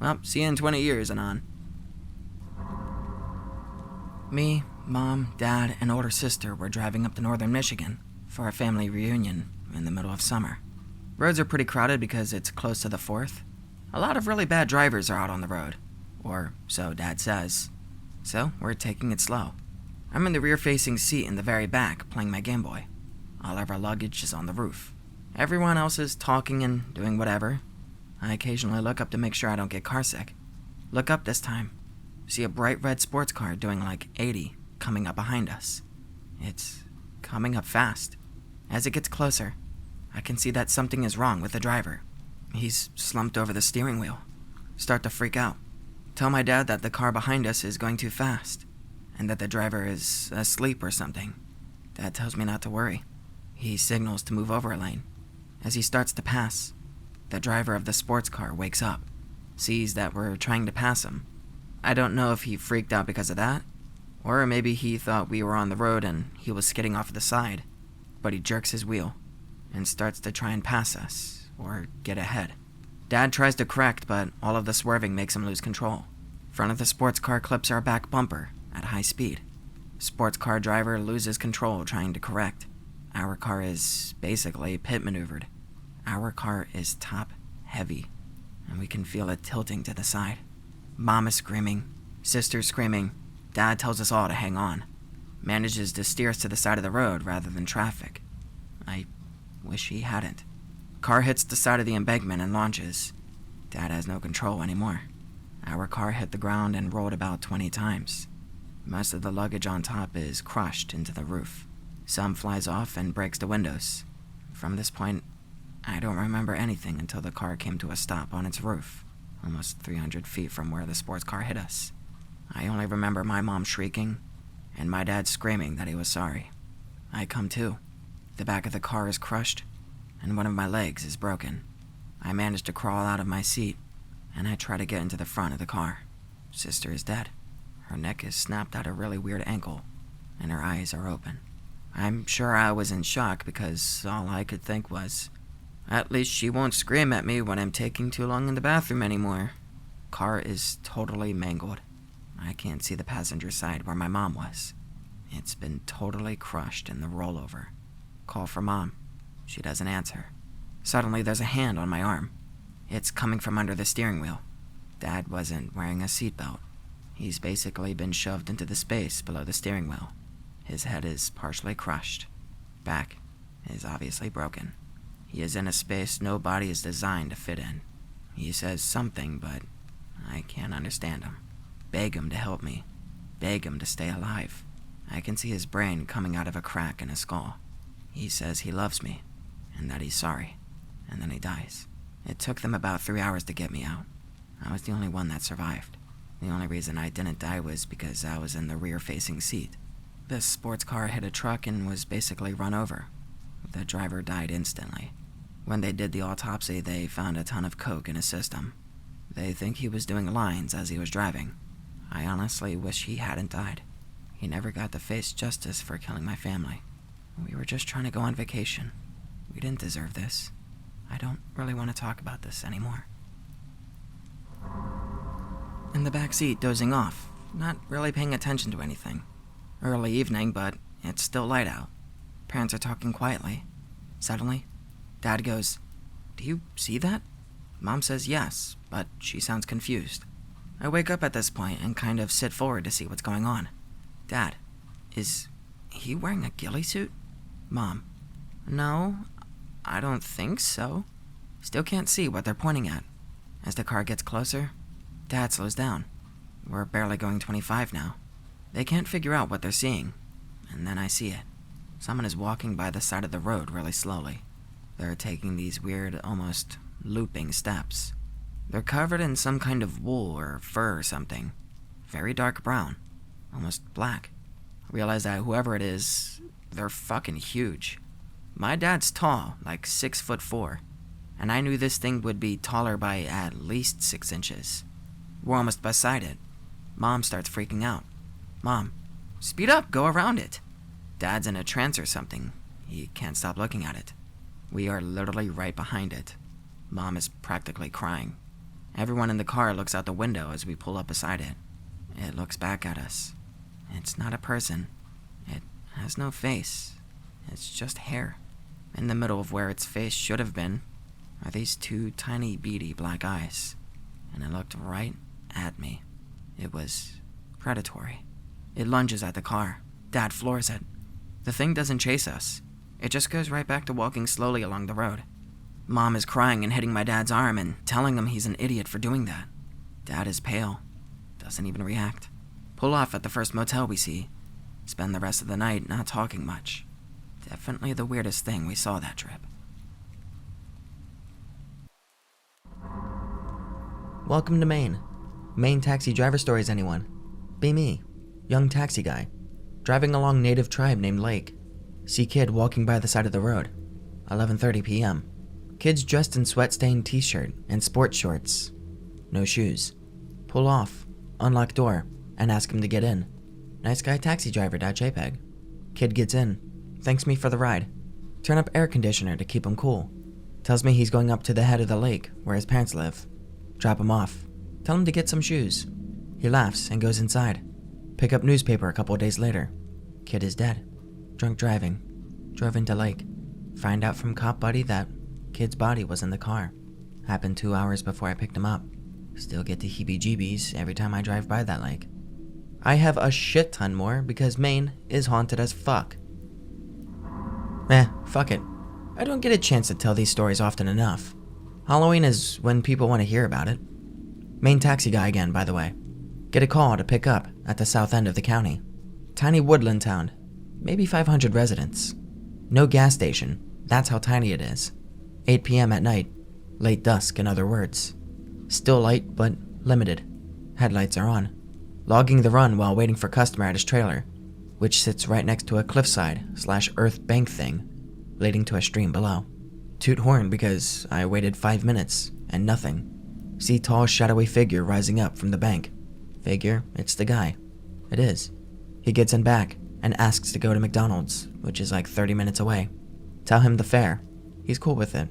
Well, see you in 20 years, Anon. Me, Mom, Dad, and older sister were driving up to northern Michigan for a family reunion in the middle of summer. Roads are pretty crowded because it's close to the 4th. A lot of really bad drivers are out on the road, or so Dad says. So we're taking it slow. I'm in the rear-facing seat in the very back, playing my Game Boy. All of our luggage is on the roof. Everyone else is talking and doing whatever. I occasionally look up to make sure I don't get carsick. Look up this time. See a bright red sports car doing like 80 coming up behind us. It's coming up fast. As it gets closer, I can see that something is wrong with the driver. He's slumped over the steering wheel. Start to freak out. Tell my dad that the car behind us is going too fast, and that the driver is asleep or something. Dad tells me not to worry. He signals to move over a lane. As he starts to pass, the driver of the sports car wakes up, sees that we're trying to pass him. I don't know if he freaked out because of that, or maybe he thought we were on the road and he was skidding off the side, but he jerks his wheel and starts to try and pass us, or get ahead. Dad tries to correct, but all of the swerving makes him lose control. Front of the sports car clips our back bumper at high speed. Sports car driver loses control trying to correct. Our car is basically pit maneuvered. Our car is top heavy, and we can feel it tilting to the side. Mom is screaming, sister's screaming. Dad tells us all to hang on. Manages to steer us to the side of the road rather than traffic. I wish he hadn't. Car hits the side of the embankment and launches. Dad has no control anymore. Our car hit the ground and rolled about 20 times. Most of the luggage on top is crushed into the roof. Some flies off and breaks the windows. From this point, I don't remember anything until the car came to a stop on its roof, almost 300 feet from where the sports car hit us. I only remember my mom shrieking and my dad screaming that he was sorry. I come to. The back of the car is crushed, and one of my legs is broken. I manage to crawl out of my seat, and I try to get into the front of the car. Sister is dead. Her neck is snapped at a really weird angle, and her eyes are open. I'm sure I was in shock because all I could think was, at least she won't scream at me when I'm taking too long in the bathroom anymore. Car is totally mangled. I can't see the passenger side where my mom was. It's been totally crushed in the rollover. Call for Mom. She doesn't answer. Suddenly there's a hand on my arm. It's coming from under the steering wheel. Dad wasn't wearing a seatbelt. He's basically been shoved into the space below the steering wheel. His head is partially crushed. Back is obviously broken. He is in a space no body is designed to fit in. He says something, but I can't understand him. Beg him to help me. Beg him to stay alive. I can see his brain coming out of a crack in his skull. He says he loves me, and that he's sorry, and then he dies. It took them about 3 hours to get me out. I was the only one that survived. The only reason I didn't die was because I was in the rear-facing seat. This sports car hit a truck and was basically run over. The driver died instantly. When they did the autopsy, they found a ton of coke in his system. They think he was doing lines as he was driving. I honestly wish he hadn't died. He never got to face justice for killing my family. We were just trying to go on vacation. We didn't deserve this. I don't really want to talk about this anymore. In the back seat, dozing off, not really paying attention to anything. Early evening, but it's still light out. Parents are talking quietly. Suddenly, Dad goes, "Do you see that?" Mom says yes, but she sounds confused. I wake up at this point and kind of sit forward to see what's going on. Dad, is he wearing a ghillie suit? Mom, no, I don't think so. Still can't see what they're pointing at. As the car gets closer, Dad slows down. We're barely going 25 now. They can't figure out what they're seeing, and then I see it. Someone is walking by the side of the road really slowly. They're taking these weird, almost looping steps. They're covered in some kind of wool or fur or something. Very dark brown, almost black. I realize that whoever it is, they're fucking huge. My dad's tall, like 6'4", and I knew this thing would be taller by at least 6 inches. We're almost beside it. Mom starts freaking out. Mom, speed up, go around it. Dad's in a trance or something. He can't stop looking at it. We are literally right behind it. Mom is practically crying. Everyone in the car looks out the window as we pull up beside it. It looks back at us. It's not a person. It has no face. It's just hair. In the middle of where its face should have been are these 2 tiny, beady black eyes. And it looked right at me. It was predatory. It lunges at the car. Dad floors it. The thing doesn't chase us. It just goes right back to walking slowly along the road. Mom is crying and hitting my dad's arm and telling him he's an idiot for doing that. Dad is pale. Doesn't even react. Pull off at the first motel we see. Spend the rest of the night not talking much. Definitely the weirdest thing we saw that trip. Welcome to Maine. Maine taxi driver stories, anyone? Be me, young taxi guy, driving along native tribe named Lake. See kid walking by the side of the road. 11:30 p.m. Kids dressed in sweat-stained t-shirt and sports shorts. No shoes. Pull off, unlock door, and ask him to get in. Nice guy taxi driver.jpg. Kid gets in, thanks me for the ride. Turn up air conditioner to keep him cool. Tells me he's going up to the head of the lake where his parents live. Drop him off. Tell him to get some shoes. He laughs and goes inside. Pick up newspaper a couple days later. Kid is dead. Drunk driving. Drove into lake. Find out from cop buddy that kid's body was in the car. Happened 2 hours before I picked him up. Still get the heebie-jeebies every time I drive by that lake. I have a shit ton more because Maine is haunted as fuck. Fuck it. I don't get a chance to tell these stories often enough. Halloween is when people want to hear about it. Maine taxi guy again, by the way. Get a call to pick up at the south end of the county. Tiny woodland town. Maybe 500 residents. No gas station. That's how tiny it is. 8 p.m. at night. Late dusk, in other words. Still light, but limited. Headlights are on. Logging the run while waiting for customer at his trailer, which sits right next to a cliffside/earth bank thing, leading to a stream below. Toot horn because I waited 5 minutes and nothing. See tall, shadowy figure rising up from the bank. Figure, it's the guy. It is. He gets in back and asks to go to McDonald's, which is like 30 minutes away. Tell him the fare. He's cool with it.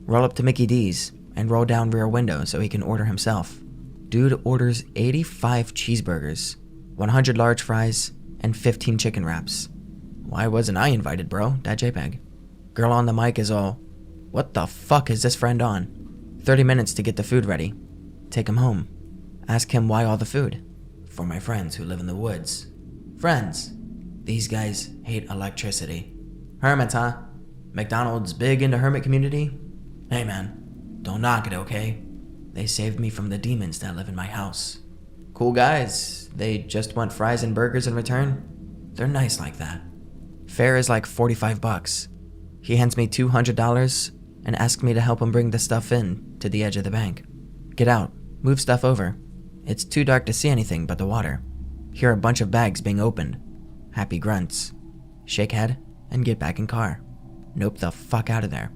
Roll up to Mickey D's and roll down rear window so he can order himself. Dude orders 85 cheeseburgers, 100 large fries, and 15 chicken wraps. Why wasn't I invited, bro? .jpg. Girl on the mic is all, what the fuck is this friend on? 30 minutes to get the food ready. Take him home. Ask him why all the food. For my friends who live in the woods. Friends. These guys hate electricity. Hermits, huh? McDonald's big into hermit community? Hey man, don't knock it, okay? They saved me from the demons that live in my house. Cool guys. They just want fries and burgers in return. They're nice like that. Fare is like $45. He hands me $200 and asks me to help him bring the stuff in to the edge of the bank. Get out, move stuff over. It's too dark to see anything but the water. Hear a bunch of bags being opened. Happy grunts. Shake head and get back in car. Nope the fuck out of there.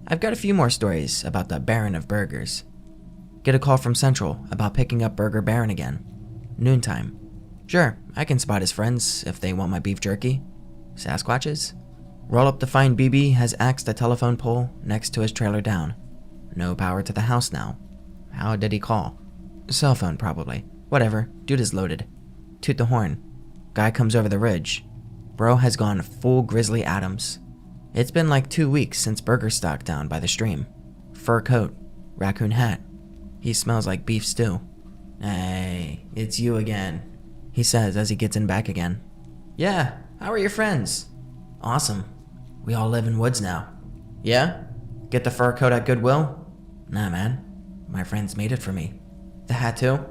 I've got a few more stories about the Baron of Burgers. Get a call from Central about picking up Burger Baron again. Noontime. Sure, I can spot his friends if they want my beef jerky. Sasquatches? Roll up to find BB has axed a telephone pole next to his trailer down. No power to the house now. How did he call? Cell phone, probably. Whatever, dude is loaded. Toot the horn. Guy comes over the ridge. Bro has gone full Grizzly Adams. It's been like 2 weeks since Burger stocked down by the stream. Fur coat, raccoon hat. He smells like beef stew. Hey, it's you again, he says as he gets in back again. Yeah, how are your friends? Awesome. We all live in woods now. Yeah? Get the fur coat at Goodwill? Nah, man. My friends made it for me. The hat too?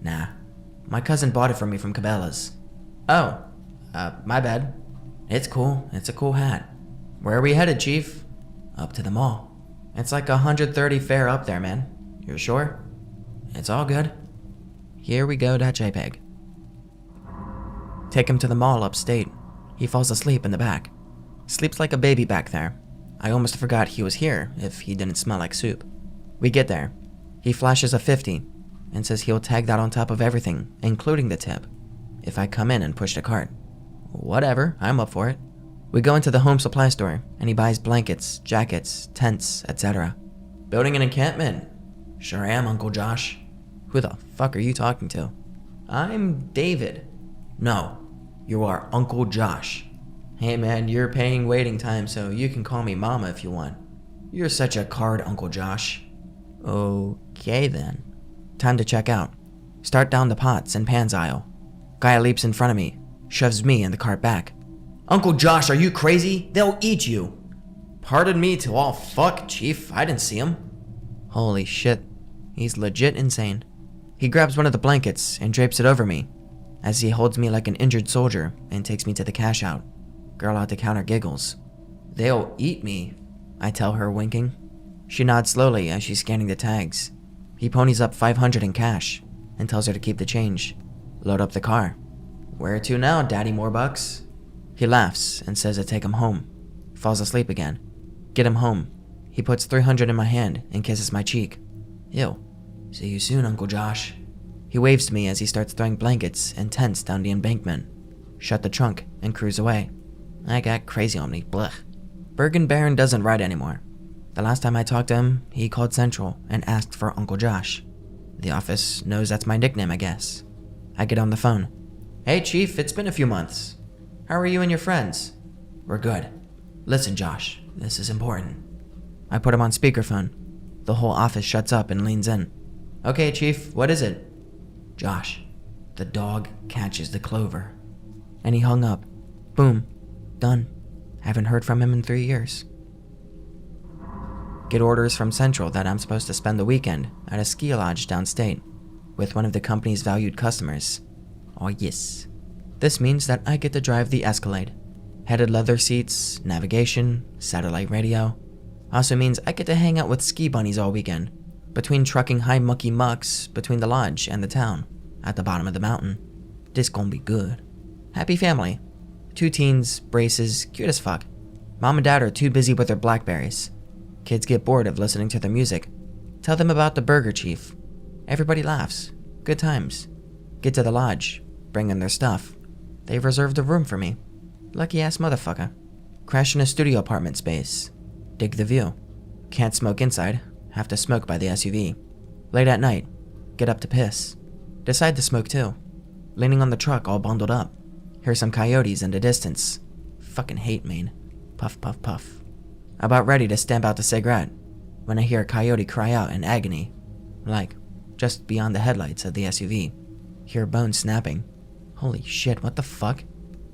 Nah. My cousin bought it for me from Cabela's. Oh, my bad. It's cool. It's a cool hat. Where are we headed, Chief? Up to the mall. It's like 130 fare up there, man. You're sure? It's all good. Here we go, JPEG. Take him to the mall upstate. He falls asleep in the back. Sleeps like a baby back there. I almost forgot he was here if he didn't smell like soup. We get there. He flashes a 50 and says he'll tag that on top of everything, including the tip, if I come in and push the cart. Whatever, I'm up for it. We go into the home supply store and he buys blankets, jackets, tents, etc. Building an encampment. Sure am, Uncle Josh. Who the fuck are you talking to? I'm David. No, you are Uncle Josh. Hey man, you're paying waiting time, so you can call me Mama if you want. You're such a card, Uncle Josh. Okay then. Time to check out. Start down the pots and pans aisle. Guy leaps in front of me, shoves me and the cart back. Uncle Josh, are you crazy? They'll eat you. Pardon me to all fuck, Chief. I didn't see him. Holy shit. He's legit insane. He grabs one of the blankets and drapes it over me as he holds me like an injured soldier and takes me to the cash out. Girl at the counter giggles. They'll eat me, I tell her, winking. She nods slowly as she's scanning the tags. He ponies up $500 in cash and tells her to keep the change. Load up the car. Where to now, Daddy Morebucks? He laughs and says to take him home. Falls asleep again. Get him home. He puts $300 in my hand and kisses my cheek. Ew. See you soon, Uncle Josh. He waves to me as he starts throwing blankets and tents down the embankment. Shut the trunk and cruise away. I got crazy on me, blech. Bergen Baron doesn't ride anymore. The last time I talked to him, he called Central and asked for Uncle Josh. The office knows that's my nickname, I guess. I get on the phone. Hey Chief, it's been a few months. How are you and your friends? We're good. Listen, Josh, this is important. I put him on speakerphone. The whole office shuts up and leans in. Okay, Chief, what is it? Josh, the dog catches the clover. And he hung up. Boom. Done. Haven't heard from him in 3 years. Get orders from Central that I'm supposed to spend the weekend at a ski lodge downstate with one of the company's valued customers. Oh yes. This means that I get to drive the Escalade. Heated leather seats, navigation, satellite radio. Also means I get to hang out with ski bunnies all weekend, between trucking high mucky mucks between the lodge and the town, at the bottom of the mountain. This gonna be good. Happy family. 2 teens, braces, cute as fuck. Mom and dad are too busy with their Blackberries. Kids get bored of listening to their music. Tell them about the Burger Chief. Everybody laughs. Good times. Get to the lodge. Bring in their stuff. They've reserved a room for me. Lucky ass motherfucker. Crash in a studio apartment space. Dig the view. Can't smoke inside. Have to smoke by the SUV. Late at night. Get up to piss. Decide to smoke too. Leaning on the truck all bundled up. Hear some coyotes in the distance. Fucking hate Maine. Puff, puff, puff. About ready to stamp out the cigarette when I hear a coyote cry out in agony. Like, just beyond the headlights of the SUV. Hear bones snapping. Holy shit, what the fuck?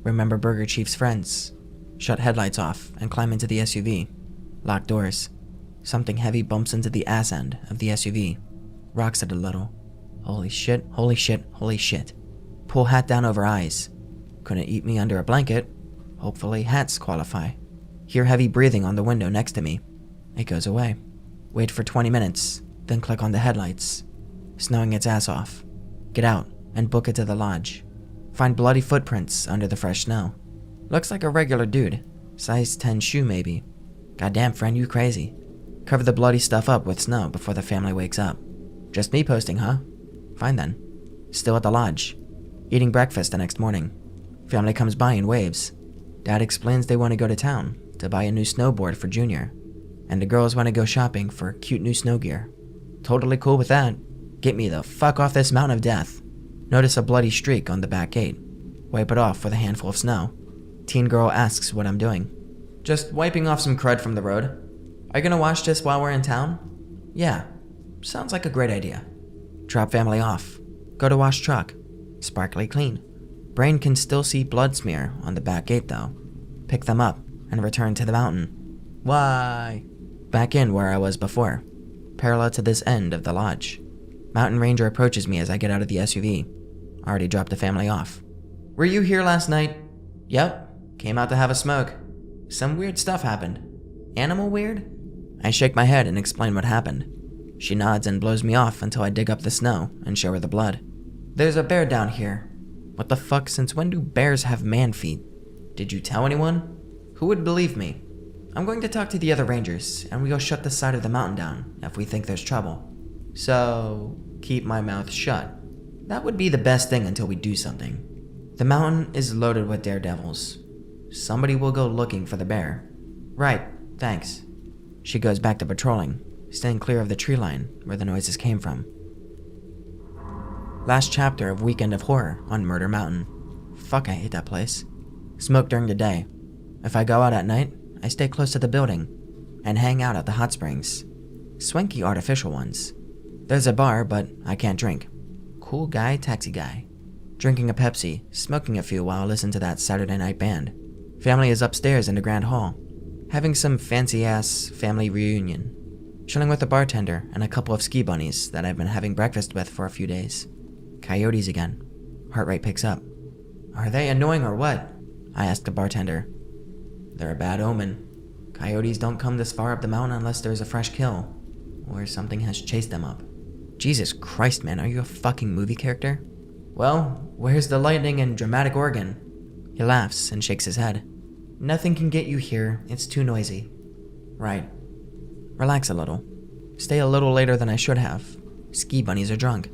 Remember Burger Chief's friends. Shut headlights off and climb into the SUV. Lock doors. Something heavy bumps into the ass end of the SUV. Rocks it a little. Holy shit, holy shit, holy shit. Pull hat down over eyes. Couldn't eat me under a blanket. Hopefully hats qualify. Hear heavy breathing on the window next to me. It goes away. Wait for 20 minutes, then click on the headlights. Snowing its ass off. Get out and book it to the lodge. Find bloody footprints under the fresh snow. Looks like a regular dude. Size 10 shoe maybe. Goddamn, friend, you crazy. Cover the bloody stuff up with snow before the family wakes up. Just me posting, huh? Fine then. Still at the lodge. Eating breakfast the next morning. Family comes by and waves. Dad explains they want to go to town to buy a new snowboard for Junior. And the girls want to go shopping for cute new snow gear. Totally cool with that. Get me the fuck off this mountain of death. Notice a bloody streak on the back gate. Wipe it off with a handful of snow. Teen girl asks what I'm doing. Just wiping off some crud from the road. Are you gonna wash this while we're in town? Yeah. Sounds like a great idea. Drop family off. Go to wash truck. Sparkly clean. Brain can still see blood smear on the back gate though. Pick them up and return to the mountain. Why? Back in where I was before. Parallel to this end of the lodge. Mountain ranger approaches me as I get out of the SUV. Already dropped the family off. Were you here last night? Yep. Came out to have a smoke. Some weird stuff happened. Animal weird? I shake my head and explain what happened. She nods and blows me off until I dig up the snow and show her the blood. There's a bear down here. What the fuck, since when do bears have man feet? Did you tell anyone? Who would believe me? I'm going to talk to the other rangers, and we go shut the side of the mountain down if we think there's trouble. So, keep my mouth shut. That would be the best thing until we do something. The mountain is loaded with daredevils. Somebody will go looking for the bear. Right, thanks. She goes back to patrolling, staying clear of the tree line where the noises came from. Last chapter of Weekend of Horror on Murder Mountain. Fuck, I hate that place. Smoke during the day. If I go out at night, I stay close to the building and hang out at the hot springs. Swanky artificial ones. There's a bar, but I can't drink. Cool guy, taxi guy. Drinking a Pepsi, smoking a few while I listen to that Saturday night band. Family is upstairs in the grand hall, having some fancy-ass family reunion. Chilling with the bartender and a couple of ski bunnies that I've been having breakfast with for a few days. Coyotes again. Heart rate picks up. Are they annoying or what? I ask the bartender. They're a bad omen. Coyotes don't come this far up the mountain unless there's a fresh kill, or something has chased them up. Jesus Christ, man, are you a fucking movie character? Well, where's the lightning and dramatic organ? He laughs and shakes his head. Nothing can get you here, it's too noisy. Right. Relax a little. Stay a little later than I should have. Ski bunnies are drunk.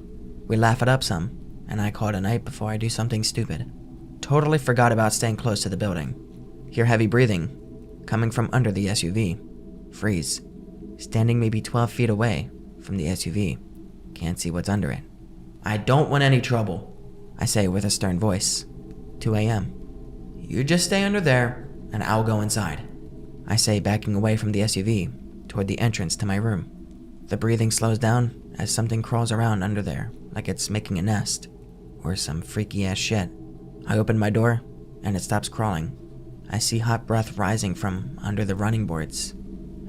We laugh it up some, and I call it a night before I do something stupid. Totally forgot about staying close to the building. Hear heavy breathing, coming from under the SUV. Freeze. Standing maybe 12 feet away from the SUV. Can't see what's under it. I don't want any trouble, I say with a stern voice. 2 a.m. You just stay under there, and I'll go inside, I say, backing away from the SUV toward the entrance to my room. The breathing slows down as something crawls around under there like it's making a nest, or some freaky ass shit. I open my door, and it stops crawling. I see hot breath rising from under the running boards,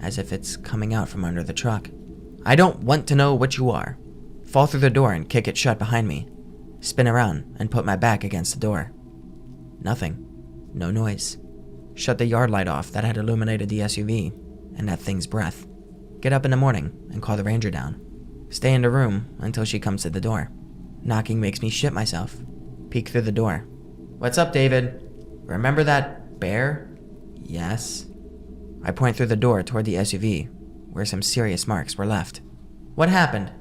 as if it's coming out from under the truck. I don't want to know what you are. Fall through the door and kick it shut behind me. Spin around and put my back against the door. Nothing. No noise. Shut the yard light off that had illuminated the SUV and that thing's breath. Get up in the morning and call the ranger down. Stay in the room until she comes to the door. Knocking makes me shit myself. Peek through the door. What's up, David? Remember that bear? Yes. I point through the door toward the SUV, where some serious marks were left. What happened?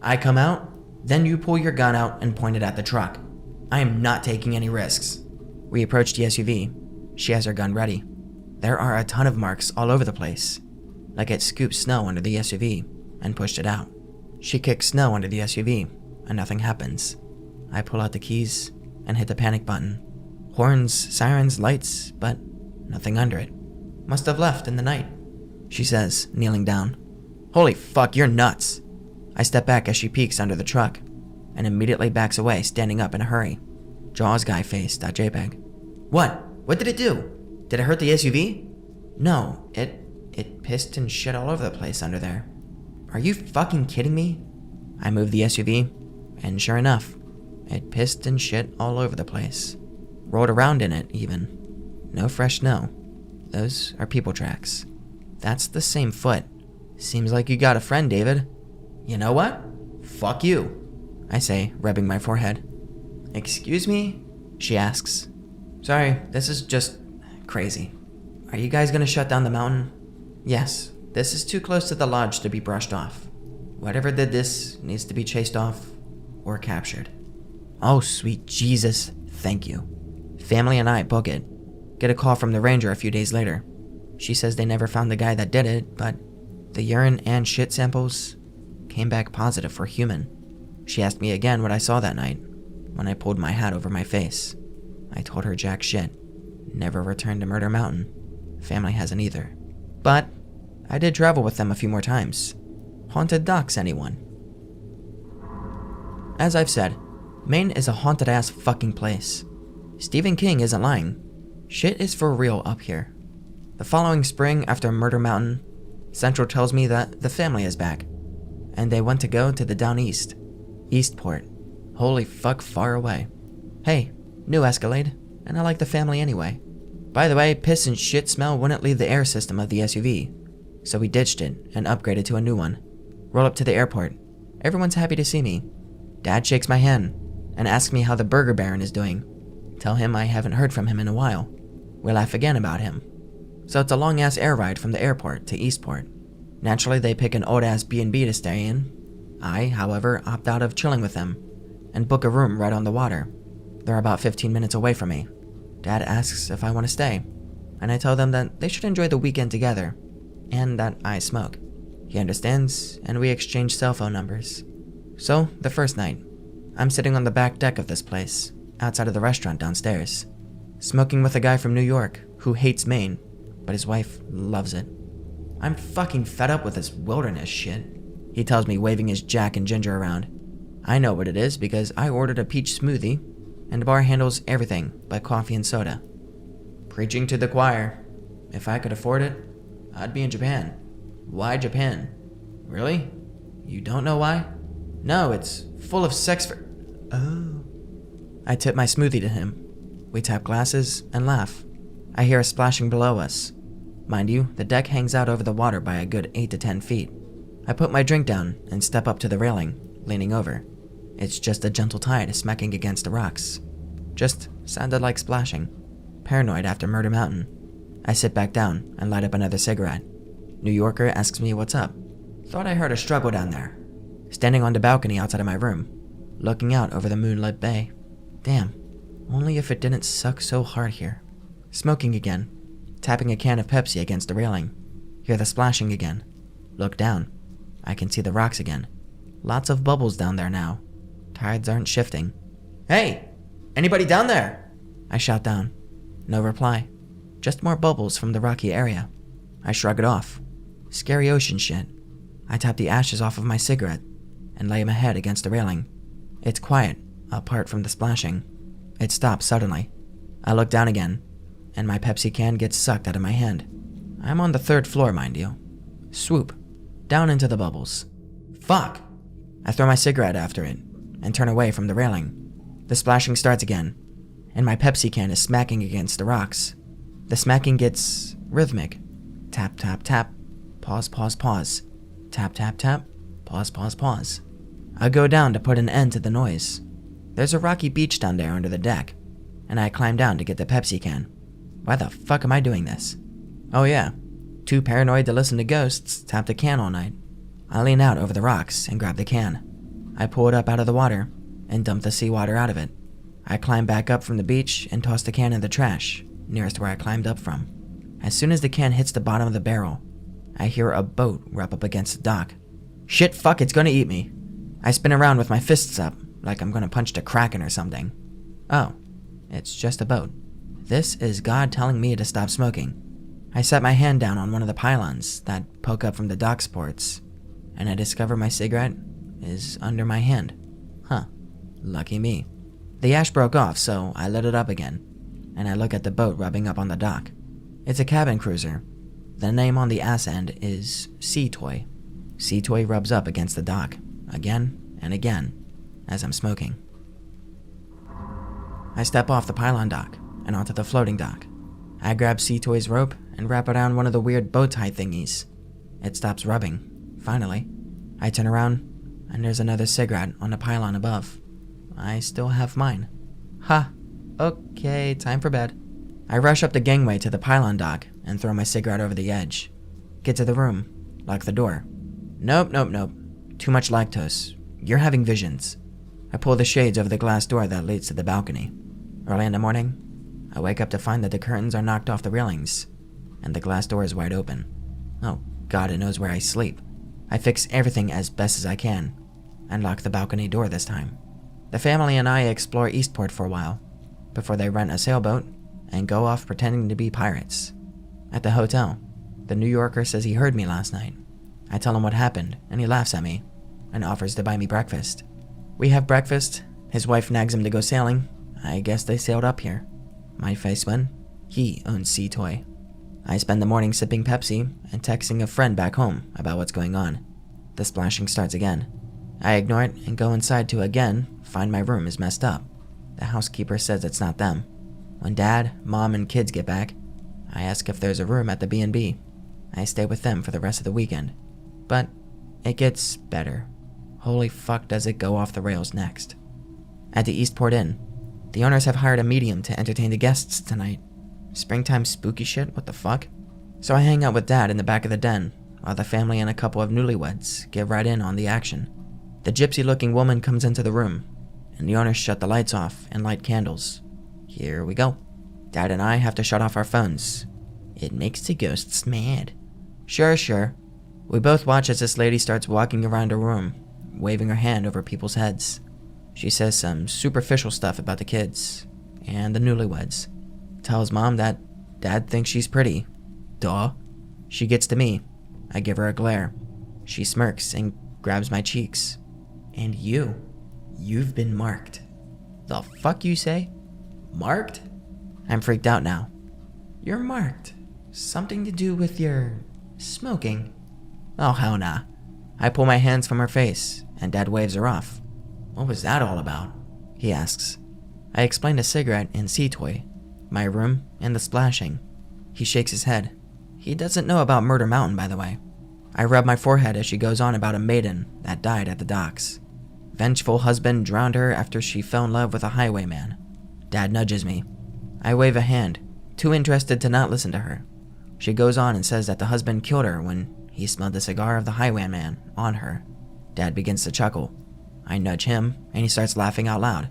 I come out, then you pull your gun out and point it at the truck. I am not taking any risks. We approach the SUV. She has her gun ready. There are a ton of marks all over the place, like it scooped snow under the SUV and pushed it out. She kicks snow under the SUV, and nothing happens. I pull out the keys and hit the panic button. Horns, sirens, lights, but nothing under it. Must have left in the night, she says, kneeling down. Holy fuck, you're nuts. I step back as she peeks under the truck, and immediately backs away, standing up in a hurry. Jaws guy face.jpg. What? What did it do? Did it hurt the SUV? No, it pissed and shit all over the place under there. Are you fucking kidding me? I moved the SUV, and sure enough, it pissed and shit all over the place. Rolled around in it, even. No fresh snow. Those are people tracks. That's the same foot. Seems like you got a friend, David. You know what? Fuck you, I say, rubbing my forehead. Excuse me? She asks. Sorry, this is just crazy. Are you guys gonna shut down the mountain? Yes, this is too close to the lodge to be brushed off. Whatever did this needs to be chased off or captured. Oh, sweet Jesus, thank you. Family and I book it. Get a call from the ranger a few days later. She says they never found the guy that did it, but the urine and shit samples came back positive for human. She asked me again what I saw that night when I pulled my hat over my face. I told her jack shit. Never returned to Murder Mountain. Family hasn't either. But I did travel with them a few more times. Haunted docs, anyone? As I've said, Maine is a haunted ass fucking place. Stephen King isn't lying. Shit is for real up here. The following spring after Murder Mountain, Central tells me that the family is back, and they want to go to the down east. Eastport. Holy fuck, far away. Hey, new Escalade, and I like the family anyway. By the way, piss and shit smell wouldn't leave the air system of the SUV, so we ditched it and upgraded to a new one. Roll up to the airport. Everyone's happy to see me. Dad shakes my hand and asks me how the Burger Baron is doing. Tell him I haven't heard from him in a while. We laugh again about him. So it's a long-ass air ride from the airport to Eastport. Naturally, they pick an old-ass B&B to stay in. I, however, opt out of chilling with them and book a room right on the water. They're about 15 minutes away from me. Dad asks if I want to stay, and I tell them that they should enjoy the weekend together, and that I smoke. He understands, and we exchange cell phone numbers. So, the first night, I'm sitting on the back deck of this place, outside of the restaurant downstairs, smoking with a guy from New York who hates Maine, but his wife loves it. I'm fucking fed up with this wilderness shit, he tells me, waving his Jack and Ginger around. I know what it is because I ordered a peach smoothie, and the bar handles everything but coffee and soda. Preaching to the choir. If I could afford it, I'd be in Japan. Why Japan? Really? You don't know why? No, it's full of sex for... Oh. I tip my smoothie to him. We tap glasses and laugh. I hear a splashing below us. Mind you, the deck hangs out over the water by a good 8 to 10 feet. I put my drink down and step up to the railing, leaning over. It's just a gentle tide smacking against the rocks. Just sounded like splashing. Paranoid after Murder Mountain. I sit back down and light up another cigarette. New Yorker asks me what's up. Thought I heard a struggle down there. Standing on the balcony outside of my room, looking out over the moonlit bay. Damn, only if it didn't suck so hard here. Smoking again, tapping a can of Pepsi against the railing. Hear the splashing again. Look down. I can see the rocks again. Lots of bubbles down there now. Tides aren't shifting. Hey! Anybody down there? I shout down. No reply. Just more bubbles from the rocky area. I shrug it off. Scary ocean shit. I tap the ashes off of my cigarette and lay my head against the railing. It's quiet, apart from the splashing. It stops suddenly. I look down again, and my Pepsi can gets sucked out of my hand. I'm on the 3rd floor, mind you. Swoop. Down into the bubbles. Fuck! I throw my cigarette after it and turn away from the railing. The splashing starts again, and my Pepsi can is smacking against the rocks. The smacking gets rhythmic. Tap, tap, tap. Pause, pause, pause. Tap, tap, tap. Pause, pause, pause. I go down to put an end to the noise. There's a rocky beach down there under the deck, and I climb down to get the Pepsi can. Why the fuck am I doing this? Oh yeah, too paranoid to listen to ghosts, tap the can all night. I lean out over the rocks and grab the can. I pull it up out of the water and dump the seawater out of it. I climb back up from the beach and toss the can in the trash, nearest where I climbed up from. As soon as the can hits the bottom of the barrel, I hear a boat rub up against the dock. Shit, fuck, it's gonna eat me. I spin around with my fists up, like I'm gonna punch the Kraken or something. Oh, it's just a boat. This is God telling me to stop smoking. I set my hand down on one of the pylons that poke up from the dock supports, and I discover my cigarette is under my hand. Huh, lucky me. The ash broke off, so I lit it up again, and I look at the boat rubbing up on the dock. It's a cabin cruiser. The name on the ass end is Sea Toy. Sea Toy rubs up against the dock, again and again, as I'm smoking. I step off the pylon dock and onto the floating dock. I grab Sea Toy's rope and wrap around one of the weird bow tie thingies. It stops rubbing, finally. I turn around, and there's another cigarette on the pylon above. I still have mine. Ha! Okay, time for bed. I rush up the gangway to the pylon dock and throw my cigarette over the edge. Get to the room, lock the door. Nope. Too much lactose. You're having visions. I pull the shades over the glass door that leads to the balcony. Early in the morning, I wake up to find that the curtains are knocked off the railings, and the glass door is wide open. Oh, God, it knows where I sleep. I fix everything as best as I can, and lock the balcony door this time. The family and I explore Eastport for a while, before they rent a sailboat and go off pretending to be pirates. At the hotel, the New Yorker says he heard me last night. I tell him what happened, and he laughs at me, and offers to buy me breakfast. We have breakfast, his wife nags him to go sailing. I guess they sailed up here. My face when he owns Sea Toy. I spend the morning sipping Pepsi and texting a friend back home about what's going on. The splashing starts again. I ignore it and go inside to again find my room is messed up. The housekeeper says it's not them. When Dad, Mom, and kids get back, I ask if there's a room at the B&B. I stay with them for the rest of the weekend. But it gets better. Holy fuck, does it go off the rails next. At the Eastport Inn, the owners have hired a medium to entertain the guests tonight. Springtime spooky shit, what the fuck? So I hang out with Dad in the back of the den, while the family and a couple of newlyweds get right in on the action. The gypsy-looking woman comes into the room, and the owners shut the lights off and light candles. Here we go. Dad and I have to shut off our phones. It makes the ghosts mad. Sure. We both watch as this lady starts walking around her room, waving her hand over people's heads. She says some superficial stuff about the kids and the newlyweds. Tells Mom that Dad thinks she's pretty. Duh. She gets to me. I give her a glare. She smirks and grabs my cheeks. And you've been marked. The fuck you say? Marked? I'm freaked out now. You're marked. Something to do with your smoking? Oh, hell nah. I pull my hands from her face, and Dad waves her off. What was that all about? He asks. I explain the cigarette and Sea Toy, my room, and the splashing. He shakes his head. He doesn't know about Murder Mountain, by the way. I rub my forehead as she goes on about a maiden that died at the docks. Vengeful husband drowned her after she fell in love with a highwayman. Dad nudges me. I wave a hand, too interested to not listen to her. She goes on and says that the husband killed her when he smelled the cigar of the highwayman on her. Dad begins to chuckle. I nudge him, and he starts laughing out loud.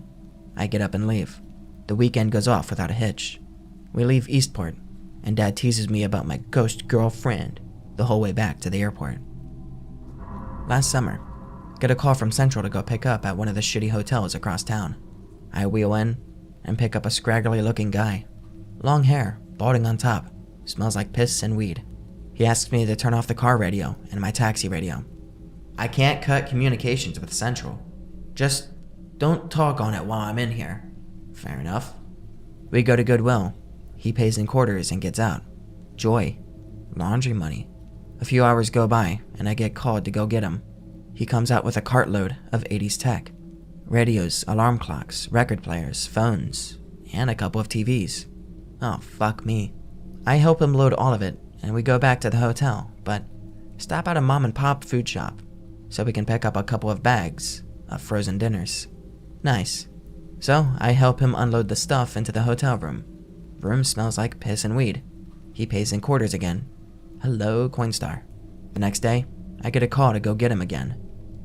I get up and leave. The weekend goes off without a hitch. We leave Eastport, and Dad teases me about my ghost girlfriend the whole way back to the airport. Last summer, get a call from Central to go pick up at one of the shitty hotels across town. I wheel in and pick up a scraggly-looking guy. Long hair, balding on top, smells like piss and weed. He asks me to turn off the car radio and my taxi radio. I can't cut communications with Central. Just don't talk on it while I'm in here. Fair enough. We go to Goodwill. He pays in quarters and gets out. Joy. Laundry money. A few hours go by and I get called to go get him. He comes out with a cartload of 80s tech. Radios, alarm clocks, record players, phones, and a couple of TVs. Oh, fuck me. I help him load all of it, and we go back to the hotel, but stop at a mom-and-pop food shop so we can pick up a couple of bags of frozen dinners. Nice. So I help him unload the stuff into the hotel room. Room smells like piss and weed. He pays in quarters again. Hello, Coinstar. The next day, I get a call to go get him again.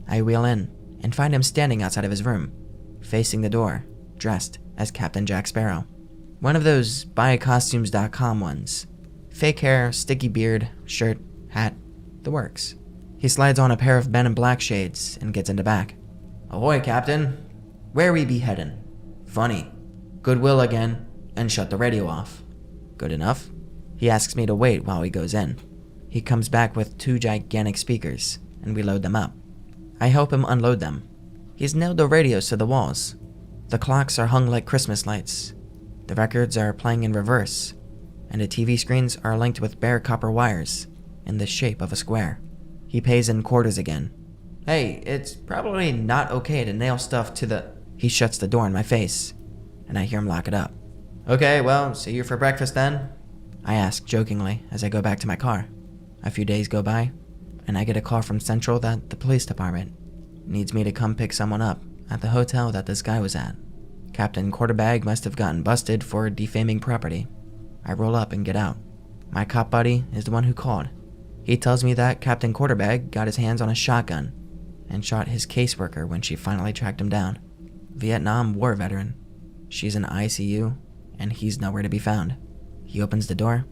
I wheel in and find him standing outside of his room, facing the door, dressed as Captain Jack Sparrow. One of those buycostumes.com ones. Fake hair, sticky beard, shirt, hat, the works. He slides on a pair of Men in Black shades and gets into back. Ahoy, Captain. Where we be headin'? Funny. Goodwill again, and shut the radio off. Good enough? He asks me to wait while he goes in. He comes back with 2 gigantic speakers, and we load them up. I help him unload them. He's nailed the radios to the walls. The clocks are hung like Christmas lights. The records are playing in reverse, and the TV screens are linked with bare copper wires in the shape of a square. He pays in quarters again. Hey, it's probably not okay to nail stuff to the... He shuts the door in my face, and I hear him lock it up. Okay, well, see you for breakfast then. I ask jokingly as I go back to my car. A few days go by, and I get a call from Central that the police department needs me to come pick someone up at the hotel that this guy was at. Captain Quarterbag must have gotten busted for defaming property. I roll up and get out. My cop buddy is the one who called. He tells me that Captain Quarterbag got his hands on a shotgun and shot his caseworker when she finally tracked him down. Vietnam War veteran. She's in ICU, and he's nowhere to be found. He opens the door,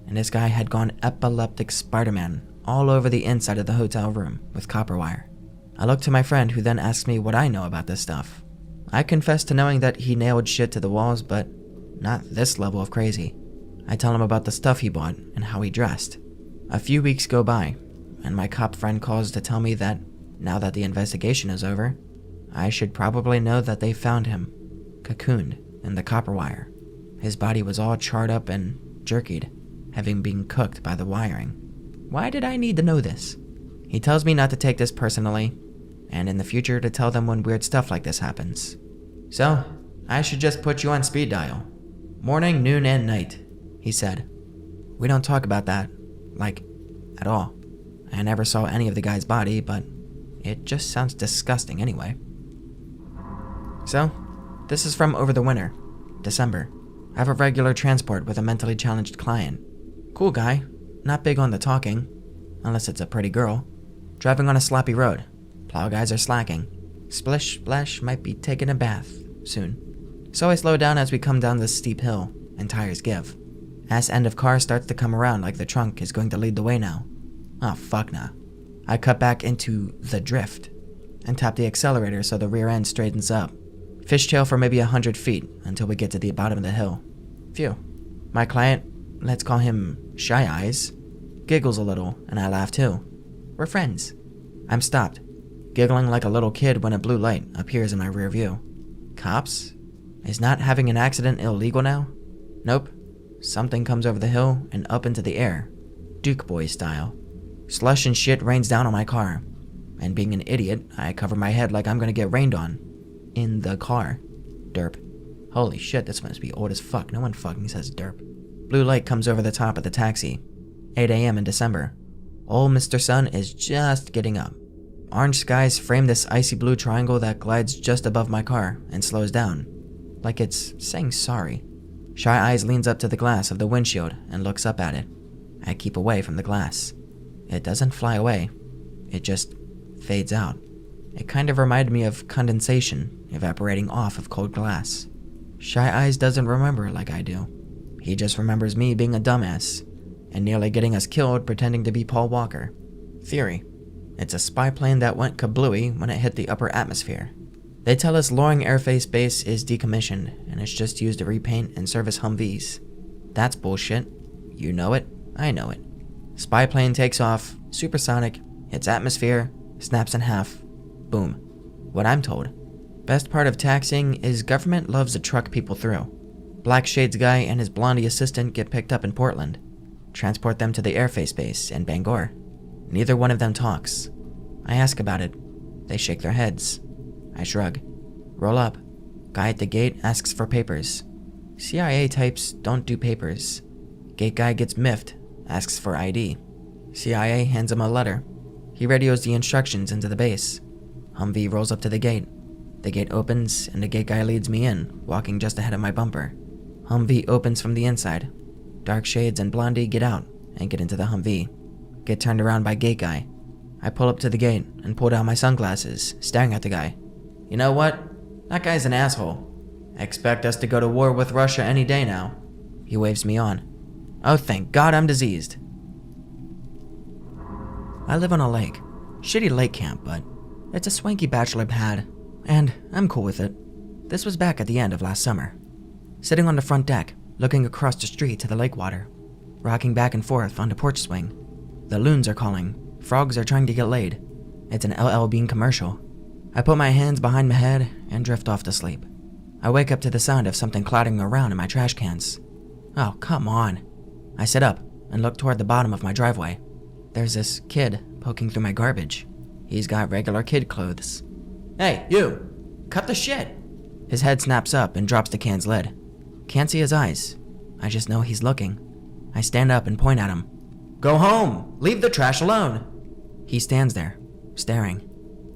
and this guy had gone epileptic Spider-Man all over the inside of the hotel room with copper wire. I look to my friend, who then asks me what I know about this stuff. I confess to knowing that he nailed shit to the walls, but not this level of crazy. I tell him about the stuff he bought and how he dressed. A few weeks go by, and my cop friend calls to tell me that now that the investigation is over, I should probably know that they found him, cocooned in the copper wire. His body was all charred up and jerkied, having been cooked by the wiring. Why did I need to know this? He tells me not to take this personally, and in the future to tell them when weird stuff like this happens. So, I should just put you on speed dial. Morning, noon, and night, he said. We don't talk about that, at all. I never saw any of the guy's body, but it just sounds disgusting anyway. So, this is from over the winter, December. I have a regular transport with a mentally challenged client. Cool guy, not big on the talking, unless it's a pretty girl. Driving on a sloppy road. Plow guys are slacking. Splish Splash might be taking a bath soon. So I slow down as we come down this steep hill, and tires give. Ass end of car starts to come around like the trunk is going to lead the way now. Oh fuck nah. I cut back into the drift, and tap the accelerator so the rear end straightens up. Fishtail for maybe 100 feet until we get to the bottom of the hill. Phew. My client, let's call him Shy Eyes, giggles a little, and I laugh too. We're friends. I'm stopped, giggling like a little kid when a blue light appears in my rear view. Cops? Is not having an accident illegal now? Nope. Something comes over the hill and up into the air, Duke Boy style. Slush and shit rains down on my car, and being an idiot, I cover my head like I'm gonna get rained on. In the car. Derp. Holy shit, this must be old as fuck. No one fucking says derp. Blue light comes over the top of the taxi. 8 a.m. in December. Old Mr. Sun is just getting up. Orange skies frame this icy blue triangle that glides just above my car and slows down, like it's saying sorry. Shy Eyes leans up to the glass of the windshield and looks up at it. I keep away from the glass. It doesn't fly away. It just fades out. It kind of reminded me of condensation evaporating off of cold glass. Shy Eyes doesn't remember like I do. He just remembers me being a dumbass and nearly getting us killed pretending to be Paul Walker. Theory. It's a spy plane that went kablooey when it hit the upper atmosphere. They tell us Loring Air Force Base is decommissioned and it's just used to repaint and service Humvees. That's bullshit. You know it, I know it. Spy plane takes off, supersonic, hits atmosphere, snaps in half. Boom. What I'm told. Best part of taxiing is government loves to truck people through. Black Shades guy and his blondie assistant get picked up in Portland. Transport them to the Air Force Base in Bangor. Neither one of them talks. I ask about it. They shake their heads. I shrug. Roll up. Guy at the gate asks for papers. CIA types don't do papers. Gate guy gets miffed, asks for ID. CIA hands him a letter. He radios the instructions into the base. Humvee rolls up to the gate. The gate opens and the gate guy leads me in, walking just ahead of my bumper. Humvee opens from the inside. Dark Shades and Blondie get out and get into the Humvee. Get turned around by gate guy. I pull up to the gate and pull down my sunglasses, staring at the guy. You know what? That guy's an asshole. Expect us to go to war with Russia any day now. He waves me on. Oh, thank God I'm diseased. I live on a lake. Shitty lake camp, but it's a swanky bachelor pad, and I'm cool with it. This was back at the end of last summer. Sitting on the front deck, looking across the street to the lake water, rocking back and forth on the porch swing. The loons are calling. Frogs are trying to get laid. It's an LL Bean commercial. I put my hands behind my head and drift off to sleep. I wake up to the sound of something clattering around in my trash cans. Oh, come on. I sit up and look toward the bottom of my driveway. There's this kid poking through my garbage. He's got regular kid clothes. Hey, you! Cut the shit! His head snaps up and drops the can's lid. Can't see his eyes. I just know he's looking. I stand up and point at him. "Go home! Leave the trash alone!" He stands there, staring.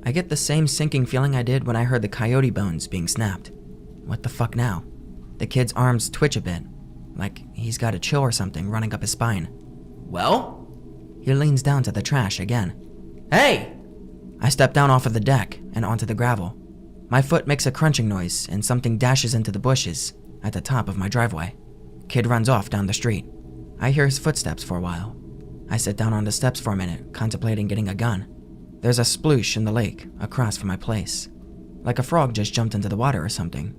I get the same sinking feeling I did when I heard the coyote bones being snapped. What the fuck now? The kid's arms twitch a bit, like he's got a chill or something running up his spine. "Well?" He leans down to the trash again. "Hey!" I step down off of the deck and onto the gravel. My foot makes a crunching noise and something dashes into the bushes at the top of my driveway. Kid runs off down the street. I hear his footsteps for a while. I sit down on the steps for a minute, contemplating getting a gun. There's a sploosh in the lake across from my place. Like a frog just jumped into the water or something.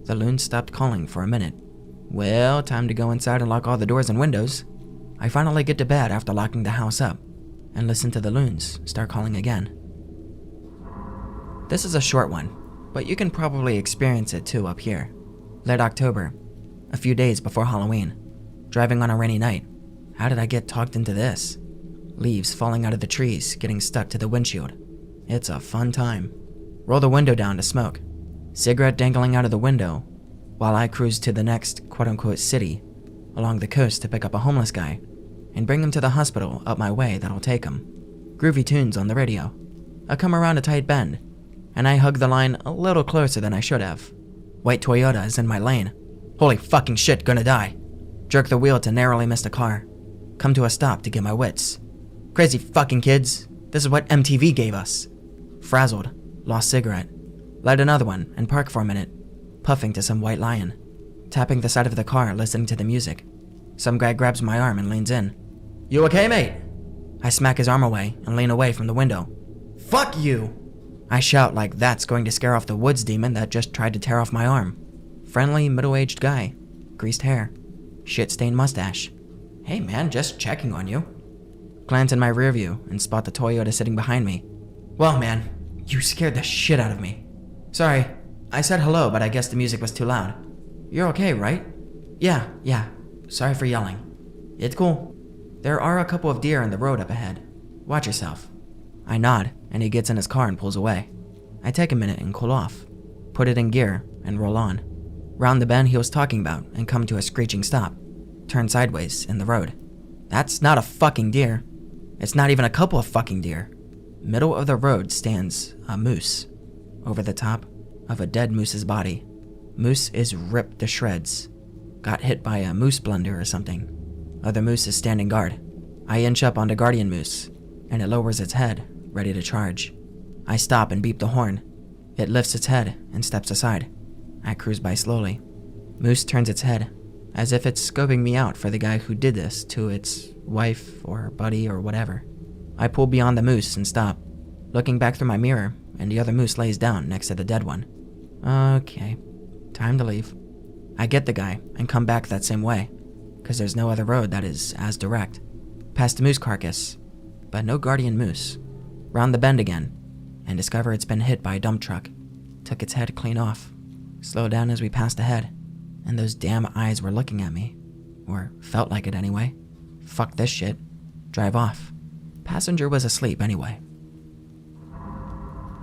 The loons stopped calling for a minute. Well, time to go inside and lock all the doors and windows. I finally get to bed after locking the house up and listen to the loons start calling again. This is a short one, but you can probably experience it too up here. Late October, a few days before Halloween. Driving on a rainy night. How did I get talked into this? Leaves falling out of the trees, getting stuck to the windshield. It's a fun time. Roll the window down to smoke. Cigarette dangling out of the window, while I cruise to the next quote-unquote city along the coast to pick up a homeless guy and bring him to the hospital up my way that'll take him. Groovy tunes on the radio. I come around a tight bend, and I hug the line a little closer than I should have. White Toyota is in my lane. Holy fucking shit, gonna die. Jerk the wheel to narrowly miss a car. Come to a stop to get my wits. Crazy fucking kids. This is what MTV gave us. Frazzled. Lost cigarette. Light another one and park for a minute. Puffing to some White Lion. Tapping the side of the car, listening to the music. Some guy grabs my arm and leans in. "You okay, mate?" I smack his arm away and lean away from the window. "Fuck you!" I shout like that's going to scare off the woods demon that just tried to tear off my arm. Friendly, middle-aged guy. Greased hair. Shit-stained mustache. "Hey man, just checking on you." Glance in my rear view and spot the Toyota sitting behind me. "Well man, you scared the shit out of me. Sorry, I said hello, but I guess the music was too loud. You're okay, right?" Yeah. Sorry for yelling." "It's cool. There are a couple of deer in the road up ahead. Watch yourself." I nod, and he gets in his car and pulls away. I take a minute and cool off, put it in gear, and roll on. Round the bend he was talking about and come to a screeching stop. Turn sideways in the road. That's not a fucking deer. It's not even a couple of fucking deer. Middle of the road stands a moose. Over the top of a dead moose's body. Moose is ripped to shreds. Got hit by a moose blender or something. Other moose is standing guard. I inch up onto guardian moose, and it lowers its head, ready to charge. I stop and beep the horn. It lifts its head and steps aside. I cruise by slowly. Moose turns its head, as if it's scoping me out for the guy who did this to its wife or buddy or whatever. I pull beyond the moose and stop, looking back through my mirror, and the other moose lays down next to the dead one. Okay, time to leave. I get the guy and come back that same way, because there's no other road that is as direct. Past the moose carcass, but no guardian moose. Round the bend again, and discover it's been hit by a dump truck. Took its head clean off. Slowed down as we passed ahead, and those damn eyes were looking at me. Or felt like it anyway. Fuck this shit. Drive off. Passenger was asleep anyway.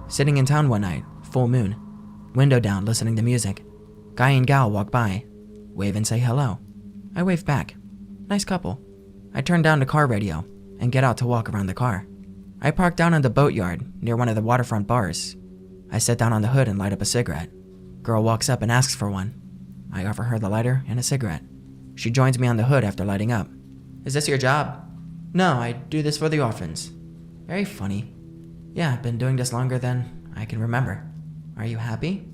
Sitting in town one night, full moon. Window down, listening to music. Guy and gal walk by. Wave and say hello. I wave back. Nice couple. I turn down the car radio and get out to walk around the car. I park down in the boatyard near one of the waterfront bars. I sit down on the hood and light up a cigarette. Girl walks up and asks for one. I offer her the lighter and a cigarette. She joins me on the hood after lighting up. Is this your job? No, I do this for the orphans. Very funny. Yeah, I've been doing this longer than I can remember. Are you happy?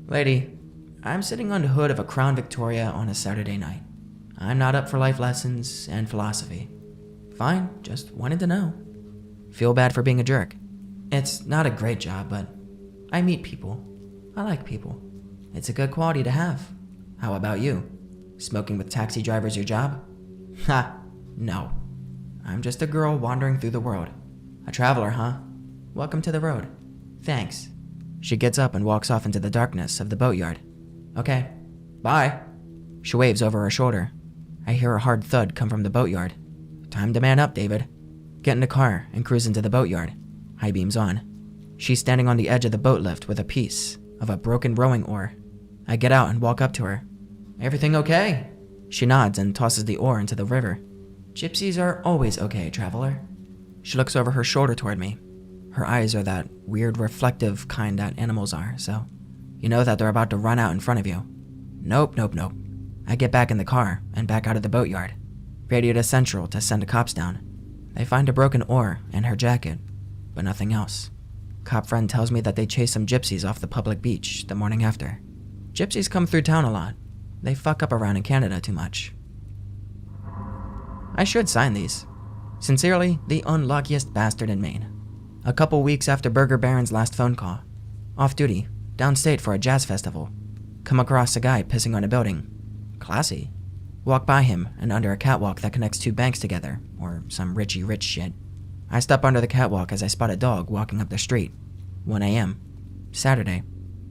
Lady, I'm sitting on the hood of a Crown Victoria on a Saturday night. I'm not up for life lessons and philosophy. Fine, just wanted to know. Feel bad for being a jerk. It's not a great job, but I meet people. I like people. It's a good quality to have. How about you? Smoking with taxi drivers your job? Ha, no. I'm just a girl wandering through the world. A traveler, huh? Welcome to the road. Thanks. She gets up and walks off into the darkness of the boatyard. Okay, bye. She waves over her shoulder. I hear a hard thud come from the boatyard. Time to man up, David. Get in the car and cruise into the boatyard. High beams on. She's standing on the edge of the boat lift with a piece of a broken rowing oar. I get out and walk up to her. Everything okay? She nods and tosses the oar into the river. Gypsies are always okay, traveler. She looks over her shoulder toward me. Her eyes are that weird reflective kind that animals are, so you know that they're about to run out in front of you. Nope. I get back in the car and back out of the boatyard. Radio to Central to send the cops down. They find a broken oar and her jacket, but nothing else. Cop friend tells me that they chased some gypsies off the public beach the morning after. Gypsies come through town a lot. They fuck up around in Canada too much. I should sign these. Sincerely, the unluckiest bastard in Maine. A couple weeks after Burger Baron's last phone call. Off duty, downstate for a jazz festival. Come across a guy pissing on a building. Classy. Walk by him and under a catwalk that connects two banks together, or some Richie Rich shit. I step under the catwalk as I spot a dog walking up the street. 1 a.m. Saturday.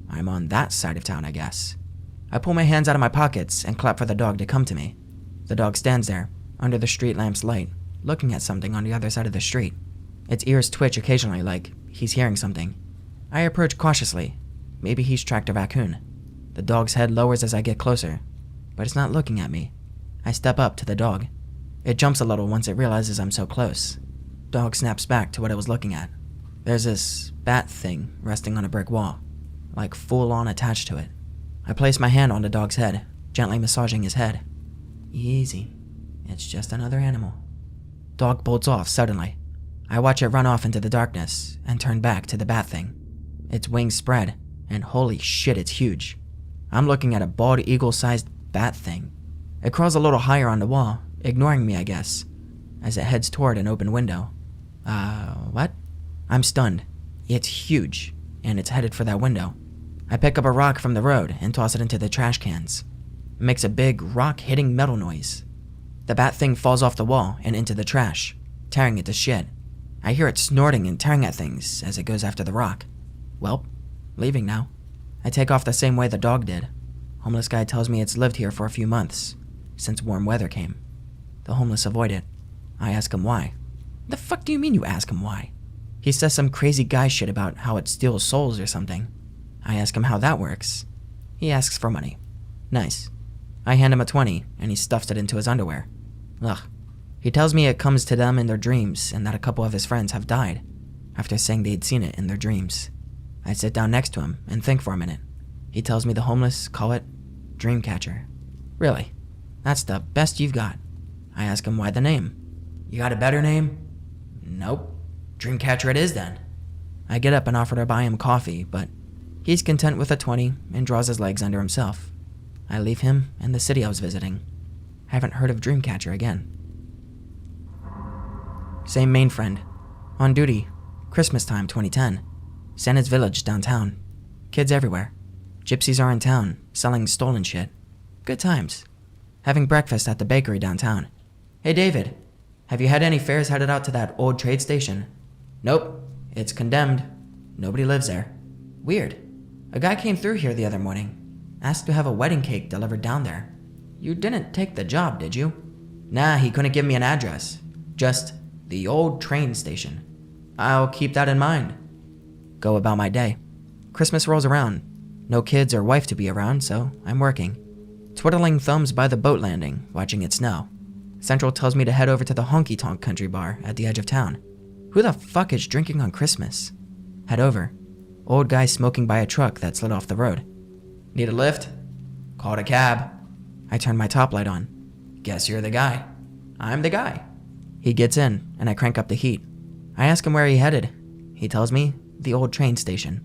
I'm on that side of town, I guess. I pull my hands out of my pockets and clap for the dog to come to me. The dog stands there, under the street lamp's light, looking at something on the other side of the street. Its ears twitch occasionally like he's hearing something. I approach cautiously. Maybe he's tracked a raccoon. The dog's head lowers as I get closer, but it's not looking at me. I step up to the dog. It jumps a little once it realizes I'm so close. Dog snaps back to what it was looking at. There's this bat thing resting on a brick wall, like full-on attached to it. I place my hand on the dog's head, gently massaging his head. Easy. It's just another animal. Dog bolts off suddenly. I watch it run off into the darkness and turn back to the bat thing. Its wings spread, and holy shit, it's huge. I'm looking at a bald eagle-sized bat thing. It crawls a little higher on the wall, ignoring me, I guess, as it heads toward an open window. What? I'm stunned. It's huge, and it's headed for that window. I pick up a rock from the road and toss it into the trash cans. It makes a big rock-hitting metal noise. The bat thing falls off the wall and into the trash, tearing it to shit. I hear it snorting and tearing at things as it goes after the rock. Welp, leaving now. I take off the same way the dog did. Homeless guy tells me it's lived here for a few months, since warm weather came. The homeless avoid it. I ask him why. The fuck do you mean you ask him why? He says some crazy guy shit about how it steals souls or something. I ask him how that works. He asks for money. Nice. I hand him a 20, and he stuffs it into his underwear. Ugh. He tells me it comes to them in their dreams and that a couple of his friends have died, after saying they'd seen it in their dreams. I sit down next to him and think for a minute. He tells me the homeless call it Dreamcatcher. Really? That's the best you've got. I ask him why the name. You got a better name? Nope. Dreamcatcher it is then. I get up and offer to buy him coffee, but he's content with a 20 and draws his legs under himself. I leave him and the city I was visiting. Haven't heard of Dreamcatcher again. Same Maine friend. On duty. Christmas time 2010. Santa's Village downtown. Kids everywhere. Gypsies are in town, selling stolen shit. Good times. Having breakfast at the bakery downtown. Hey David, have you had any fares headed out to that old trade station? Nope, it's condemned. Nobody lives there. Weird. A guy came through here the other morning. Asked to have a wedding cake delivered down there. You didn't take the job, did you? Nah, he couldn't give me an address. Just the old train station. I'll keep that in mind. Go about my day. Christmas rolls around. No kids or wife to be around, so I'm working. Twiddling thumbs by the boat landing, watching it snow. Central tells me to head over to the honky-tonk country bar at the edge of town. Who the fuck is drinking on Christmas? Head over. Old guy smoking by a truck that slid off the road. Need a lift? Called a cab. I turn my top light on. Guess you're the guy. I'm the guy. He gets in, and I crank up the heat. I ask him where he headed. He tells me the old train station.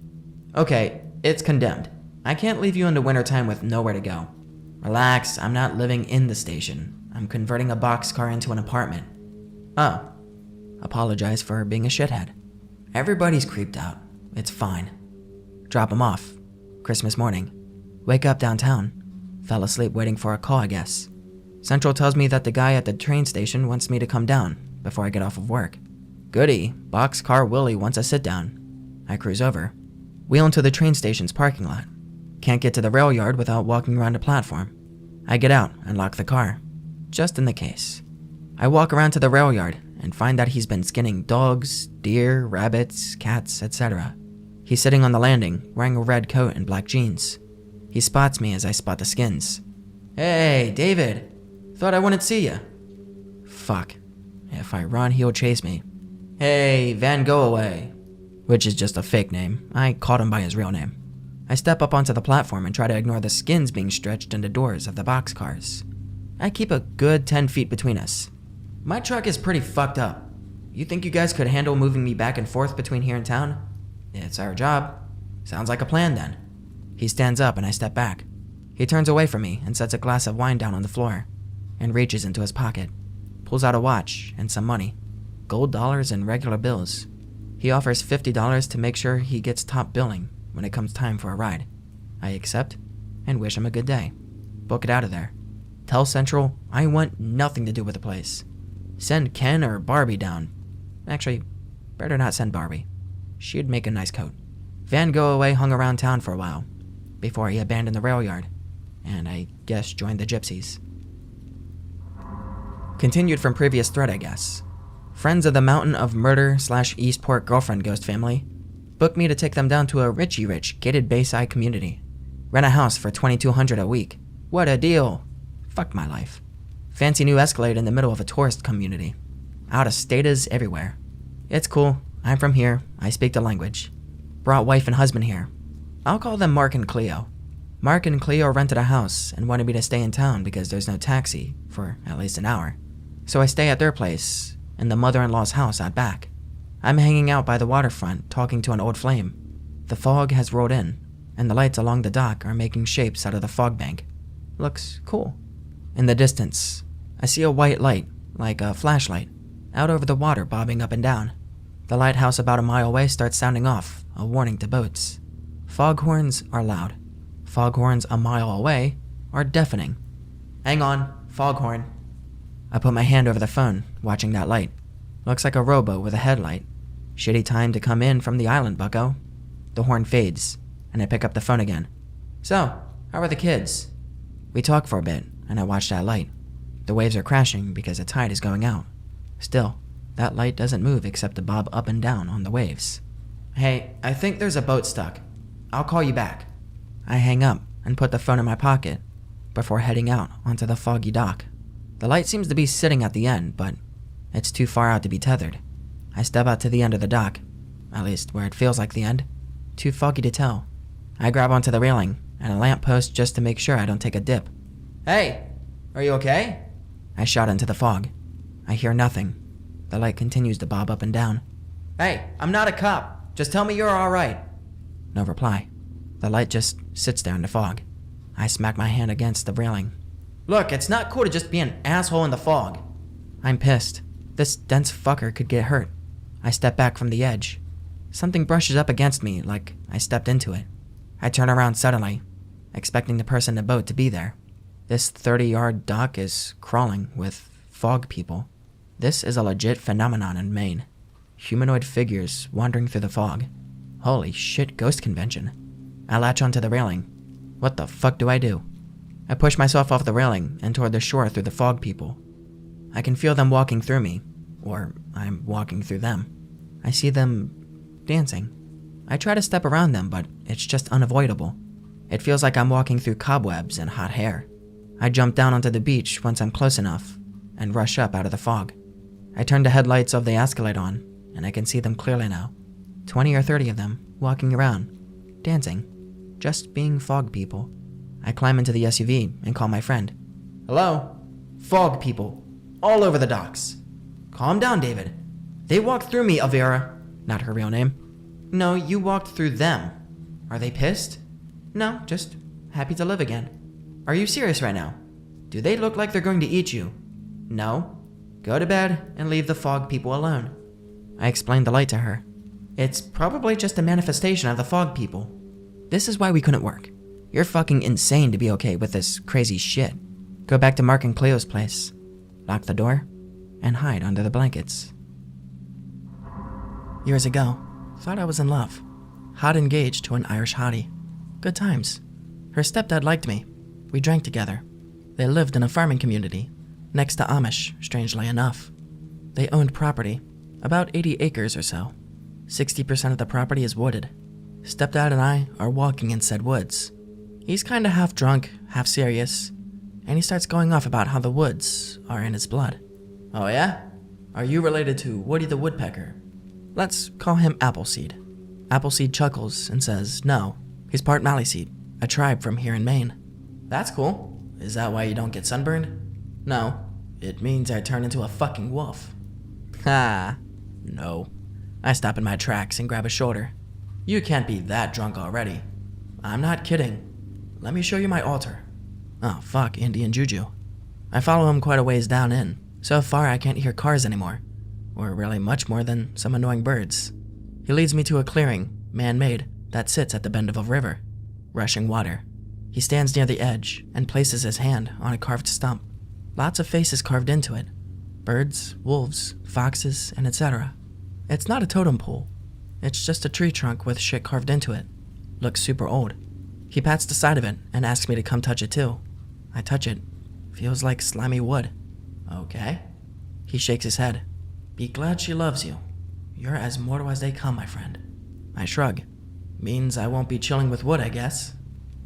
Okay, it's condemned. I can't leave you into wintertime with nowhere to go. Relax, I'm not living in the station. I'm converting a boxcar into an apartment. Oh. Apologize for being a shithead. Everybody's creeped out. It's fine. Drop him off. Christmas morning. Wake up downtown. Fell asleep waiting for a call, I guess. Central tells me that the guy at the train station wants me to come down before I get off of work. Goody, Boxcar Willie wants a sit down. I cruise over. Wheel into the train station's parking lot. Can't get to the rail yard without walking around a platform. I get out and lock the car, just in the case. I walk around to the rail yard and find that he's been skinning dogs, deer, rabbits, cats, etc. He's sitting on the landing, wearing a red coat and black jeans. He spots me as I spot the skins. Hey, David, Thought I wouldn't see ya. Fuck. If I run, he'll chase me. Hey, Van, go away. Which is just a fake name. I called him by his real name. I step up onto the platform and try to ignore the skins being stretched into doors of the boxcars. I keep a good 10 feet between us. My truck is pretty fucked up. You think you guys could handle moving me back and forth between here and town? It's our job. Sounds like a plan then. He stands up and I step back. He turns away from me and sets a glass of wine down on the floor and reaches into his pocket, pulls out a watch and some money, gold dollars and regular bills. He offers $50 to make sure he gets top billing when it comes time for a ride. I accept and wish him a good day. Book it out of there. Tell Central I want nothing to do with the place. Send Ken or Barbie down. Actually, better not send Barbie. She'd make a nice coat. Van Go Away hung around town for a while before he abandoned the rail yard, and I guess joined the gypsies. Continued from previous thread, I guess. Friends of the Mountain of Murder / Eastport girlfriend ghost family booked me to take them down to a rich gated Bayside community. Rent a house for $2,200 a week. What a deal. Fuck my life. Fancy new Escalade in the middle of a tourist community. Out of status everywhere. It's cool. I'm from here. I speak the language. Brought wife and husband here. I'll call them Mark and Cleo. Mark and Cleo rented a house and wanted me to stay in town because there's no taxi for at least an hour. So I stay at their place in the mother-in-law's house out back. I'm hanging out by the waterfront talking to an old flame. The fog has rolled in, and the lights along the dock are making shapes out of the fog bank. Looks cool. In the distance, I see a white light, like a flashlight, out over the water bobbing up and down. The lighthouse about a mile away starts sounding off, a warning to boats. Foghorns are loud. Foghorns a mile away are deafening. Hang on, foghorn. I put my hand over the phone, watching that light. Looks like a rowboat with a headlight. Shitty time to come in from the island, bucko. The horn fades, and I pick up the phone again. So, how are the kids? We talk for a bit, and I watch that light. The waves are crashing because the tide is going out. Still, that light doesn't move except to bob up and down on the waves. Hey, I think there's a boat stuck. I'll call you back. I hang up and put the phone in my pocket before heading out onto the foggy dock. The light seems to be sitting at the end, but it's too far out to be tethered. I step out to the end of the dock, at least where it feels like the end. Too foggy to tell. I grab onto the railing and a lamppost just to make sure I don't take a dip. Hey, are you okay? I shout into the fog. I hear nothing. The light continues to bob up and down. Hey, I'm not a cop. Just tell me you're alright. No reply. The light just sits there in the fog. I smack my hand against the railing. Look, it's not cool to just be an asshole in the fog. I'm pissed. This dense fucker could get hurt. I step back from the edge. Something brushes up against me like I stepped into it. I turn around suddenly, expecting the person in the boat to be there. This 30-yard dock is crawling with fog people. This is a legit phenomenon in Maine. Humanoid figures wandering through the fog. Holy shit, ghost convention. I latch onto the railing. What the fuck do I do? I push myself off the railing and toward the shore through the fog people. I can feel them walking through me, or I'm walking through them. I see them dancing. I try to step around them, but it's just unavoidable. It feels like I'm walking through cobwebs and hot hair. I jump down onto the beach once I'm close enough and rush up out of the fog. I turn the headlights of the Escalade on, and I can see them clearly now. 20 or 30 of them walking around, dancing, just being fog people. I climb into the SUV and call my friend. Hello? Fog people. All over the docks. Calm down, David. They walked through me, Avera. Not her real name. No, you walked through them. Are they pissed? No, just happy to live again. Are you serious right now? Do they look like they're going to eat you? No. Go to bed and leave the fog people alone. I explained the light to her. It's probably just a manifestation of the fog people. This is why we couldn't work. You're fucking insane to be okay with this crazy shit. Go back to Mark and Cleo's place, lock the door, and hide under the blankets. Years ago, thought I was in love. Hot engaged to an Irish hottie. Good times. Her stepdad liked me. We drank together. They lived in a farming community, next to Amish, strangely enough. They owned property, about 80 acres or so. 60% of the property is wooded. Stepdad and I are walking in said woods. He's kinda half drunk, half serious, and he starts going off about how the woods are in his blood. Oh yeah? Are you related to Woody the Woodpecker? Let's call him Appleseed. Appleseed chuckles and says no, he's part Maliseed, a tribe from here in Maine. That's cool. Is that why you don't get sunburned? No, it means I turn into a fucking wolf. Ha, no. I stop in my tracks and grab his shoulder. You can't be that drunk already. I'm not kidding. Let me show you my altar. Oh fuck, Indian juju. I follow him quite a ways down in. So far I can't hear cars anymore, or really much more than some annoying birds. He leads me to a clearing, man-made, that sits at the bend of a river, rushing water. He stands near the edge and places his hand on a carved stump. Lots of faces carved into it. Birds, wolves, foxes, and etc. It's not a totem pole. It's just a tree trunk with shit carved into it. Looks super old. He pats the side of it and asks me to come touch it too. I touch it. Feels like slimy wood. Okay. He shakes his head. Be glad she loves you. You're as mortal as they come, my friend. I shrug. Means I won't be chilling with wood, I guess.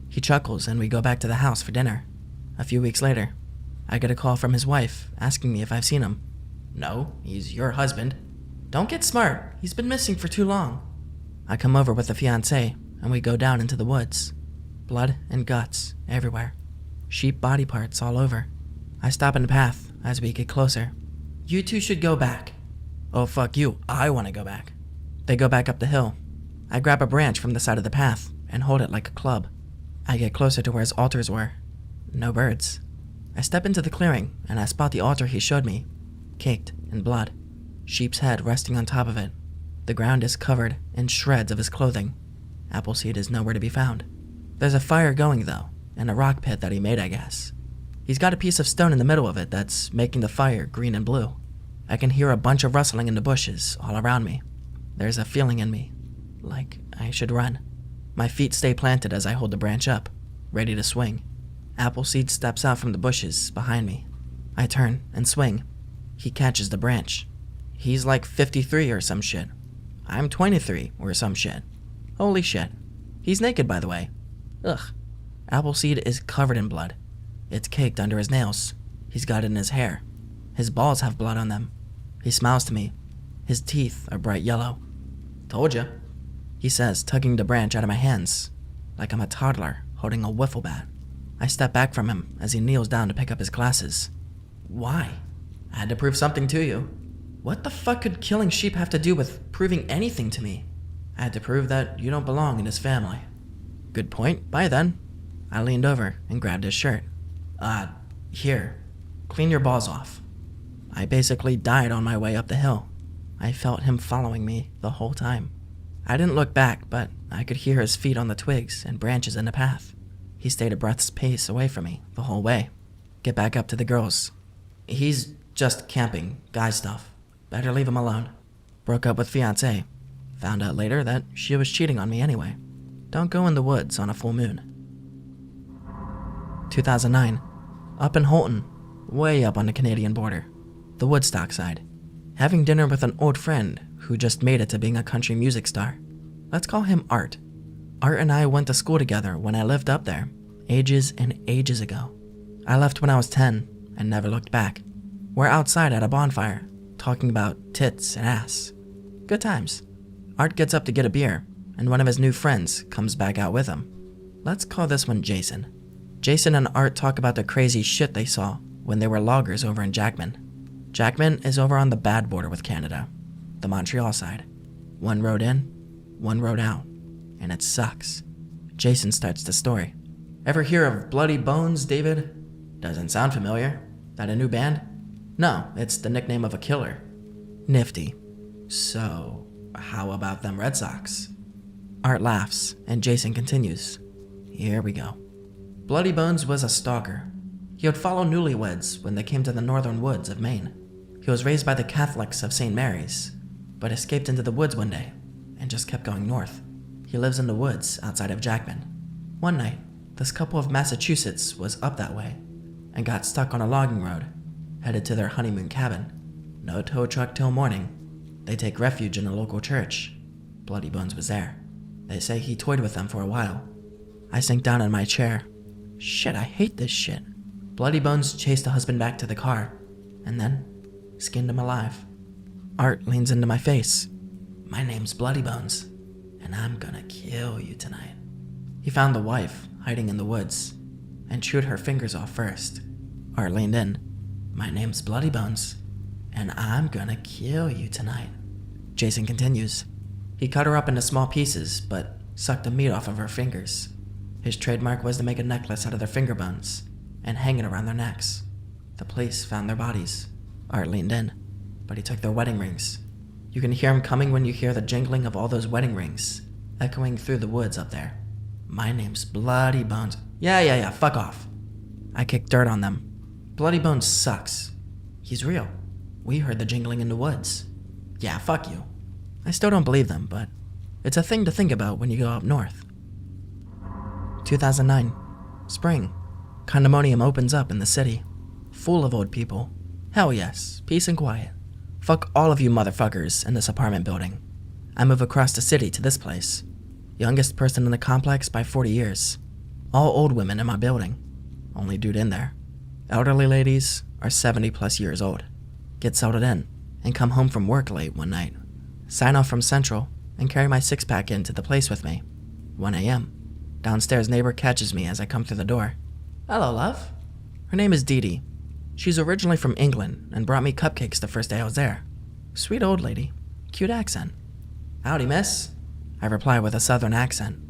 He chuckles and we go back to the house for dinner. A few weeks later, I get a call from his wife asking me if I've seen him. No, he's your husband. Don't get smart. He's been missing for too long. I come over with the fiancé and we go down into the woods. Blood and guts everywhere. Sheep body parts all over. I stop in the path as we get closer. You two should go back. Oh fuck you, I want to go back. They go back up the hill. I grab a branch from the side of the path and hold it like a club. I get closer to where his altars were. No birds. I step into the clearing and I spot the altar he showed me, caked in blood. Sheep's head resting on top of it. The ground is covered in shreds of his clothing. Appleseed is nowhere to be found. There's a fire going though, in a rock pit that he made, I guess. He's got a piece of stone in the middle of it that's making the fire green and blue. I can hear a bunch of rustling in the bushes all around me. There's a feeling in me, like I should run. My feet stay planted as I hold the branch up, ready to swing. Appleseed steps out from the bushes behind me. I turn and swing. He catches the branch. He's like 53 or some shit. I'm 23 or some shit. Holy shit. He's naked, by the way. Ugh. Appleseed is covered in blood. It's caked under his nails. He's got it in his hair. His balls have blood on them. He smiles to me. His teeth are bright yellow. Told ya, he says, tugging the branch out of my hands, like I'm a toddler holding a wiffle bat. I step back from him as he kneels down to pick up his glasses. Why? I had to prove something to you. What the fuck could killing sheep have to do with proving anything to me? I had to prove that you don't belong in his family. Good point. Bye then. I leaned over and grabbed his shirt. Here. Clean your balls off. I basically died on my way up the hill. I felt him following me the whole time. I didn't look back, but I could hear his feet on the twigs and branches in the path. He stayed a breath's pace away from me the whole way. Get back up to the girls. He's just camping, guy stuff. Better leave him alone. Broke up with fiancé. Found out later that she was cheating on me anyway. Don't go in the woods on a full moon. 2009. Up in Holton, way up on the Canadian border. The Woodstock side. Having dinner with an old friend who just made it to being a country music star. Let's call him Art. Art and I went to school together when I lived up there, ages and ages ago. I left when I was 10 and never looked back. We're outside at a bonfire, talking about tits and ass. Good times. Art gets up to get a beer, and one of his new friends comes back out with him. Let's call this one Jason. Jason and Art talk about the crazy shit they saw when they were loggers over in Jackman. Jackman is over on the bad border with Canada, the Montreal side. One road in, one road out, and it sucks. Jason starts the story. Ever hear of Bloody Bones, David? Doesn't sound familiar. That a new band? No, it's the nickname of a killer. Nifty. So, how about them Red Sox? Art laughs, and Jason continues. Here we go. Bloody Bones was a stalker. He would follow newlyweds when they came to the northern woods of Maine. He was raised by the Catholics of St. Mary's, but escaped into the woods one day and just kept going north. He lives in the woods outside of Jackman. One night, this couple of Massachusetts was up that way and got stuck on a logging road, headed to their honeymoon cabin. No tow truck till morning. They take refuge in a local church. Bloody Bones was there. They say he toyed with them for a while. I sink down in my chair. Shit, I hate this shit. Bloody Bones chased the husband back to the car, and then skinned him alive. Art leans into my face. My name's Bloody Bones, and I'm gonna kill you tonight. He found the wife hiding in the woods and chewed her fingers off first. Art leaned in. My name's Bloody Bones, and I'm gonna kill you tonight. Jason continues. He cut her up into small pieces, but sucked the meat off of her fingers. His trademark was to make a necklace out of their finger bones and hang it around their necks. The police found their bodies. Art leaned in, but he took their wedding rings. You can hear him coming when you hear the jingling of all those wedding rings echoing through the woods up there. My name's Bloody Bones. Yeah, fuck off. I kicked dirt on them. Bloody Bones sucks. He's real. We heard the jingling in the woods. Yeah, fuck you. I still don't believe them, but it's a thing to think about when you go up north. 2009. Spring. Condominium opens up in the city. Full of old people. Hell yes, peace and quiet. Fuck all of you motherfuckers in this apartment building. I move across the city to this place. Youngest person in the complex by 40 years. All old women in my building. Only dude in there. Elderly ladies are 70 plus years old. Get settled in and come home from work late one night. Sign off from Central and carry my six-pack into the place with me. 1 a.m. Downstairs neighbor catches me as I come through the door. Hello, love. Her name is Dee Dee. She's originally from England and brought me cupcakes the first day I was there. Sweet old lady. Cute accent. Howdy, miss. I reply with a southern accent.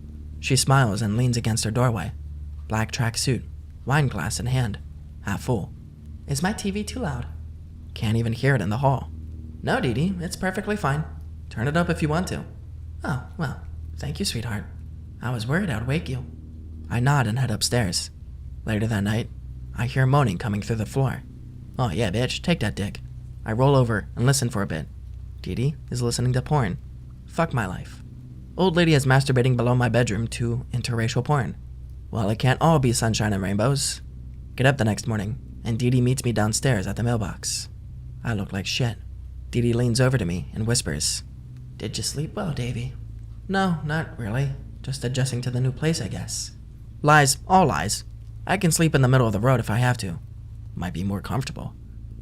She smiles and leans against her doorway. Black tracksuit, wine glass in hand, half full. Is my TV too loud? Can't even hear it in the hall. No, Dee Dee, it's perfectly fine. Turn it up if you want to. Oh, well, thank you, sweetheart. I was worried I'd wake you. I nod and head upstairs. Later that night, I hear moaning coming through the floor. Oh yeah, bitch, take that dick. I roll over and listen for a bit. Dee Dee is listening to porn. Fuck my life. Old lady is masturbating below my bedroom to interracial porn. Well, it can't all be sunshine and rainbows. Get up the next morning, and Dee Dee meets me downstairs at the mailbox. I look like shit. Dee Dee leans over to me and whispers, Did you sleep well, Davy? No, not really. Just adjusting to the new place, I guess. Lies, all lies. I can sleep in the middle of the road if I have to. Might be more comfortable.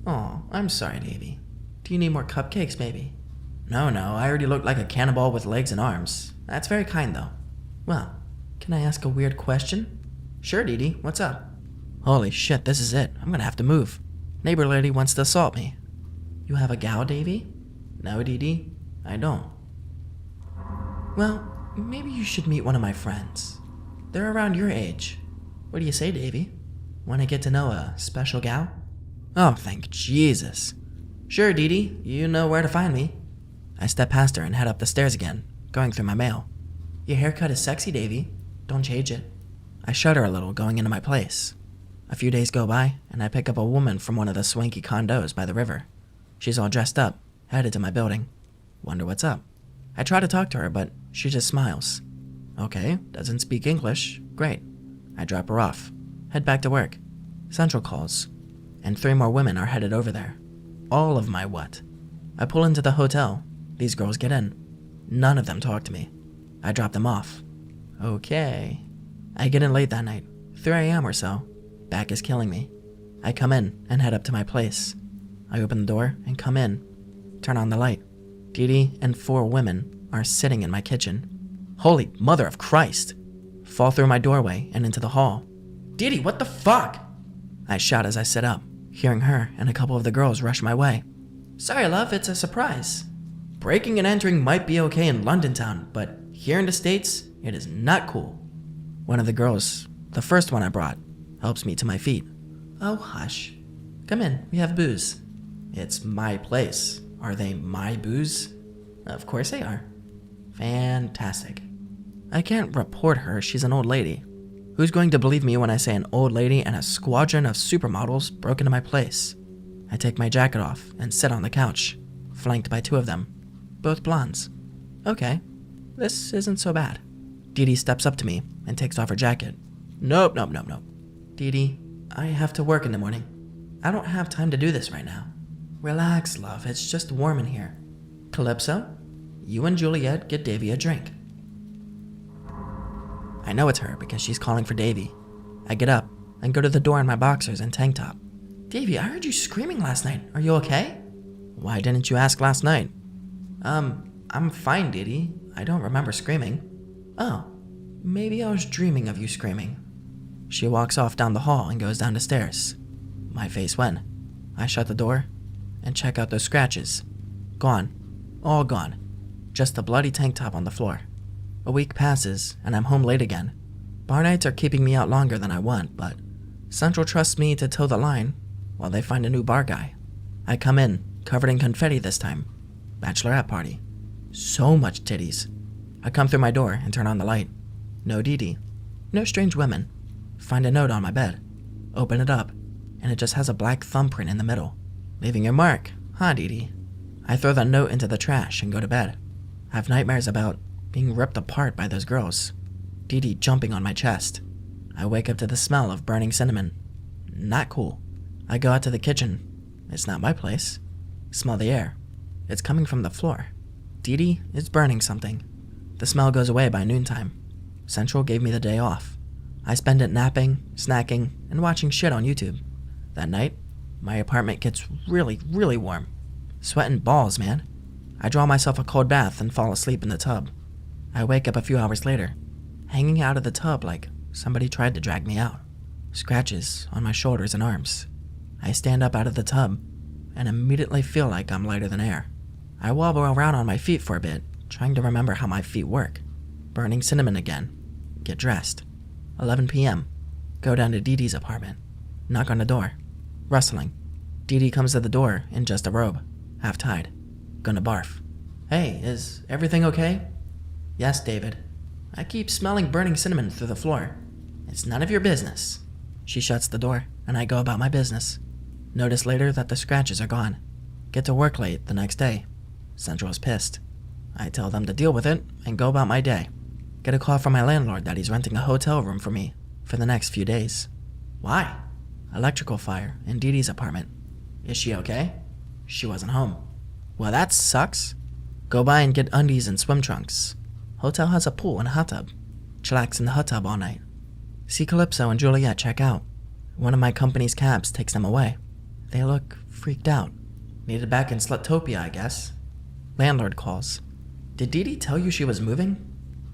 Aw, I'm sorry, Davy. Do you need more cupcakes, maybe? No, I already look like a cannonball with legs and arms. That's very kind, though. Well, can I ask a weird question? Sure, Dee Dee, what's up? Holy shit, this is it. I'm gonna have to move. Neighbor lady wants to assault me. You have a gal, Davy? No, Dee Dee, I don't. Well, maybe you should meet one of my friends. They're around your age. What do you say, Davy? Want to get to know a special gal? Oh, thank Jesus. Sure, Dee Dee, you know where to find me. I step past her and head up the stairs again, going through my mail. Your haircut is sexy, Davy. Don't change it. I shudder a little going into my place. A few days go by, and I pick up a woman from one of the swanky condos by the river. She's all dressed up, headed to my building. Wonder what's up. I try to talk to her, but she just smiles. Okay, doesn't speak English. Great. I drop her off, head back to work. Central calls, and 3 more women are headed over there. All of my what? I pull into the hotel. These girls get in. None of them talk to me. I drop them off. Okay. I get in late that night, 3 a.m. or so. Back is killing me. I come in and head up to my place. I open the door and come in. Turn on the light. Dee Dee and 4 women are sitting in my kitchen. Holy mother of Christ! Fall through my doorway and into the hall. Dee Dee, what the fuck? I shout as I sit up, hearing her and a couple of the girls rush my way. Sorry, love, it's a surprise. Breaking and entering might be okay in London town, but here in the States, it is not cool. One of the girls, the first one I brought, helps me to my feet. Oh, hush. Come in, we have booze. It's my place. Are they my booze? Of course they are. Fantastic. I can't report her, she's an old lady. Who's going to believe me when I say an old lady and a squadron of supermodels broke into my place? I take my jacket off and sit on the couch, flanked by 2 of them, both blondes. Okay, this isn't so bad. Dee Dee steps up to me and takes off her jacket. Nope. Dee Dee, I have to work in the morning. I don't have time to do this right now. Relax, love, it's just warm in here. Calypso, you and Juliet get Davy a drink. I know it's her because she's calling for Davy. I get up and go to the door in my boxers and tank top. Davey, I heard you screaming last night. Are you okay? Why didn't you ask last night? I'm fine, Didi. I don't remember screaming. Oh, maybe I was dreaming of you screaming. She walks off down the hall and goes down the stairs. My face went. I shut the door and check out those scratches. Gone. All gone. Just a bloody tank top on the floor. A week passes and I'm home late again. Bar nights are keeping me out longer than I want, but Central trusts me to toe the line while they find a new bar guy. I come in, covered in confetti this time. Bachelorette party. So much titties. I come through my door and turn on the light. No Didi. No strange women. Find a note on my bed. Open it up, and it just has a black thumbprint in the middle. Leaving your mark, huh, Didi? I throw the note into the trash and go to bed. I have nightmares about being ripped apart by those girls. Didi jumping on my chest. I wake up to the smell of burning cinnamon. Not cool. I go out to the kitchen. It's not my place. Smell the air. It's coming from the floor. Didi is burning something. The smell goes away by noontime. Central gave me the day off. I spend it napping, snacking, and watching shit on YouTube. That night, my apartment gets really, really warm. Sweating balls, man. I draw myself a cold bath and fall asleep in the tub. I wake up a few hours later, hanging out of the tub like somebody tried to drag me out. Scratches on my shoulders and arms. I stand up out of the tub and immediately feel like I'm lighter than air. I wobble around on my feet for a bit, trying to remember how my feet work. Burning cinnamon again. Get dressed. 11 p.m. Go down to Didi's apartment. Knock on the door. Rustling. Didi comes to the door in just a robe, half-tied. Gonna barf. Hey, is everything okay? Yes, David. I keep smelling burning cinnamon through the floor. It's none of your business. She shuts the door, and I go about my business. Notice later that the scratches are gone. Get to work late the next day. Central's pissed. I tell them to deal with it and go about my day. Get a call from my landlord that he's renting a hotel room for me for the next few days. Why? Electrical fire in Didi's apartment. Is she okay? She wasn't home. Well, that sucks. Go by and get undies and swim trunks. Hotel has a pool and a hot tub. Chillax in the hot tub all night. See Calypso and Juliet check out. One of my company's cabs takes them away. They look freaked out. Needed back in Slutopia, I guess. Landlord calls. Did Didi tell you she was moving?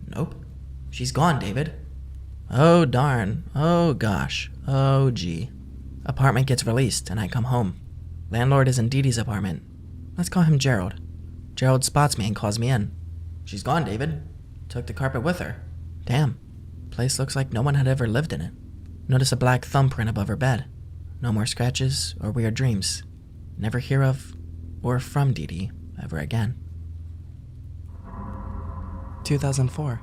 Nope. She's gone, David. Oh darn. Oh gosh. Oh gee. Apartment gets released and I come home. Landlord is in Didi's apartment. Let's call him Gerald. Gerald spots me and calls me in. She's gone, David. Took the carpet with her. Damn. Place looks like no one had ever lived in it. Notice a black thumbprint above her bed. No more scratches or weird dreams. Never hear of or from Didi ever again. 2004.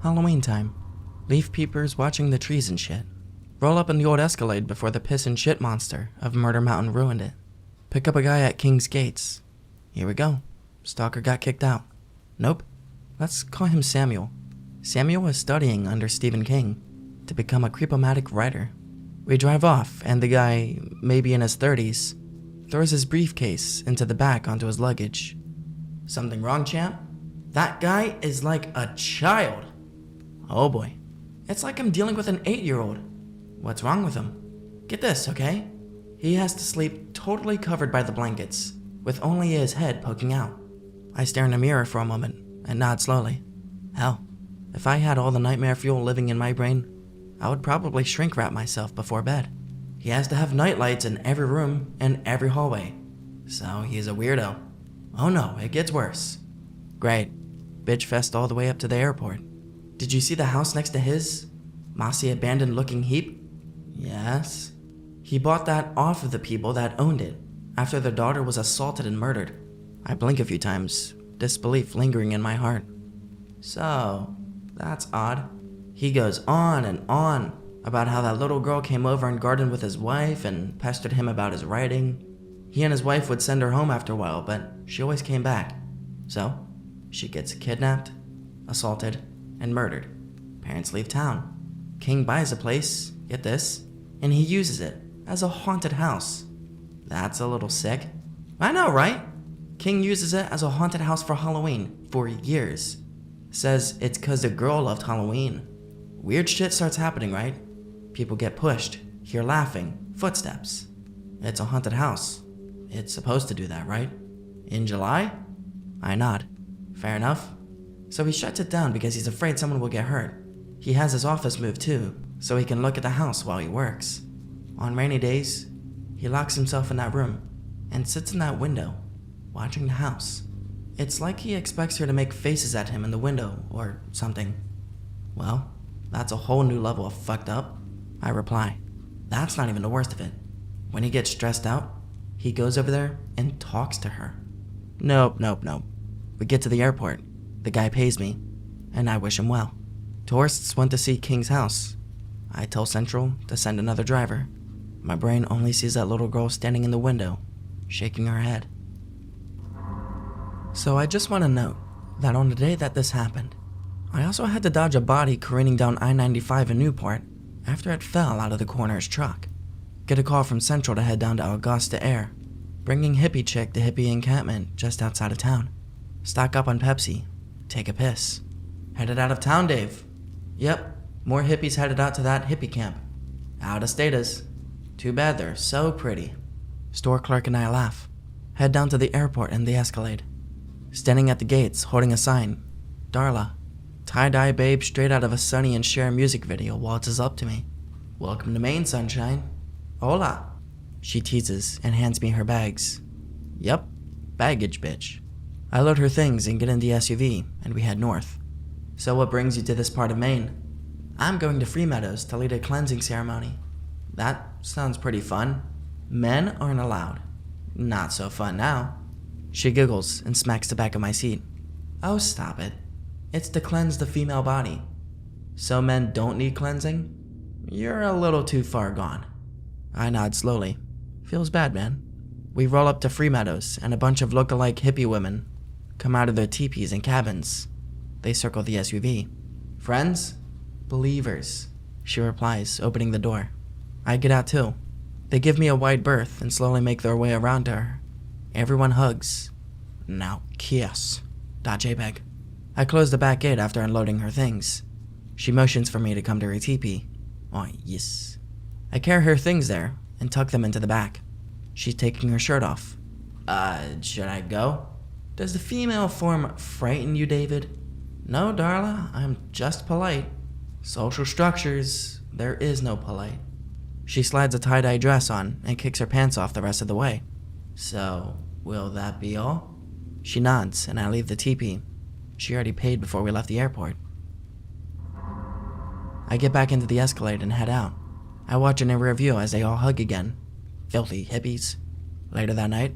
Halloween time. Leaf peepers watching the trees and shit. Roll up in the old Escalade before the piss and shit monster of Murder Mountain ruined it. Pick up a guy at King's Gates. Here we go. Stalker got kicked out. Nope. Let's call him Samuel. Samuel was studying under Stephen King to become a creepomatic writer. We drive off, and the guy, maybe in his 30s, throws his briefcase into the back onto his luggage. Something wrong, champ? That guy is like a child. Oh boy. It's like I'm dealing with an 8-year-old. What's wrong with him? Get this, okay? He has to sleep totally covered by the blankets, with only his head poking out. I stare in the mirror for a moment and nod slowly. Hell, if I had all the nightmare fuel living in my brain, I would probably shrink wrap myself before bed. He has to have night lights in every room and every hallway. So he's a weirdo. Oh no, it gets worse. Great. Bitch fest all the way up to the airport. Did you see the house next to his? Mossy abandoned looking heap? Yes. He bought that off of the people that owned it after their daughter was assaulted and murdered. I blink a few times, disbelief lingering in my heart. So, that's odd. He goes on and on about how that little girl came over and gardened with his wife and pestered him about his writing. He and his wife would send her home after a while, but she always came back. So, she gets kidnapped, assaulted, and murdered. Parents leave town. King buys a place, get this, and he uses it as a haunted house. That's a little sick. I know, right? King uses it as a haunted house for Halloween for years. Says it's 'cause the girl loved Halloween. Weird shit starts happening, right? People get pushed, hear laughing, footsteps. It's a haunted house. It's supposed to do that, right? In July? I nod. Fair enough. So he shuts it down because he's afraid someone will get hurt. He has his office moved too, so he can look at the house while he works. On rainy days, he locks himself in that room and sits in that window, watching the house. It's like he expects her to make faces at him in the window or something. Well, that's a whole new level of fucked up, I reply. That's not even the worst of it. When he gets stressed out, he goes over there and talks to her. Nope. We get to the airport. The guy pays me, and I wish him well. Tourists want to see King's house. I tell Central to send another driver. My brain only sees that little girl standing in the window, shaking her head. So I just want to note that on the day that this happened, I also had to dodge a body careening down I-95 in Newport after it fell out of the coroner's truck. Get a call from Central to head down to Augusta Air, bringing hippie chick to hippie encampment just outside of town. Stock up on Pepsi, take a piss. Headed out of town, Dave. Yep, more hippies headed out to that hippie camp. Out of status. Too bad they're so pretty. Store clerk and I laugh. Head down to the airport in the Escalade. Standing at the gates, holding a sign, Darla, tie-dye babe straight out of a Sonny and Cher music video, waltzes up to me. Welcome to Maine, sunshine. Hola. She teases and hands me her bags. Yep, baggage bitch. I load her things and get in the SUV, and we head north. So what brings you to this part of Maine? I'm going to Freemeadows to lead a cleansing ceremony. That sounds pretty fun. Men aren't allowed. Not so fun now. She giggles and smacks the back of my seat. Oh, stop it. It's to cleanse the female body. So men don't need cleansing? You're a little too far gone. I nod slowly. Feels bad, man. We roll up to Freemeadows, and a bunch of look-alike hippie women come out of their teepees and cabins. They circle the SUV. Friends? Believers, she replies, opening the door. I get out too. They give me a wide berth and slowly make their way around to her. Everyone hugs. Now kiss. .jpg. I close the back gate after unloading her things. She motions for me to come to her teepee. Oh, yes. I carry her things there and tuck them into the back. She's taking her shirt off. Should I go? Does the female form frighten you, David? No, Darla, I'm just polite. Social structures, there is no polite. She slides a tie-dye dress on and kicks her pants off the rest of the way. So, will that be all? She nods and I leave the teepee. She already paid before we left the airport. I get back into the Escalade and head out. I watch in a rear view as they all hug again. Filthy hippies. Later that night,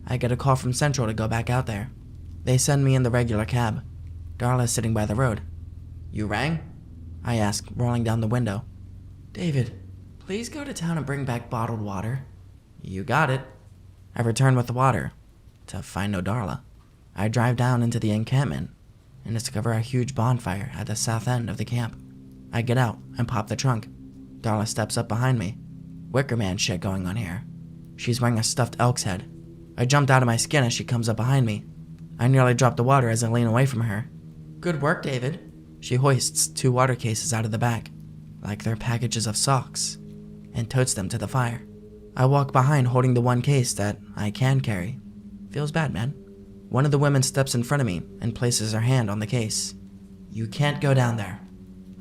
I get a call from Central to go back out there. They send me in the regular cab. Darla's sitting by the road. You rang? I ask, rolling down the window. David, please go to town and bring back bottled water. You got it. I return with the water, to find no Darla. I drive down into the encampment and discover a huge bonfire at the south end of the camp. I get out and pop the trunk. Darla steps up behind me. Wicker Man shit going on here. She's wearing a stuffed elk's head. I jumped out of my skin as she comes up behind me. I nearly drop the water as I lean away from her. Good work, David. She hoists 2 water cases out of the back, like they're packages of socks, and totes them to the fire. I walk behind holding the one case that I can carry. Feels bad, man. One of the women steps in front of me and places her hand on the case. You can't go down there.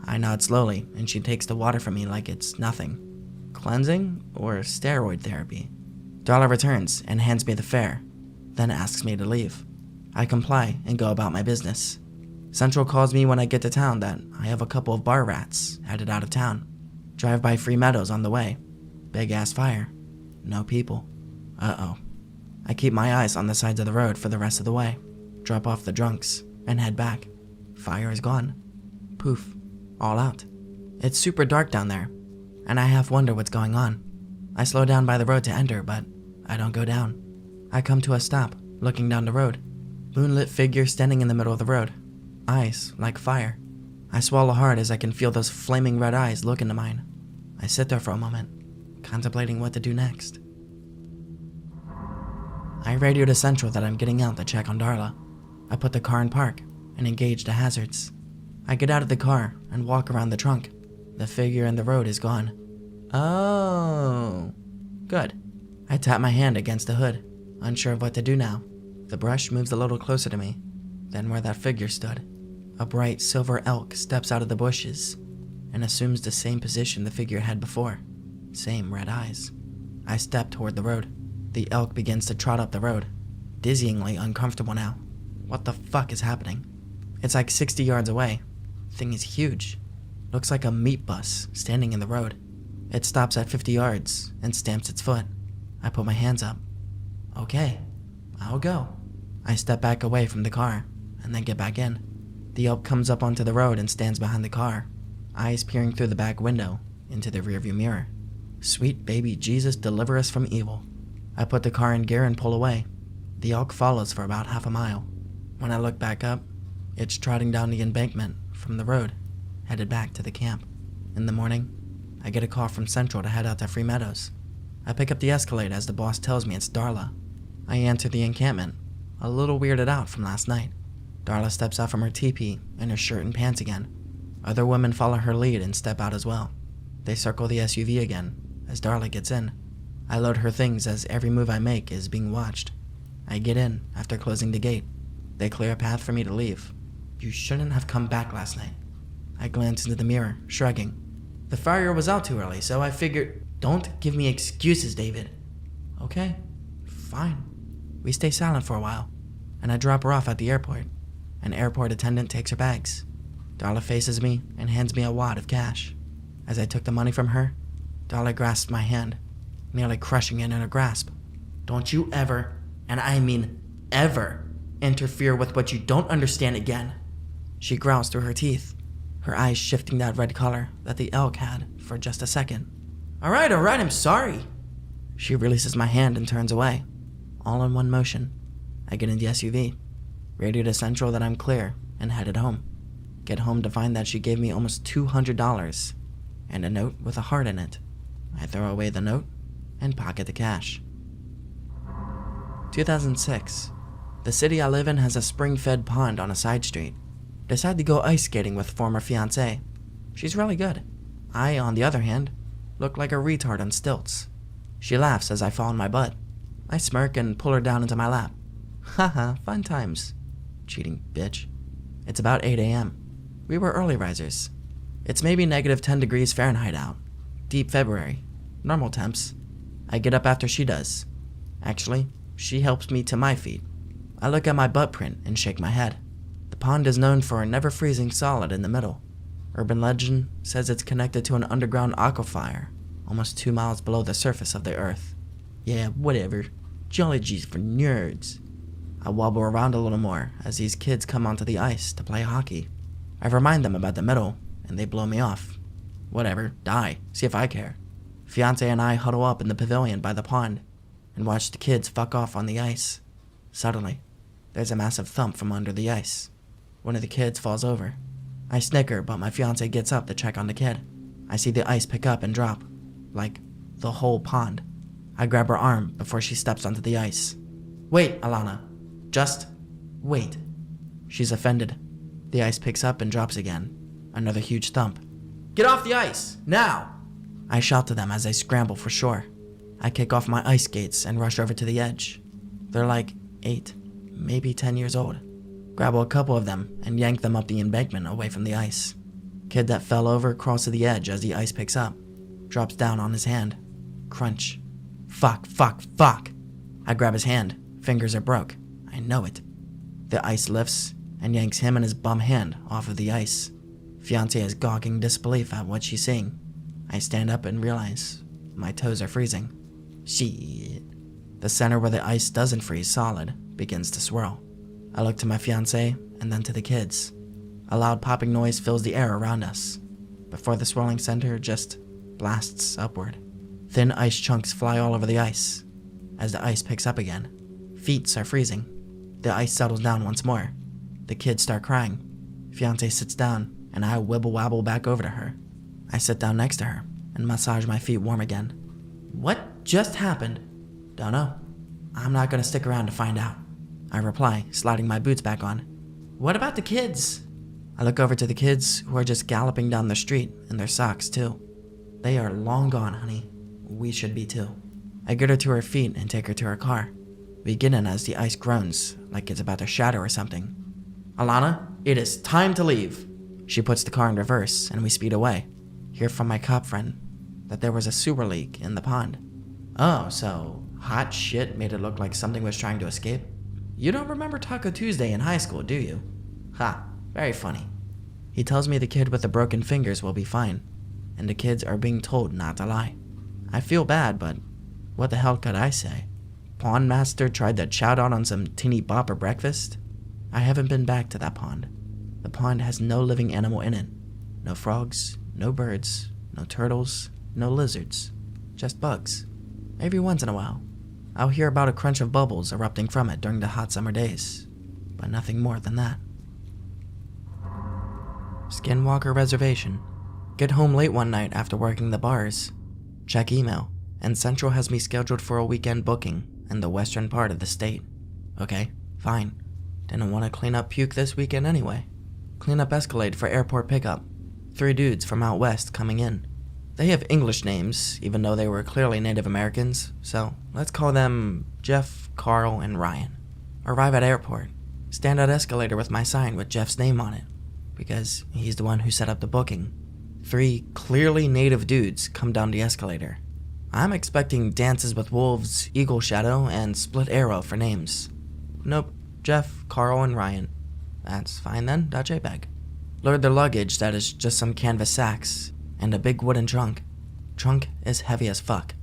I nod slowly, and she takes the water from me like it's nothing. Cleansing or steroid therapy? Darla returns and hands me the fare, then asks me to leave. I comply and go about my business. Central calls me when I get to town that I have a couple of bar rats headed out of town. Drive by Freemeadows on the way. Big ass fire. No people. Uh-oh. I keep my eyes on the sides of the road for the rest of the way. Drop off the drunks and head back. Fire is gone. Poof. All out. It's super dark down there, and I half wonder what's going on. I slow down by the road to enter, but I don't go down. I come to a stop, looking down the road. Moonlit figure standing in the middle of the road. Eyes like fire. I swallow hard as I can feel those flaming red eyes look into mine. I sit there for a moment, contemplating what to do next. I radio to Central that I'm getting out to check on Darla. I put the car in park and engage the hazards. I get out of the car and walk around the trunk. The figure in the road is gone. Oh, good. I tap my hand against the hood, unsure of what to do now. The brush moves a little closer to me, then where that figure stood. A bright silver elk steps out of the bushes and assumes the same position the figure had before. Same red eyes. I step toward the road. The elk begins to trot up the road, dizzyingly uncomfortable now. What the fuck is happening? It's like 60 yards away. Thing is huge. Looks like a meat bus standing in the road. It stops at 50 yards and stamps its foot. I put my hands up. Okay, I'll go. I step back away from the car and then get back in. The elk comes up onto the road and stands behind the car, eyes peering through the back window into the rearview mirror. Sweet baby Jesus, deliver us from evil. I put the car in gear and pull away. The elk follows for about half a mile. When I look back up, it's trotting down the embankment from the road, headed back to the camp. In the morning, I get a call from Central to head out to Free Meadows. I pick up the Escalade as the boss tells me it's Darla. I enter the encampment, a little weirded out from last night. Darla steps out from her teepee in her shirt and pants again. Other women follow her lead and step out as well. They circle the SUV again as Darla gets in. I load her things as every move I make is being watched. I get in after closing the gate. They clear a path for me to leave. You shouldn't have come back last night. I glance into the mirror, shrugging. The fire was out too early, so I figured... Don't give me excuses, David. Okay, fine. We stay silent for a while, and I drop her off at the airport. An airport attendant takes her bags. Darla faces me and hands me a wad of cash. As I took the money from her, Darla grasped my hand, nearly crushing it in her grasp. Don't you ever, and I mean ever, interfere with what you don't understand again. She growls through her teeth, her eyes shifting that red color that the elk had for just a second. All right, I'm sorry. She releases my hand and turns away, all in one motion. I get in the SUV, radio to Central that I'm clear, and headed home. Get home to find that she gave me almost $200 and a note with a heart in it. I throw away the note and pocket the cash. 2006. The city I live in has a spring-fed pond on a side street. Decide to go ice skating with former fiancée. She's really good. I, on the other hand, look like a retard on stilts. She laughs as I fall on my butt. I smirk and pull her down into my lap. Haha, fun times. Cheating bitch. It's about 8 a.m. We were early risers. It's maybe negative 10 degrees Fahrenheit out. Deep February. Normal temps. I get up after she does. Actually, she helps me to my feet. I look at my butt print and shake my head. The pond is known for a never-freezing solid in the middle. Urban legend says it's connected to an underground aquifer, almost 2 miles below the surface of the earth. Yeah, whatever. Geology's for nerds. I wobble around a little more as these kids come onto the ice to play hockey. I remind them about the middle, and they blow me off. Whatever, die, see if I care. Fiancé and I huddle up in the pavilion by the pond and watch the kids fuck off on the ice. Suddenly, there's a massive thump from under the ice. One of the kids falls over. I snicker, but my fiancé gets up to check on the kid. I see the ice pick up and drop, like the whole pond. I grab her arm before she steps onto the ice. Wait, Alana. Just wait. She's offended. The ice picks up and drops again. Another huge thump. Get off the ice, now! I shout to them as they scramble for shore. I kick off my ice skates and rush over to the edge. They're like 8, maybe 10 years old. Grab a couple of them and yank them up the embankment away from the ice. Kid that fell over crawls to the edge as the ice picks up. Drops down on his hand. Crunch. Fuck. I grab his hand. Fingers are broke. I know it. The ice lifts and yanks him and his bum hand off of the ice. Fiancé is gawking disbelief at what she's seeing. I stand up and realize my toes are freezing. Shit. The center where the ice doesn't freeze solid begins to swirl. I look to my fiancé and then to the kids. A loud popping noise fills the air around us, before the swirling center just blasts upward. Thin ice chunks fly all over the ice. As the ice picks up again, feet are freezing. The ice settles down once more. The kids start crying. Fiancé sits down, and I wibble-wabble back over to her. I sit down next to her and massage my feet warm again. What just happened? Don't know. I'm not gonna stick around to find out. I reply, sliding my boots back on. What about the kids? I look over to the kids who are just galloping down the street in their socks too. They are long gone, honey. We should be too. I get her to her feet and take her to her car. We get in as the ice groans, like it's about to shatter or something. Alana, it is time to leave. She puts the car in reverse and we speed away. Hear from my cop friend that there was a sewer leak in the pond. Oh, so hot shit made it look like something was trying to escape? You don't remember Taco Tuesday in high school, do you? Ha, very funny. He tells me the kid with the broken fingers will be fine, and the kids are being told not to lie. I feel bad, but what the hell could I say? Pond master tried to chow down on some teeny bopper breakfast? I haven't been back to that pond. The pond has no living animal in it. No frogs, no birds, no turtles, no lizards. Just bugs. Every once in a while, I'll hear about a crunch of bubbles erupting from it during the hot summer days, but nothing more than that. Skinwalker reservation. Get home late one night after working the bars. Check email, and Central has me scheduled for a weekend booking in the western part of the state. Okay, fine. Didn't want to clean up puke this weekend anyway. Clean up Escalade for airport pickup. 3 dudes from out west coming in. They have English names, even though they were clearly Native Americans, so let's call them Jeff, Carl, and Ryan. Arrive at airport. Stand at escalator with my sign with Jeff's name on it, because he's the one who set up the booking. 3 clearly native dudes come down the escalator. I'm expecting Dances with Wolves, Eagle Shadow, and Split Arrow for names. Nope, Jeff, Carl, and Ryan. That's fine then, .jpg. Load their luggage that is just some canvas sacks, and a big wooden trunk. Trunk is heavy as fuck.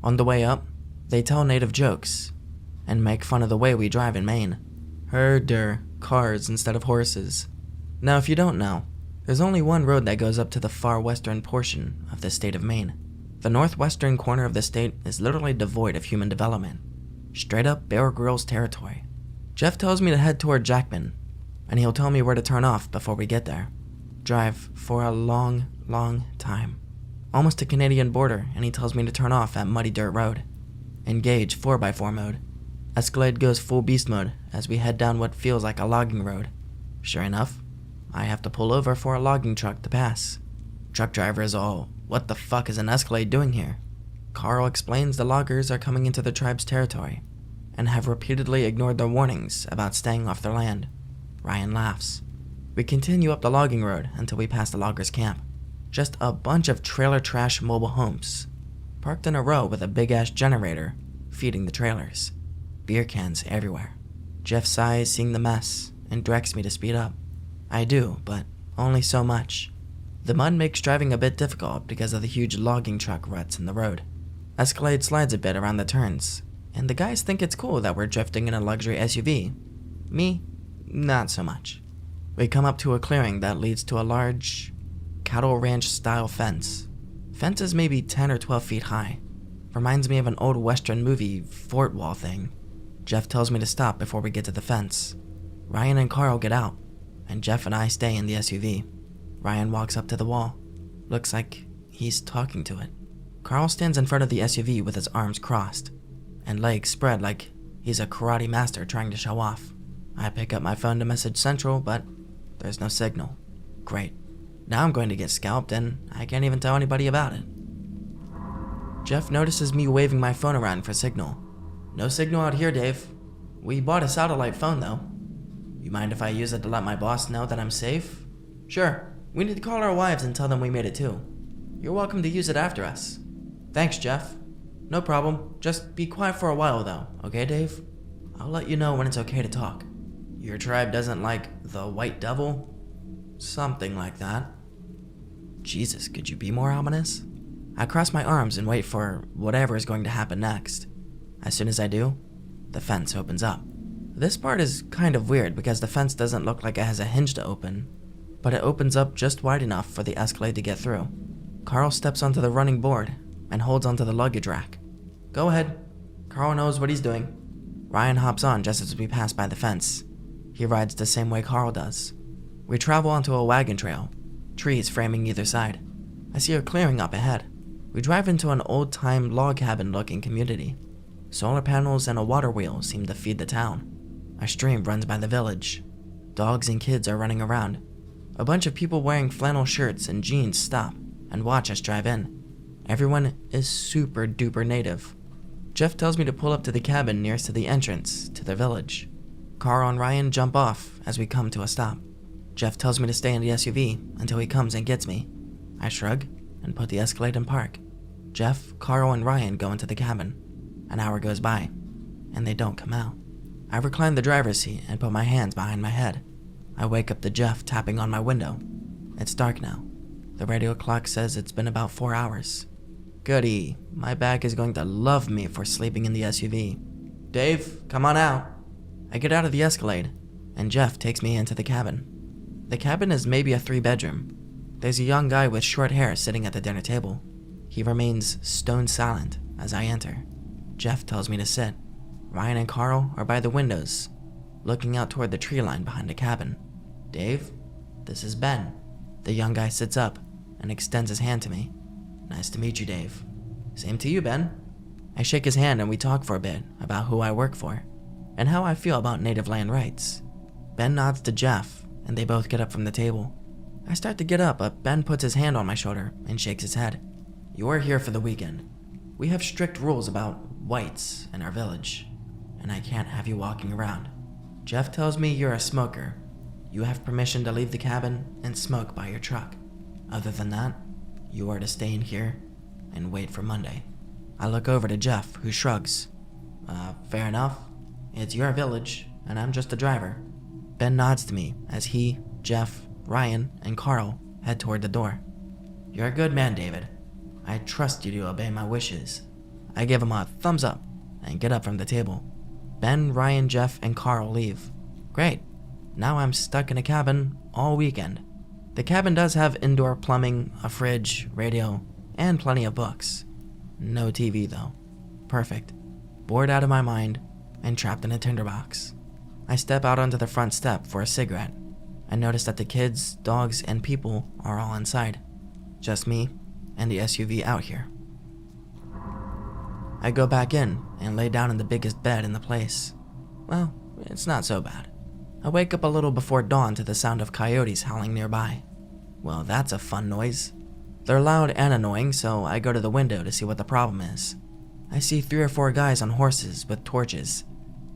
On the way up, they tell native jokes, and make fun of the way we drive in Maine. Herder, cars instead of horses. Now if you don't know, there's only one road that goes up to the far western portion of the state of Maine. The northwestern corner of the state is literally devoid of human development. Straight up Bear Grylls territory. Jeff tells me to head toward Jackman, and he'll tell me where to turn off before we get there. Drive for a long, long time. Almost to Canadian border, and he tells me to turn off at Muddy Dirt Road. Engage 4x4 mode. Escalade goes full beast mode as we head down what feels like a logging road. Sure enough, I have to pull over for a logging truck to pass. Truck driver is all, what the fuck is an Escalade doing here? Carl explains the loggers are coming into the tribe's territory and have repeatedly ignored their warnings about staying off their land. Ryan laughs. We continue up the logging road until we pass the loggers' camp. Just a bunch of trailer trash mobile homes, parked in a row with a big-ass generator feeding the trailers. Beer cans everywhere. Jeff sighs seeing the mess and directs me to speed up. I do, but only so much. The mud makes driving a bit difficult because of the huge logging truck ruts in the road. Escalade slides a bit around the turns, and the guys think it's cool that we're drifting in a luxury SUV. Me, not so much. We come up to a clearing that leads to a large cattle ranch style fence. Fence is maybe 10 or 12 feet high. Reminds me of an old western movie fort wall thing. Jeff tells me to stop before we get to the fence. Ryan and Carl get out, and Jeff and I stay in the SUV. Ryan walks up to the wall. Looks like he's talking to it. Carl stands in front of the SUV with his arms crossed and legs spread like he's a karate master trying to show off. I pick up my phone to message Central, but there's no signal. Great. Now I'm going to get scalped and I can't even tell anybody about it. Jeff notices me waving my phone around for signal. No signal out here, Dave. We bought a satellite phone though. You mind if I use it to let my boss know that I'm safe? Sure. We need to call our wives and tell them we made it too. You're welcome to use it after us. Thanks, Jeff. No problem. Just be quiet for a while though, okay, Dave? I'll let you know when it's okay to talk. Your tribe doesn't like the white devil? Something like that. Jesus, could you be more ominous? I cross my arms and wait for whatever is going to happen next. As soon as I do, the fence opens up. This part is kind of weird because the fence doesn't look like it has a hinge to open, but it opens up just wide enough for the Escalade to get through. Carl steps onto the running board and holds onto the luggage rack. Go ahead. Carl knows what he's doing. Ryan hops on just as we pass by the fence. He rides the same way Carl does. We travel onto a wagon trail, trees framing either side. I see a clearing up ahead. We drive into an old-time log cabin-looking community. Solar panels and a water wheel seem to feed the town. A stream runs by the village. Dogs and kids are running around. A bunch of people wearing flannel shirts and jeans stop and watch us drive in. Everyone is super duper native. Jeff tells me to pull up to the cabin nearest to the entrance to the village. Carl and Ryan jump off as we come to a stop. Jeff tells me to stay in the SUV until he comes and gets me. I shrug and put the Escalade in park. Jeff, Carl, and Ryan go into the cabin. An hour goes by, and they don't come out. I recline the driver's seat and put my hands behind my head. I wake up to Jeff tapping on my window. It's dark now. The radio clock says it's been about 4 hours. Goody, my back is going to love me for sleeping in the SUV. Dave, come on out. I get out of the Escalade, and Jeff takes me into the cabin. The cabin is maybe a 3-bedroom. There's a young guy with short hair sitting at the dinner table. He remains stone silent as I enter. Jeff tells me to sit. Ryan and Carl are by the windows, looking out toward the tree line behind the cabin. Dave, this is Ben. The young guy sits up and extends his hand to me. Nice to meet you, Dave. Same to you, Ben. I shake his hand and we talk for a bit about who I work for and how I feel about native land rights. Ben nods to Jeff and they both get up from the table. I start to get up, but Ben puts his hand on my shoulder and shakes his head. You are here for the weekend. We have strict rules about whites in our village, and I can't have you walking around. Jeff tells me you're a smoker. You have permission to leave the cabin and smoke by your truck. Other than that, you are to stay in here and wait for Monday. I look over to Jeff, who shrugs. Fair enough. It's your village, and I'm just a driver. Ben nods to me as he, Jeff, Ryan, and Carl head toward the door. You're a good man, David. I trust you to obey my wishes. I give him a thumbs up and get up from the table. Ben, Ryan, Jeff, and Carl leave. Great. Now I'm stuck in a cabin all weekend. The cabin does have indoor plumbing, a fridge, radio, and plenty of books. No TV though. Perfect. Bored out of my mind and trapped in a tinderbox. I step out onto the front step for a cigarette. I notice that the kids, dogs, and people are all inside. Just me and the SUV out here. I go back in and lay down in the biggest bed in the place. Well, it's not so bad. I wake up a little before dawn to the sound of coyotes howling nearby. Well, that's a fun noise. They're loud and annoying, so I go to the window to see what the problem is. I see 3 or 4 guys on horses with torches,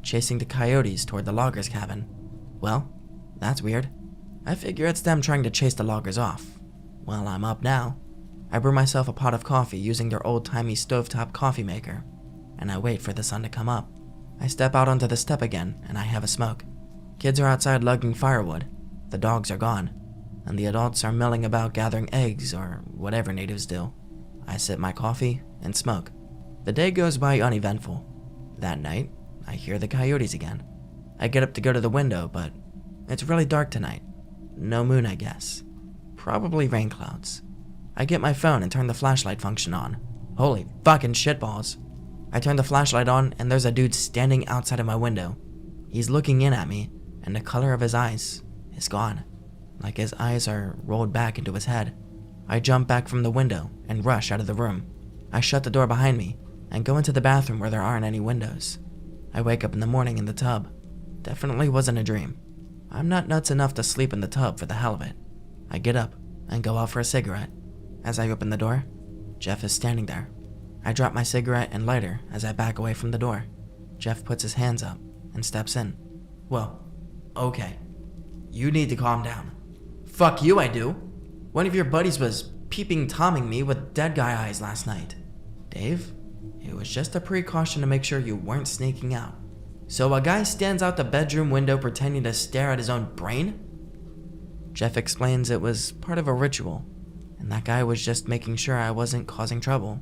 chasing the coyotes toward the loggers' cabin. Well, that's weird. I figure it's them trying to chase the loggers off. Well, I'm up now. I brew myself a pot of coffee using their old-timey stovetop coffee maker, and I wait for the sun to come up. I step out onto the step again, and I have a smoke. Kids are outside lugging firewood. The dogs are gone, and the adults are milling about gathering eggs or whatever natives do. I sip my coffee and smoke. The day goes by uneventful. That night, I hear the coyotes again. I get up to go to the window, but it's really dark tonight. No moon, I guess. Probably rain clouds. I get my phone and turn the flashlight function on. Holy fucking shitballs. I turn the flashlight on and there's a dude standing outside of my window. He's looking in at me, and the color of his eyes is gone. Like his eyes are rolled back into his head. I jump back from the window and rush out of the room. I shut the door behind me and go into the bathroom where there aren't any windows. I wake up in the morning in the tub. Definitely wasn't a dream. I'm not nuts enough to sleep in the tub for the hell of it. I get up and go out for a cigarette. As I open the door, Jeff is standing there. I drop my cigarette and lighter as I back away from the door. Jeff puts his hands up and steps in. Well, okay. You need to calm down. Fuck you, I do. One of your buddies was peeping Tomming me with dead guy eyes last night. Dave, it was just a precaution to make sure you weren't sneaking out. So a guy stands out the bedroom window pretending to stare at his own brain? Jeff explains it was part of a ritual, and that guy was just making sure I wasn't causing trouble.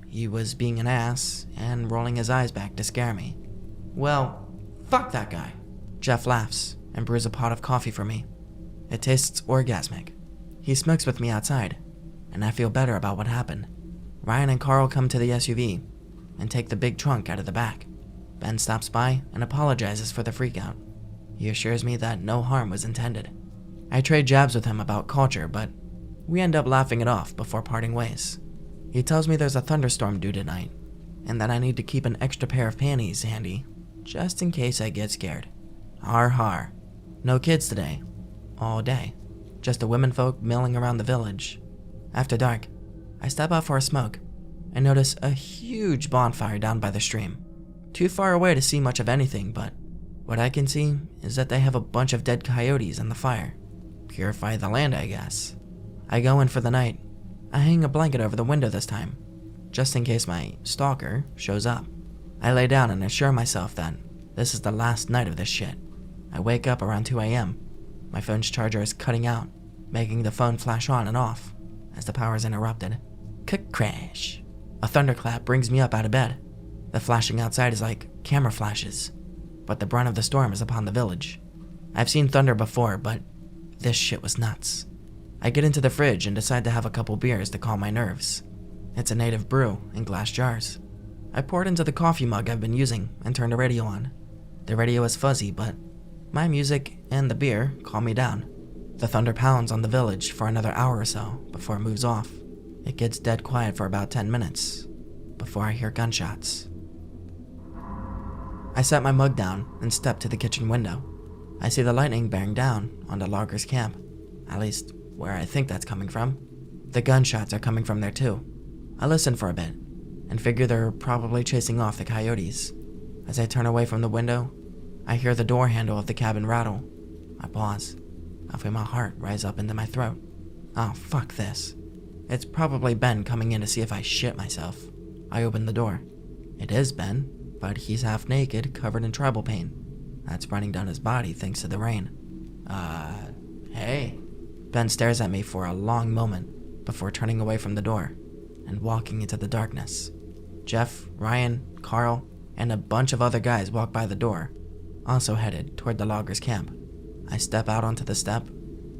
He was being an ass and rolling his eyes back to scare me. Well, fuck that guy. Jeff laughs and brews a pot of coffee for me. It tastes orgasmic. He smokes with me outside, and I feel better about what happened. Ryan and Carl come to the SUV and take the big trunk out of the back. Ben stops by and apologizes for the freakout. He assures me that no harm was intended. I trade jabs with him about culture, but we end up laughing it off before parting ways. He tells me there's a thunderstorm due tonight, and that I need to keep an extra pair of panties handy, just in case I get scared. Har har. No kids today. All day. Just the womenfolk milling around the village. After dark, I step out for a smoke I notice a huge bonfire down by the stream. Too far away to see much of anything, but what I can see is that they have a bunch of dead coyotes in the fire. Purify the land, I guess. I go in for the night. I hang a blanket over the window this time, just in case my stalker shows up. I lay down and assure myself that this is the last night of this shit. I wake up around 2 a.m. My phone's charger is cutting out, making the phone flash on and off as the power is interrupted. Crash. A thunderclap brings me up out of bed. The flashing outside is like camera flashes, but the brunt of the storm is upon the village. I've seen thunder before, but this shit was nuts. I get into the fridge and decide to have a couple beers to calm my nerves. It's a native brew in glass jars. I pour it into the coffee mug I've been using and turn the radio on. The radio is fuzzy, but my music and the beer calm me down. The thunder pounds on the village for another hour or so before it moves off. It gets dead quiet for about 10 minutes before I hear gunshots. I set my mug down and step to the kitchen window. I see the lightning bearing down on the loggers' camp, at least where I think that's coming from. The gunshots are coming from there too. I listen for a bit and figure they're probably chasing off the coyotes. As I turn away from the window, I hear the door handle of the cabin rattle. I pause. I feel my heart rise up into my throat. Oh, fuck this. It's probably Ben coming in to see if I shit myself. I open the door. It is Ben, but he's half naked, covered in tribal paint. That's running down his body thanks to the rain. Hey. Ben stares at me for a long moment before turning away from the door and walking into the darkness. Jeff, Ryan, Carl, and a bunch of other guys walk by the door, also headed toward the loggers' camp. I step out onto the step,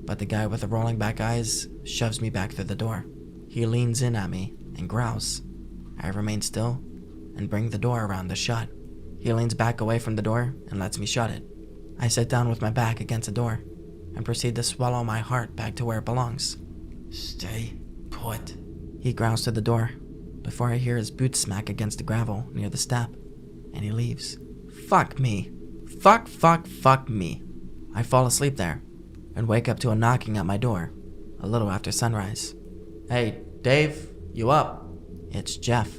but the guy with the rolling back eyes shoves me back through the door. He leans in at me and growls. I remain still and bring the door around to shut. He leans back away from the door and lets me shut it. I sit down with my back against the door and proceed to swallow my heart back to where it belongs. Stay put, he growls to the door before I hear his boots smack against the gravel near the step, and he leaves. Fuck me. Fuck me. I fall asleep there and wake up to a knocking at my door a little after sunrise. Hey, Dave, you up? It's Jeff.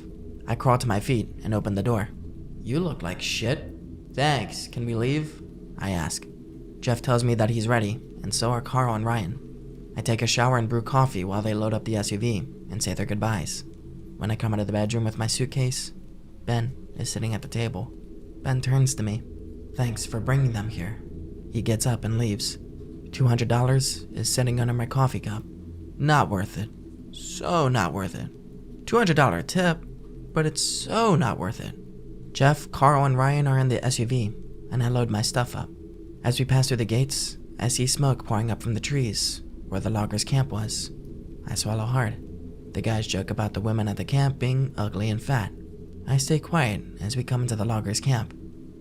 I crawl to my feet and open the door. You look like shit. Thanks, can we leave? I ask. Jeff tells me that he's ready, and so are Carl and Ryan. I take a shower and brew coffee while they load up the SUV and say their goodbyes. When I come out of the bedroom with my suitcase, Ben is sitting at the table. Ben turns to me. Thanks for bringing them here. He gets up and leaves. $200 is sitting under my coffee cup. Not worth it. So not worth it. $200 tip, but it's so not worth it. Jeff, Carl, and Ryan are in the SUV, and I load my stuff up. As we pass through the gates, I see smoke pouring up from the trees where the loggers' camp was. I swallow hard. The guys joke about the women at the camp being ugly and fat. I stay quiet as we come into the loggers' camp.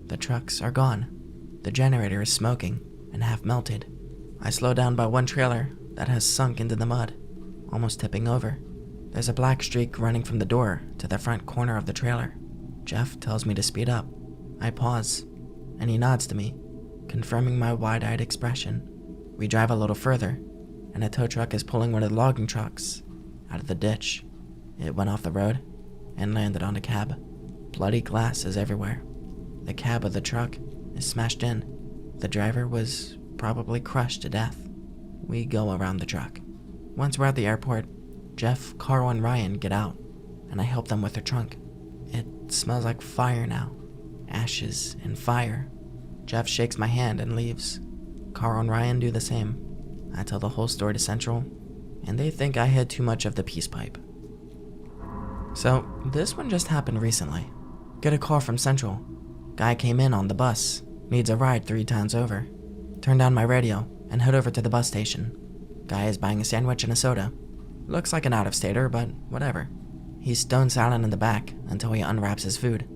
The trucks are gone. The generator is smoking and half melted. I slow down by one trailer that has sunk into the mud, almost tipping over. There's a black streak running from the door to the front corner of the trailer. Jeff tells me to speed up. I pause, and he nods to me, confirming my wide-eyed expression. We drive a little further, and a tow truck is pulling one of the logging trucks out of the ditch. It went off the road and landed on a cab. Bloody glass is everywhere. The cab of the truck is smashed in. The driver was probably crushed to death. We go around the truck. Once we're at the airport, Jeff, Carl, and Ryan get out, and I help them with their trunk. It smells like fire now. Ashes and fire. Jeff shakes my hand and leaves. Carl and Ryan do the same. I tell the whole story to Central, and they think I had too much of the peace pipe. So, this one just happened recently. Get a call from Central. Guy came in on the bus. Needs a ride 3 towns over. Turn down my radio and head over to the bus station. Guy is buying a sandwich and a soda. Looks like an out-of-stater, but whatever. He's stone silent in the back until he unwraps his food.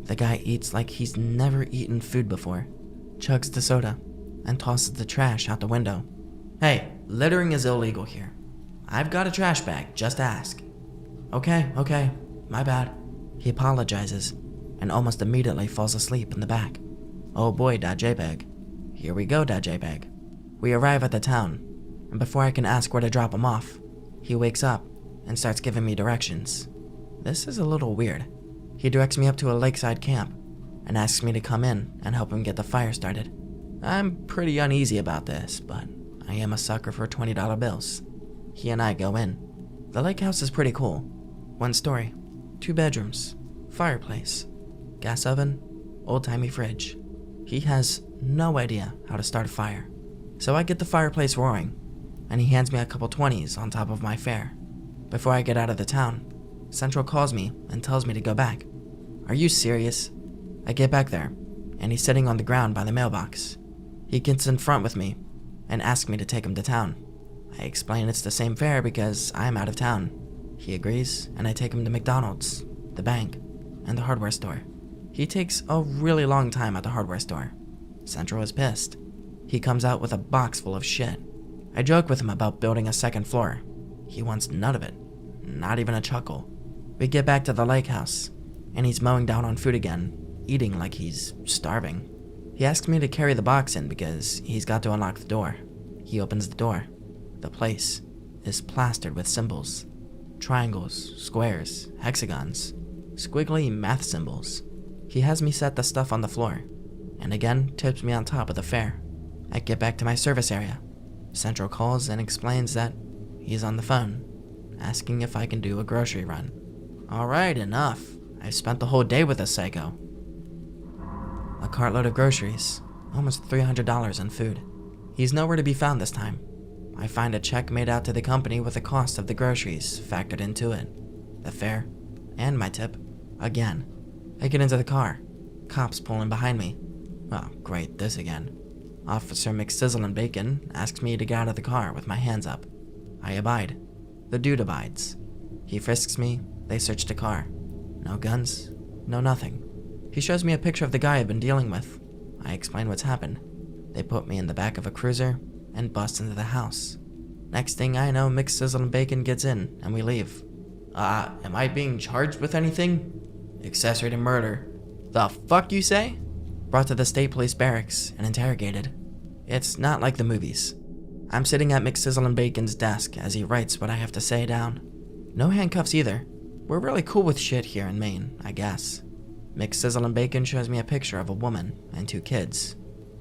The guy eats like he's never eaten food before, chugs the soda, and tosses the trash out the window. Hey, littering is illegal here. I've got a trash bag, just ask. Okay, my bad. He apologizes and almost immediately falls asleep in the back. Oh boy, .jpg. Here we go, .jpg. We arrive at the town, and before I can ask where to drop him off, he wakes up and starts giving me directions. This is a little weird. He directs me up to a lakeside camp and asks me to come in and help him get the fire started. I'm pretty uneasy about this, but I am a sucker for $20 bills. He and I go in. The lake house is pretty cool. 1 story, 2 bedrooms, fireplace, gas oven, old-timey fridge. He has no idea how to start a fire. So I get the fireplace roaring, and he hands me a couple 20s on top of my fare. Before I get out of the town, Central calls me and tells me to go back. Are you serious? I get back there, and he's sitting on the ground by the mailbox. He gets in front with me and asks me to take him to town. I explain it's the same fare because I'm out of town. He agrees, and I take him to McDonald's, the bank, and the hardware store. He takes a really long time at the hardware store. Central is pissed. He comes out with a box full of shit. I joke with him about building a 2nd floor. He wants none of it, not even a chuckle. We get back to the lake house, and he's mowing down on food again, eating like he's starving. He asks me to carry the box in because he's got to unlock the door. He opens the door. The place is plastered with symbols. Triangles, squares, hexagons, squiggly math symbols. He has me set the stuff on the floor, and again tips me on top of the fare. I get back to my service area. Central calls and explains that he's on the phone, asking if I can do a grocery run. Alright, enough. I've spent the whole day with this psycho. A cartload of groceries, almost $300 in food. He's nowhere to be found this time. I find a check made out to the company with the cost of the groceries factored into it, the fare, and my tip. Again. I get into the car. Cops pulling behind me. Oh, great, this again. Officer McSizzle and Bacon asks me to get out of the car with my hands up. I abide. The dude abides. He frisks me, they search the car. No guns, no nothing. He shows me a picture of the guy I've been dealing with. I explain what's happened. They put me in the back of a cruiser and bust into the house. Next thing I know, McSizzle and Bacon gets in and we leave. Am I being charged with anything? Accessory to murder. The fuck you say? Brought to the state police barracks and interrogated. It's not like the movies. I'm sitting at McSizzle and Bacon's desk as he writes what I have to say down. No handcuffs either. We're really cool with shit here in Maine, I guess. McSizzle and Bacon shows me a picture of a woman and 2 kids.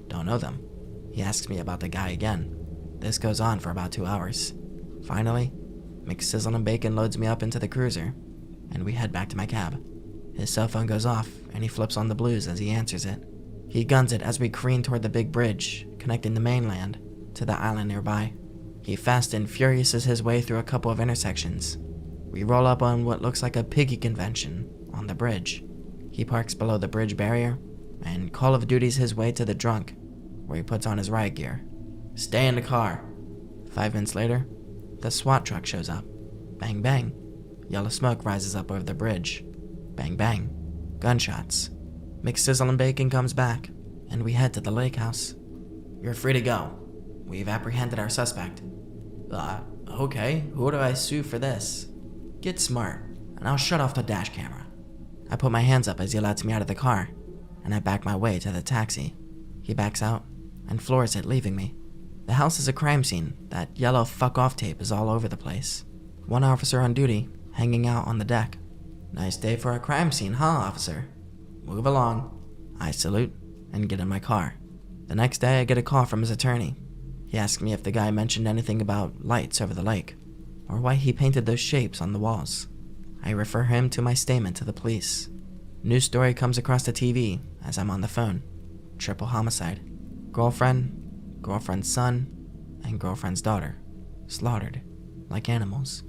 Don't know them. He asks me about the guy again. This goes on for about 2 hours. Finally, McSizzle and Bacon loads me up into the cruiser, and we head back to my cab. His cell phone goes off, and he flips on the blues as he answers it. He guns it as we careen toward the big bridge, connecting the mainland to the island nearby. He fast and furiouses his way through a couple of intersections. We roll up on what looks like a piggy convention on the bridge. He parks below the bridge barrier, and Call of Duty's his way to the drunk, where he puts on his riot gear. Stay in the car. 5 minutes later, the SWAT truck shows up. Bang bang. Yellow smoke rises up over the bridge. Bang bang. Gunshots. McSizzle and Bacon comes back, and we head to the lake house. You're free to go. We've apprehended our suspect. Okay, who do I sue for this? Get smart, and I'll shut off the dash camera. I put my hands up as he lets me out of the car, and I back my way to the taxi. He backs out and floors it, leaving me. The house is a crime scene. That yellow fuck off tape is all over the place. 1 officer on duty, hanging out on the deck. Nice day for a crime scene, huh, officer? Move along. I salute and get in my car. The next day I get a call from his attorney. He asks me if the guy mentioned anything about lights over the lake, or why he painted those shapes on the walls. I refer him to my statement to the police. News story comes across the TV as I'm on the phone. Triple homicide. Girlfriend, girlfriend's son, and girlfriend's daughter. Slaughtered, like animals.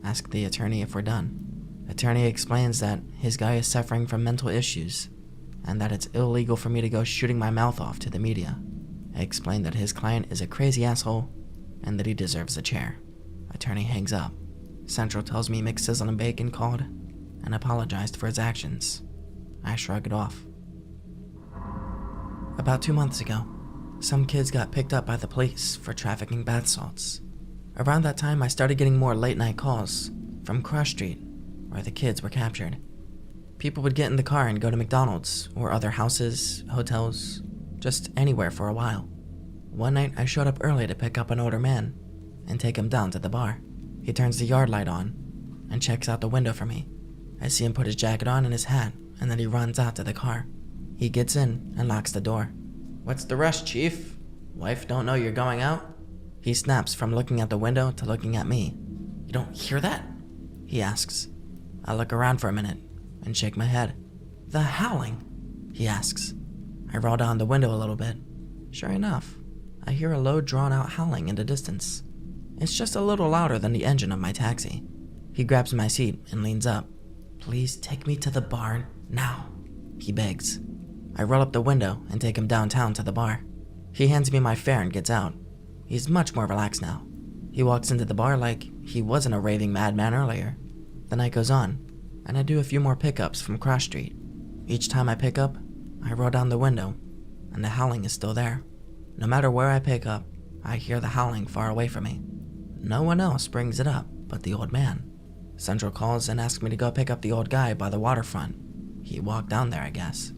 Ask the attorney if we're done. Attorney explains that his guy is suffering from mental issues, and that it's illegal for me to go shooting my mouth off to the media. I explain that his client is a crazy asshole, and that he deserves a chair. Attorney hangs up. Central tells me McSizzle and Bacon called and apologized for his actions. I shrug it off. About 2 months ago, some kids got picked up by the police for trafficking bath salts. Around that time, I started getting more late-night calls from Cross Street, where the kids were captured. People would get in the car and go to McDonald's or other houses, hotels, just anywhere for a while. One night, I showed up early to pick up an older man and take him down to the bar. He turns the yard light on and checks out the window for me. I see him put his jacket on and his hat, and then he runs out to the car. He gets in and locks the door. "What's the rush, Chief? Wife don't know you're going out?" He snaps from looking out the window to looking at me. "You don't hear that?" he asks. I look around for a minute and shake my head. "The howling?" he asks. I roll down the window a little bit. Sure enough, I hear a low, drawn-out howling in the distance. It's just a little louder than the engine of my taxi. He grabs my seat and leans up. "Please take me to the bar now," he begs. I roll up the window and take him downtown to the bar. He hands me my fare and gets out. He's much more relaxed now. He walks into the bar like he wasn't a raving madman earlier. The night goes on, and I do a few more pickups from Cross Street. Each time I pick up, I roll down the window, and the howling is still there. No matter where I pick up, I hear the howling far away from me. No one else brings it up but the old man. Central calls and asks me to go pick up the old guy by the waterfront. He walked down there, I guess.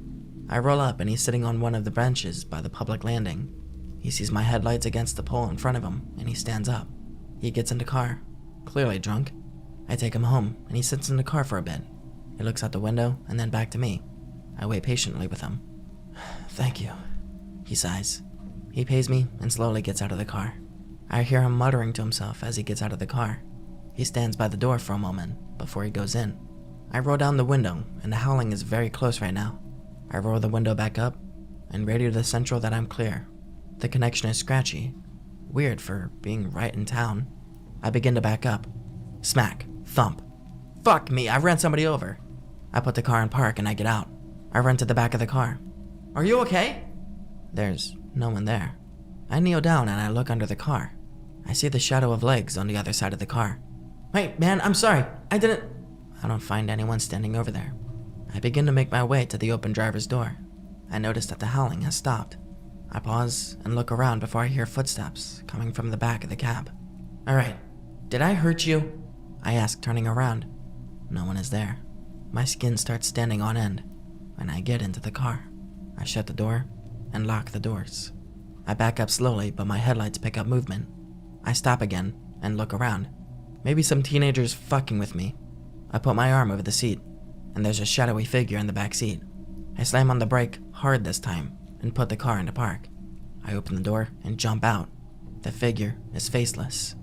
I roll up and he's sitting on one of the benches by the public landing. He sees my headlights against the pole in front of him, and he stands up. He gets in the car, clearly drunk. I take him home, and he sits in the car for a bit. He looks out the window and then back to me. I wait patiently with him. "Thank you," he sighs. He pays me and slowly gets out of the car. I hear him muttering to himself as he gets out of the car. He stands by the door for a moment before he goes in. I roll down the window, and the howling is very close right now. I roll the window back up and radio to Central that I'm clear. The connection is scratchy. Weird for being right in town. I begin to back up. Smack. Thump. Fuck me, I ran somebody over. I put the car in park and I get out. I run to the back of the car. "Are you okay?" There's no one there. I kneel down and I look under the car. I see the shadow of legs on the other side of the car. "Hey, man, I'm sorry. I don't find anyone standing over there. I begin to make my way to the open driver's door. I notice that the howling has stopped. I pause and look around before I hear footsteps coming from the back of the cab. "All right, did I hurt you?" I ask, turning around. No one is there. My skin starts standing on end, and I get into the car. I shut the door and lock the doors. I back up slowly, but my headlights pick up movement. I stop again and look around. Maybe some teenagers fucking with me. I put my arm over the seat, and there's a shadowy figure in the back seat. I slam on the brake hard this time and put the car into park. I open the door and jump out. The figure is faceless.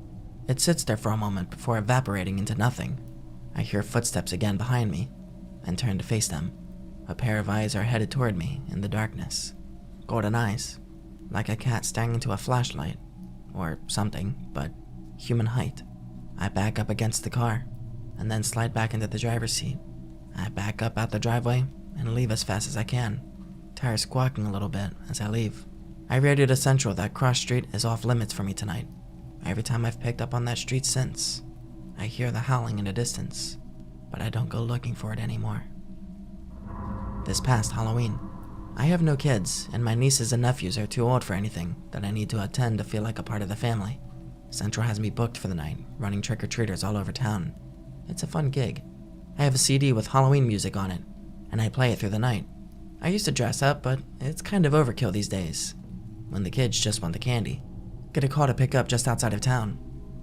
It sits there for a moment before evaporating into nothing. I hear footsteps again behind me and turn to face them. A pair of eyes are headed toward me in the darkness. Golden eyes, like a cat staring into a flashlight, or something, but human height. I back up against the car and then slide back into the driver's seat. I back up out the driveway and leave as fast as I can, tires squawking a little bit as I leave. I radio to Central that Cross Street is off limits for me tonight. Every time I've picked up on that street since, I hear the howling in the distance, but I don't go looking for it anymore. This past Halloween, I have no kids, and my nieces and nephews are too old for anything that I need to attend to feel like a part of the family. Central has me booked for the night, running trick-or-treaters all over town. It's a fun gig. I have a CD with Halloween music on it, and I play it through the night. I used to dress up, but it's kind of overkill these days, when the kids just want the candy. Get a call to pick up just outside of town.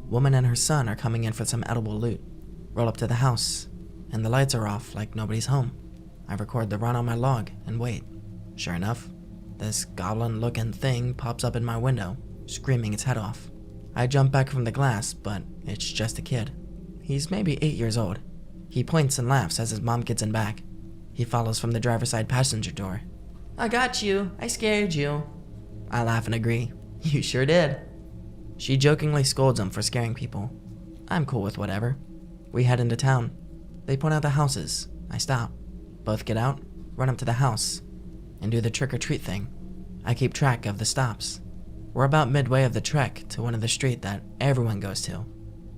Woman and her son are coming in for some edible loot. Roll up to the house, and the lights are off like nobody's home. I record the run on my log and wait. Sure enough, this goblin-looking thing pops up in my window, screaming its head off. I jump back from the glass, but it's just a kid. He's maybe 8 years old. He points and laughs as his mom gets in back. He follows from the driver's side passenger door. "I got you. I scared you." I laugh and agree. "You sure did." She jokingly scolds him for scaring people. I'm cool with whatever. We head into town. They point out the houses. I stop. Both get out, run up to the house, and do the trick-or-treat thing. I keep track of the stops. We're about midway of the trek to one of the street that everyone goes to.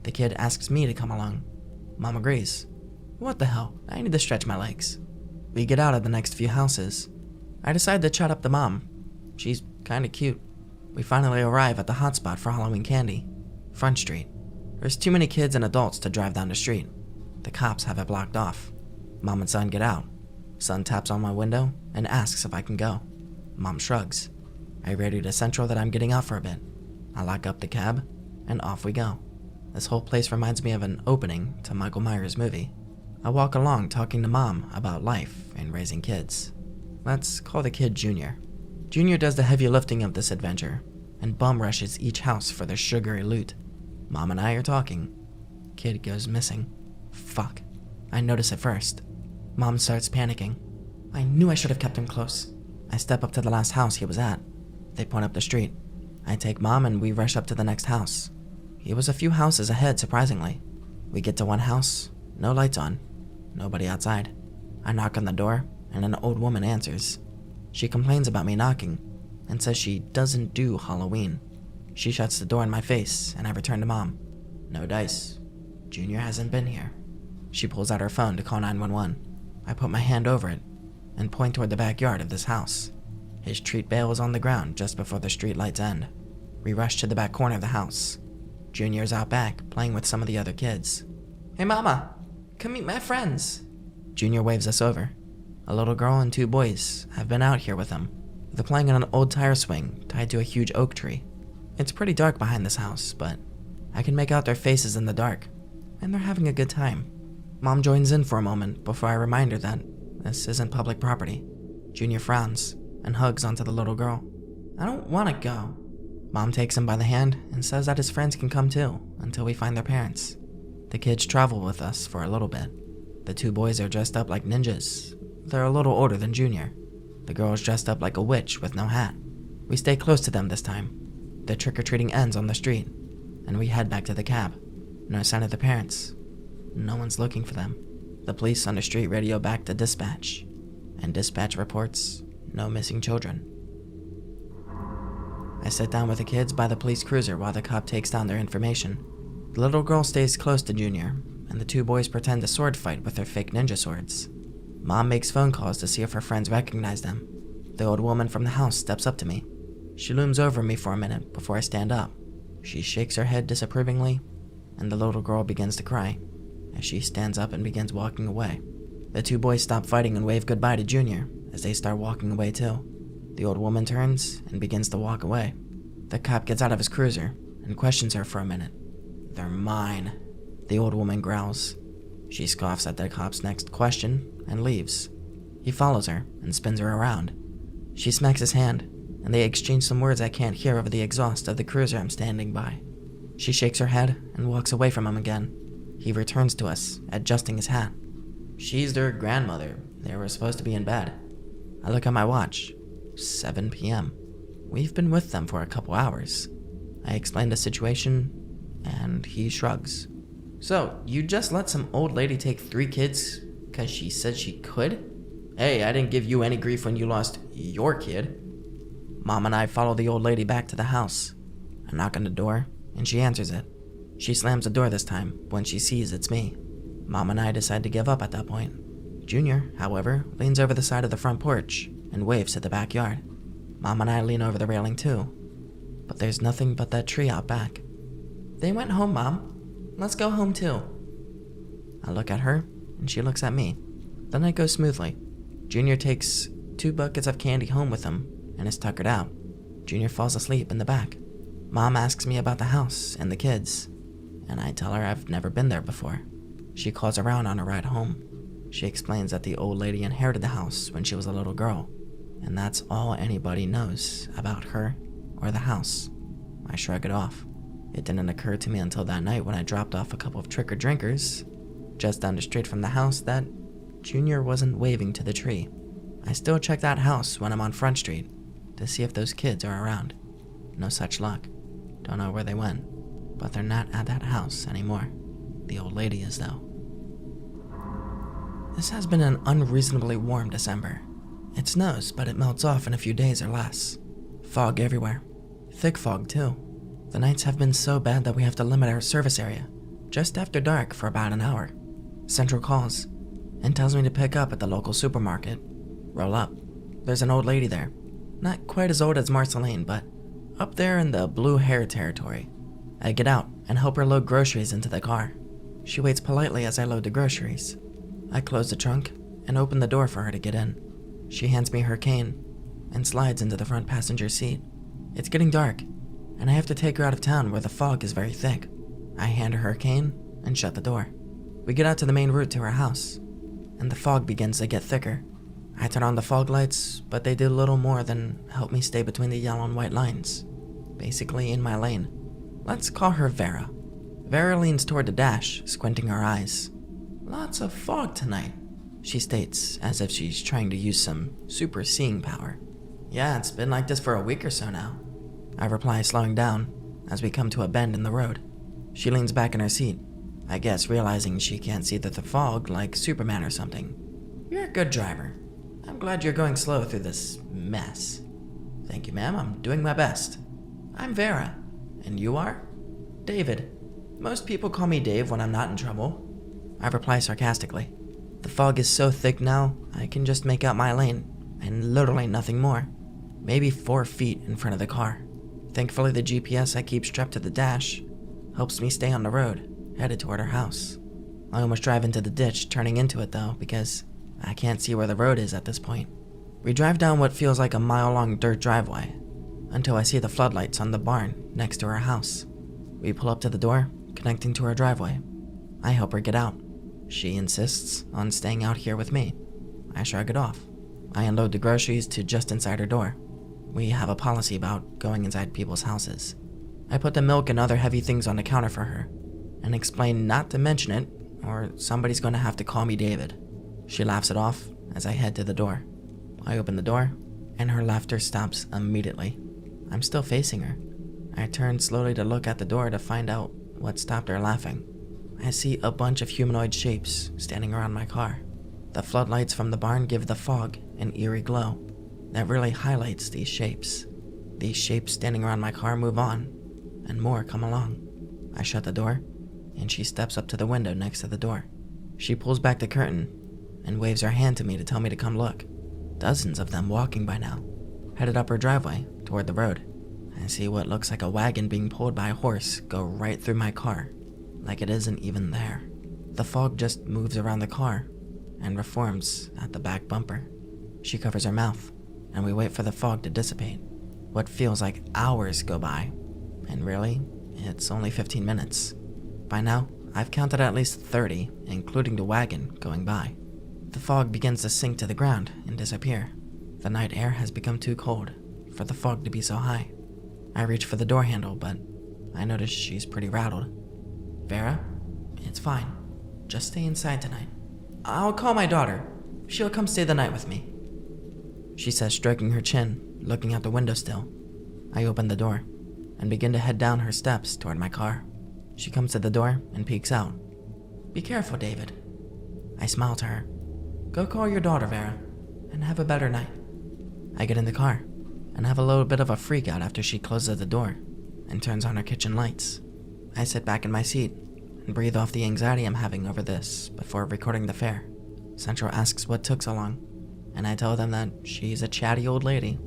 The kid asks me to come along. Mom agrees. What the hell? I need to stretch my legs. We get out of the next few houses. I decide to chat up the mom. She's kinda cute. We finally arrive at the hotspot for Halloween candy, Front Street. There's too many kids and adults to drive down the street. The cops have it blocked off. Mom and son get out. Son taps on my window and asks if I can go. Mom shrugs. I radio to Central that I'm getting out for a bit. I lock up the cab, and off we go. This whole place reminds me of an opening to Michael Myers' movie. I walk along talking to Mom about life and raising kids. Let's call the kid Junior. Junior does the heavy lifting of this adventure and bum rushes each house for their sugary loot. Mom and I are talking. Kid goes missing. Fuck. I notice it first. Mom starts panicking. I knew I should have kept him close. I step up to the last house he was at. They point up the street. I take Mom and we rush up to the next house. He was a few houses ahead, surprisingly. We get to one house, no lights on, nobody outside. I knock on the door and an old woman answers. She complains about me knocking and says she doesn't do Halloween. She shuts the door in my face and I return to Mom. No dice. Junior hasn't been here. She pulls out her phone to call 911. I put my hand over it and point toward the backyard of this house. His treat bale is on the ground just before the street lights end. We rush to the back corner of the house. Junior's out back, playing with some of the other kids. Hey mama, come meet my friends. Junior waves us over. A little girl and 2 boys have been out here with him. They're playing on an old tire swing tied to a huge oak tree. It's pretty dark behind this house, but I can make out their faces in the dark, and they're having a good time. Mom joins in for a moment before I remind her that this isn't public property. Junior frowns and hugs onto the little girl. I don't want to go. Mom takes him by the hand and says that his friends can come too until we find their parents. The kids travel with us for a little bit. The 2 boys are dressed up like ninjas. They're a little older than Junior. The girl is dressed up like a witch with no hat. We stay close to them this time. The trick-or-treating ends on the street, and we head back to the cab. No sign of the parents. No one's looking for them. The police on the street radio back to dispatch, and dispatch reports no missing children. I sit down with the kids by the police cruiser while the cop takes down their information. The little girl stays close to Junior, and the 2 boys pretend to sword fight with their fake ninja swords. Mom makes phone calls to see if her friends recognize them. The old woman from the house steps up to me. She looms over me for a minute before I stand up. She shakes her head disapprovingly, and the little girl begins to cry as she stands up and begins walking away. The 2 boys stop fighting and wave goodbye to Junior as they start walking away too. The old woman turns and begins to walk away. The cop gets out of his cruiser and questions her for a minute. They're mine, the old woman growls. She scoffs at the cop's next question and leaves. He follows her and spins her around. She smacks his hand, and they exchange some words I can't hear over the exhaust of the cruiser I'm standing by. She shakes her head and walks away from him again. He returns to us, adjusting his hat. She's their grandmother. They were supposed to be in bed. I look at my watch. 7 p.m. We've been with them for a couple hours. I explain the situation, and he shrugs. So, you just let some old lady take 3 kids because she said she could? Hey, I didn't give you any grief when you lost your kid. Mom and I follow the old lady back to the house. I knock on the door, and she answers it. She slams the door this time when she sees it's me. Mom and I decide to give up at that point. Junior, however, leans over the side of the front porch and waves at the backyard. Mom and I lean over the railing too, but there's nothing but that tree out back. They went home, Mom. Let's go home too. I look at her, and she looks at me. The night goes smoothly. Junior takes 2 buckets of candy home with him and is tuckered out. Junior falls asleep in the back. Mom asks me about the house and the kids, and I tell her I've never been there before. She calls around on her ride home. She explains that the old lady inherited the house when she was a little girl, and that's all anybody knows about her or the house. I shrug it off. It didn't occur to me until that night when I dropped off a couple of trick-or-drinkers just down the street from the house that Junior wasn't waving to the tree. I still check that house when I'm on Front Street to see if those kids are around. No such luck. Don't know where they went, but they're not at that house anymore. The old lady is, though. This has been an unreasonably warm December. It snows, but it melts off in a few days or less. Fog everywhere. Thick fog, too. The nights have been so bad that we have to limit our service area just after dark for about an hour. Central calls and tells me to pick up at the local supermarket. Roll up. There's an old lady there. Not quite as old as Marceline, but up there in the blue hair territory. I get out and help her load groceries into the car. She waits politely as I load the groceries. I close the trunk and open the door for her to get in. She hands me her cane and slides into the front passenger seat. It's getting dark, and I have to take her out of town where the fog is very thick. I hand her her cane and shut the door. We get out to the main route to our house, and the fog begins to get thicker. I turn on the fog lights, but they do little more than help me stay between the yellow and white lines, basically in my lane. Let's call her Vera. Vera leans toward the dash, squinting her eyes. "Lots of fog tonight," she states, as if she's trying to use some super seeing power. "Yeah, it's been like this for a week or so now," I reply, slowing down as we come to a bend in the road. She leans back in her seat, I guess realizing she can't see through the fog like Superman or something. "You're a good driver. I'm glad you're going slow through this mess." "Thank you, ma'am. I'm doing my best." "I'm Vera. And you are?" "David. Most people call me Dave when I'm not in trouble," I reply sarcastically. The fog is so thick now, I can just make out my lane, and literally nothing more. Maybe 4 feet in front of the car. Thankfully, the GPS I keep strapped to the dash helps me stay on the road, headed toward our house. I almost drive into the ditch, turning into it though, because I can't see where the road is at this point. We drive down what feels like a mile-long dirt driveway, until I see the floodlights on the barn next to our house. We pull up to the door, connecting to our driveway. I help her get out. She insists on staying out here with me. I shrug it off. I unload the groceries to just inside her door. We have a policy about going inside people's houses. I put the milk and other heavy things on the counter for her, and explain not to mention it, or somebody's going to have to call me David. She laughs it off as I head to the door. I open the door, and her laughter stops immediately. I'm still facing her. I turn slowly to look at the door to find out what stopped her laughing. I see a bunch of humanoid shapes standing around my car. The floodlights from the barn give the fog an eerie glow that really highlights these shapes. These shapes standing around my car move on, and more come along. I shut the door, and she steps up to the window next to the door. She pulls back the curtain and waves her hand to me to tell me to come look. Dozens of them walking by now, headed up her driveway toward the road. I see what looks like a wagon being pulled by a horse go right through my car, like it isn't even there. The fog just moves around the car and reforms at the back bumper. She covers her mouth, and we wait for the fog to dissipate. What feels like hours go by, and really, it's only 15 minutes. By now, I've counted at least 30, including the wagon, going by. The fog begins to sink to the ground and disappear. The night air has become too cold for the fog to be so high. I reach for the door handle, but I notice she's pretty rattled. "Vera, it's fine. Just stay inside tonight. I'll call my daughter. She'll come stay the night with me," she says, stroking her chin, looking out the window still. I open the door and begin to head down her steps toward my car. She comes to the door and peeks out. "Be careful, David." I smile to her. "Go call your daughter, Vera, and have a better night." I get in the car and have a little bit of a freak out after she closes the door and turns on her kitchen lights. I sit back in my seat and breathe off the anxiety I'm having over this before recording the fare. Central asks what took so long, and I tell them that she's a chatty old lady.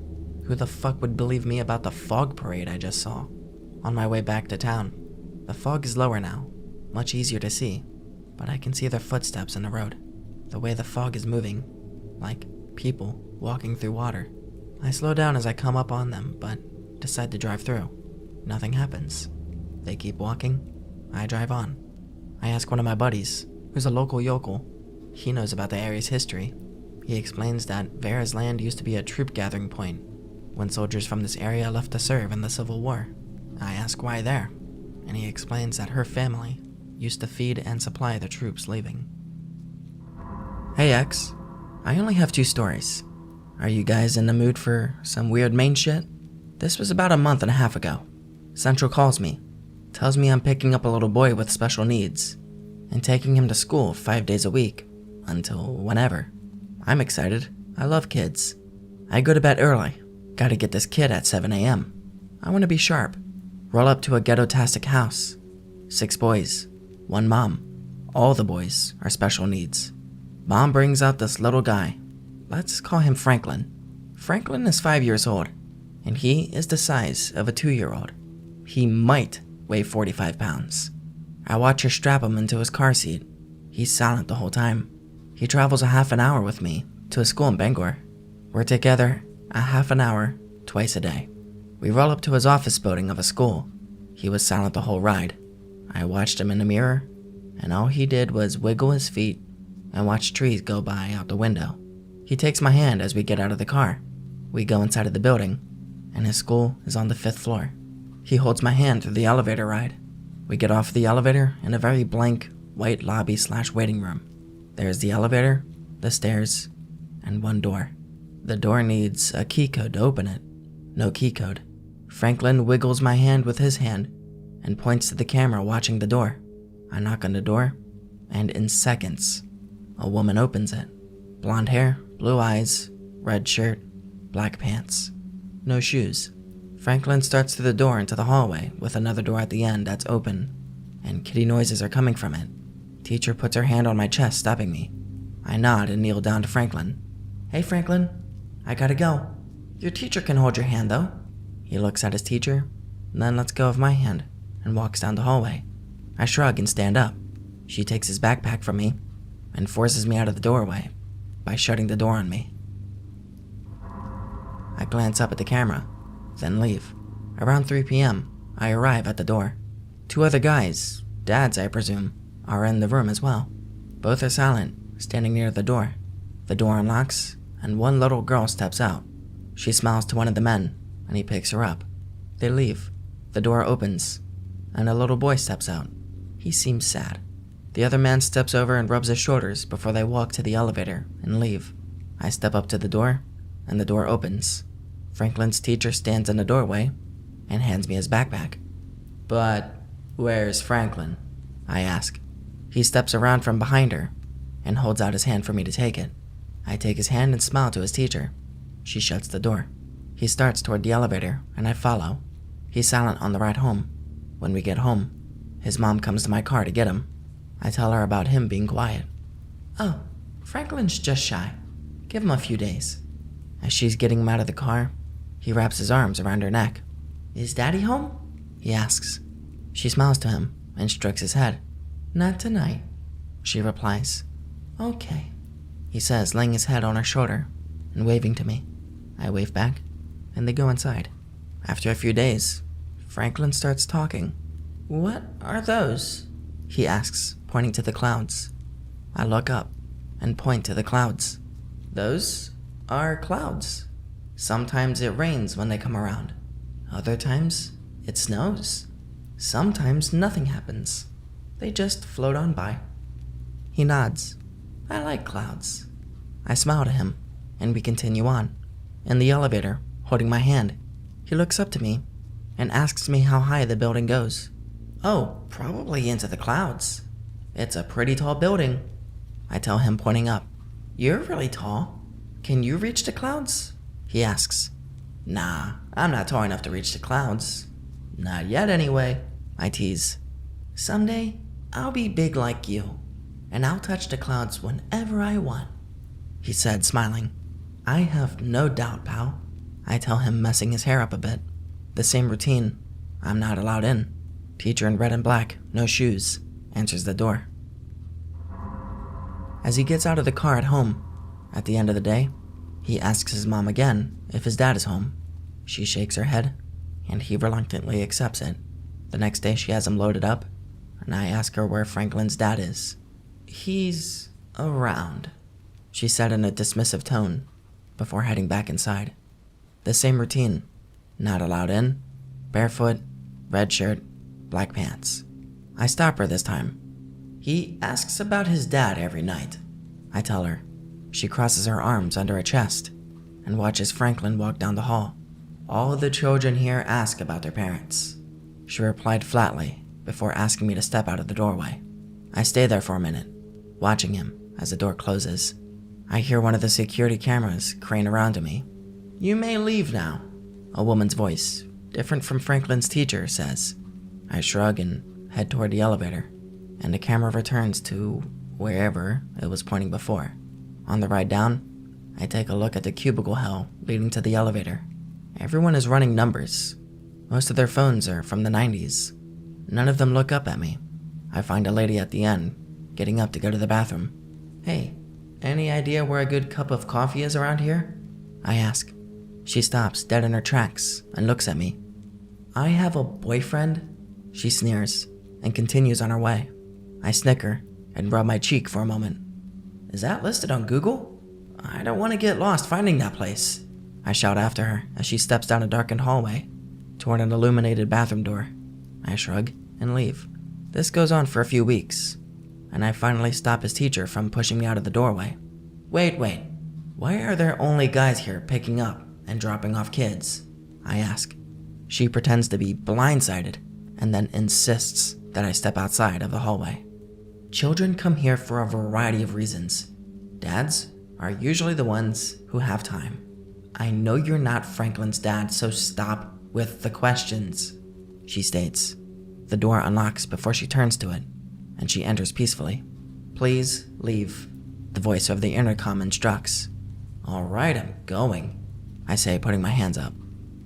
Who the fuck would believe me about the fog parade I just saw? On my way back to town, the fog is lower now, much easier to see, but I can see their footsteps in the road. The way the fog is moving, like people walking through water. I slow down as I come up on them, but decide to drive through. Nothing happens. They keep walking. I drive on. I ask one of my buddies, who's a local yokel. He knows about the area's history. He explains that Vera's land used to be a troop gathering point when soldiers from this area left to serve in the Civil War. I ask why there, and he explains that her family used to feed and supply the troops leaving. Hey X, I only have 2 stories. Are you guys in the mood for some weird main shit? This was about a month and a half ago. Central calls me, tells me I'm picking up a little boy with special needs, and taking him to school 5 days a week, until whenever. I'm excited. I love kids. I go to bed early. Gotta get this kid at 7 a.m. I want to be sharp. Roll up to a ghetto-tastic house. 6 boys, 1 mom. All the boys are special needs. Mom brings out this little guy. Let's call him Franklin. Franklin is 5 years old, and he is the size of a 2-year-old. He might weigh 45 pounds. I watch her strap him into his car seat. He's silent the whole time. He travels a half an hour with me to a school in Bangor. We're together a half an hour, twice a day. We roll up to his office building of a school. He was silent the whole ride. I watched him in the mirror and all he did was wiggle his feet and watch trees go by out the window. He takes my hand as we get out of the car. We go inside of the building, and his school is on the 5th floor. He holds my hand through the elevator ride. We get off the elevator in a very blank, white lobby/waiting room. There's the elevator, the stairs, and one door. The door needs a key code to open it. No key code. Franklin wiggles my hand with his hand and points to the camera watching the door. I knock on the door, and in seconds, a woman opens it. Blonde hair, blue eyes, red shirt, black pants. No shoes. Franklin starts through the door into the hallway with another door at the end that's open, and kitty noises are coming from it. Teacher puts her hand on my chest, stopping me. I nod and kneel down to Franklin. "Hey, Franklin, I gotta go. Your teacher can hold your hand, though." He looks at his teacher, then lets go of my hand and walks down the hallway. I shrug and stand up. She takes his backpack from me and forces me out of the doorway by shutting the door on me. I glance up at the camera, then leave. Around 3 p.m., I arrive at the door. 2 other guys, dads I presume, are in the room as well. Both are silent, standing near the door. The door unlocks, and one little girl steps out. She smiles to one of the men, and he picks her up. They leave. The door opens, and a little boy steps out. He seems sad. The other man steps over and rubs his shoulders before they walk to the elevator and leave. I step up to the door, and the door opens. Franklin's teacher stands in the doorway and hands me his backpack. "But where's Franklin?" I ask. He steps around from behind her and holds out his hand for me to take it. I take his hand and smile to his teacher. She shuts the door. He starts toward the elevator, and I follow. He's silent on the ride home. When we get home, his mom comes to my car to get him. I tell her about him being quiet. "Oh, Franklin's just shy. Give him a few days." As she's getting him out of the car, he wraps his arms around her neck. "Is Daddy home?" he asks. She smiles to him and strokes his head. "Not tonight," she replies. "Okay," he says, laying his head on her shoulder and waving to me. I wave back, and they go inside. After a few days, Franklin starts talking. "What are those?" he asks, pointing to the clouds. I look up and point to the clouds. "Those are clouds. Sometimes it rains when they come around. Other times, it snows. Sometimes nothing happens. They just float on by." He nods. "I like clouds." I smile to him, and we continue on. In the elevator, holding my hand, he looks up to me and asks me how high the building goes. "Oh, probably into the clouds. It's a pretty tall building," I tell him, pointing up. "You're really tall. Can you reach the clouds?" he asks. "Nah, I'm not tall enough to reach the clouds. Not yet, anyway," I tease. "Someday, I'll be big like you, and I'll touch the clouds whenever I want," he said, smiling. "I have no doubt, pal," I tell him, messing his hair up a bit. The same routine. I'm not allowed in. Teacher in red and black, no shoes, answers the door. As he gets out of the car at home, at the end of the day, he asks his mom again if his dad is home. She shakes her head, and he reluctantly accepts it. The next day she has him loaded up, and I ask her where Franklin's dad is. "He's around," she said in a dismissive tone, before heading back inside. The same routine. Not allowed in, barefoot, red shirt, black pants. I stop her this time. "He asks about his dad every night," I tell her. She crosses her arms under her chest and watches Franklin walk down the hall. "All the children here ask about their parents," she replied flatly before asking me to step out of the doorway. I stay there for a minute, watching him as the door closes. I hear one of the security cameras crane around to me. "You may leave now," a woman's voice, different from Franklin's teacher, says. I shrug and head toward the elevator, and the camera returns to wherever it was pointing before. On the ride down, I take a look at the cubicle hell leading to the elevator. Everyone is running numbers. Most of their phones are from the 90s. None of them look up at me. I find a lady at the end, getting up to go to the bathroom. "Hey, any idea where a good cup of coffee is around here?" I ask. She stops dead in her tracks and looks at me. "I have a boyfriend," she sneers, and continues on her way. I snicker and rub my cheek for a moment. Is that listed on Google? I don't want to get lost finding that place. I shout after her as she steps down a darkened hallway toward an illuminated bathroom door. I shrug and leave. This goes on for a few weeks, and I finally stop his teacher from pushing me out of the doorway. Wait. Why are there only guys here picking up and dropping off kids? I ask. She pretends to be blindsided and then insists that I step outside of the hallway. Children come here for a variety of reasons. Dads are usually the ones who have time. I know you're not Franklin's dad, so stop with the questions, she states. The door unlocks before she turns to it, and she enters peacefully. Please leave, the voice of the intercom instructs. All right, I'm going, I say, putting my hands up.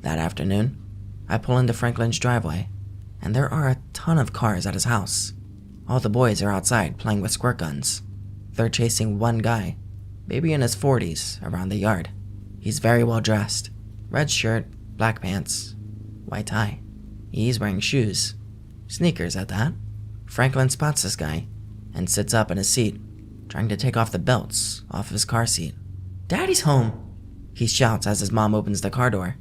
That afternoon, I pull into Franklin's driveway, and there are a ton of cars at his house. All the boys are outside playing with squirt guns. They're chasing one guy, maybe in his 40s, around the yard. He's very well dressed. Red shirt, black pants, white tie. He's wearing shoes. Sneakers at that. Franklin spots this guy and sits up in his seat, trying to take off the belts off his car seat. Daddy's home, he shouts as his mom opens the car door.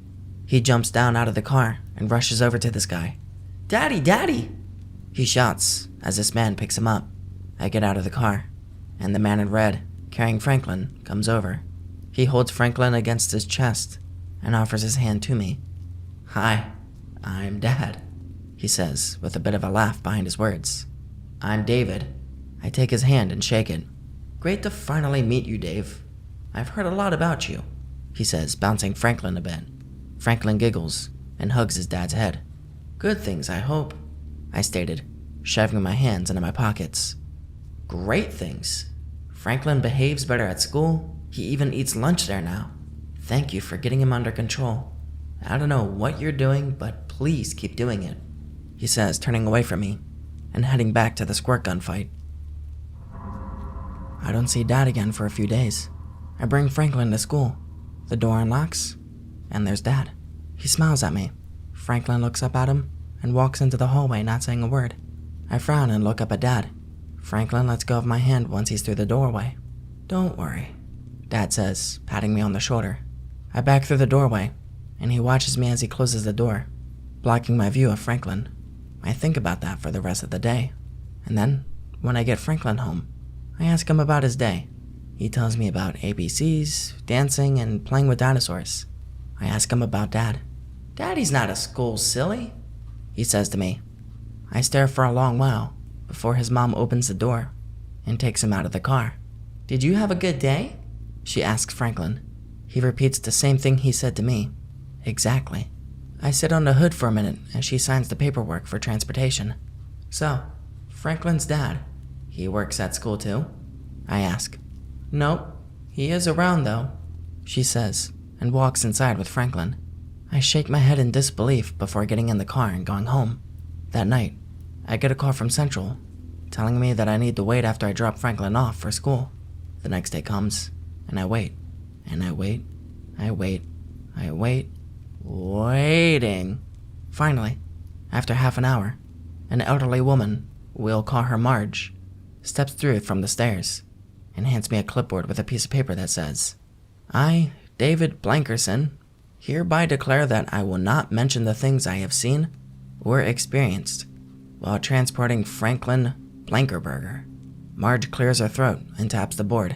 He jumps down out of the car and rushes over to this guy. Daddy, he shouts as this man picks him up. I get out of the car, and the man in red, carrying Franklin, comes over. He holds Franklin against his chest and offers his hand to me. Hi, I'm Dad, he says with a bit of a laugh behind his words. I'm David. I take his hand and shake it. Great to finally meet you, Dave. I've heard a lot about you, he says, bouncing Franklin a bit. Franklin giggles and hugs his dad's head. Good things, I hope, I stated, shoving my hands into my pockets. Great things. Franklin behaves better at school. He even eats lunch there now. Thank you for getting him under control. I don't know what you're doing, but please keep doing it, he says, turning away from me and heading back to the squirt gun fight. I don't see Dad again for a few days. I bring Franklin to school. The door unlocks, and there's Dad. He smiles at me. Franklin looks up at him and walks into the hallway, not saying a word. I frown and look up at Dad. Franklin lets go of my hand once he's through the doorway. Don't worry, Dad says, patting me on the shoulder. I back through the doorway, and he watches me as he closes the door, blocking my view of Franklin. I think about that for the rest of the day. And then, when I get Franklin home, I ask him about his day. He tells me about ABCs, dancing, and playing with dinosaurs. I ask him about Dad. Daddy's not a school silly, he says to me. I stare for a long while before his mom opens the door and takes him out of the car. Did you have a good day? She asks Franklin. He repeats the same thing he said to me. Exactly. I sit on the hood for a minute as she signs the paperwork for transportation. So, Franklin's dad, he works at school too? I ask. Nope, he is around though, she says, and walks inside with Franklin. I shake my head in disbelief before getting in the car and going home. That night, I get a call from Central, telling me that I need to wait after I drop Franklin off for school. The next day comes, and I wait, and I wait, waiting. Finally, after half an hour, an elderly woman, we'll call her Marge, steps through from the stairs and hands me a clipboard with a piece of paper that says, I, David Blankerson, hereby declare that I will not mention the things I have seen or experienced while transporting Franklin Blankerberger. Marge clears her throat and taps the board,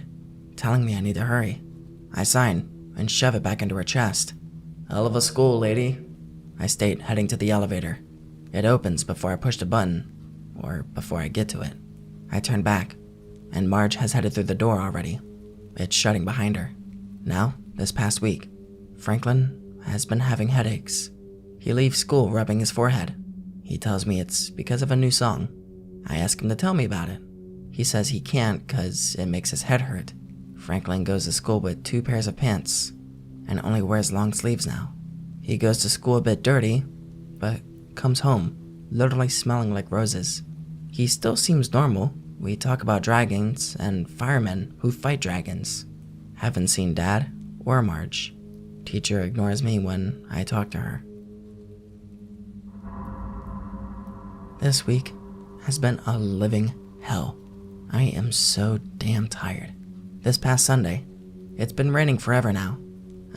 telling me I need to hurry. I sign and shove it back into her chest. Hell of a school, lady, I state, heading to the elevator. It opens before I push the button, or before I get to it. I turn back, and Marge has headed through the door already. It's shutting behind her. Now, this past week, Franklin has been having headaches. He leaves school rubbing his forehead. He tells me it's because of a new song. I ask him to tell me about it. He says he can't cause it makes his head hurt. Franklin goes to school with 2 pairs of pants and only wears long sleeves now. He goes to school a bit dirty, but comes home literally smelling like roses. He still seems normal. We talk about dragons and firemen who fight dragons. Haven't seen Dad or Marge. Teacher ignores me when I talk to her. This week has been a living Hell, I am so damn tired. This past Sunday, it's been raining forever now.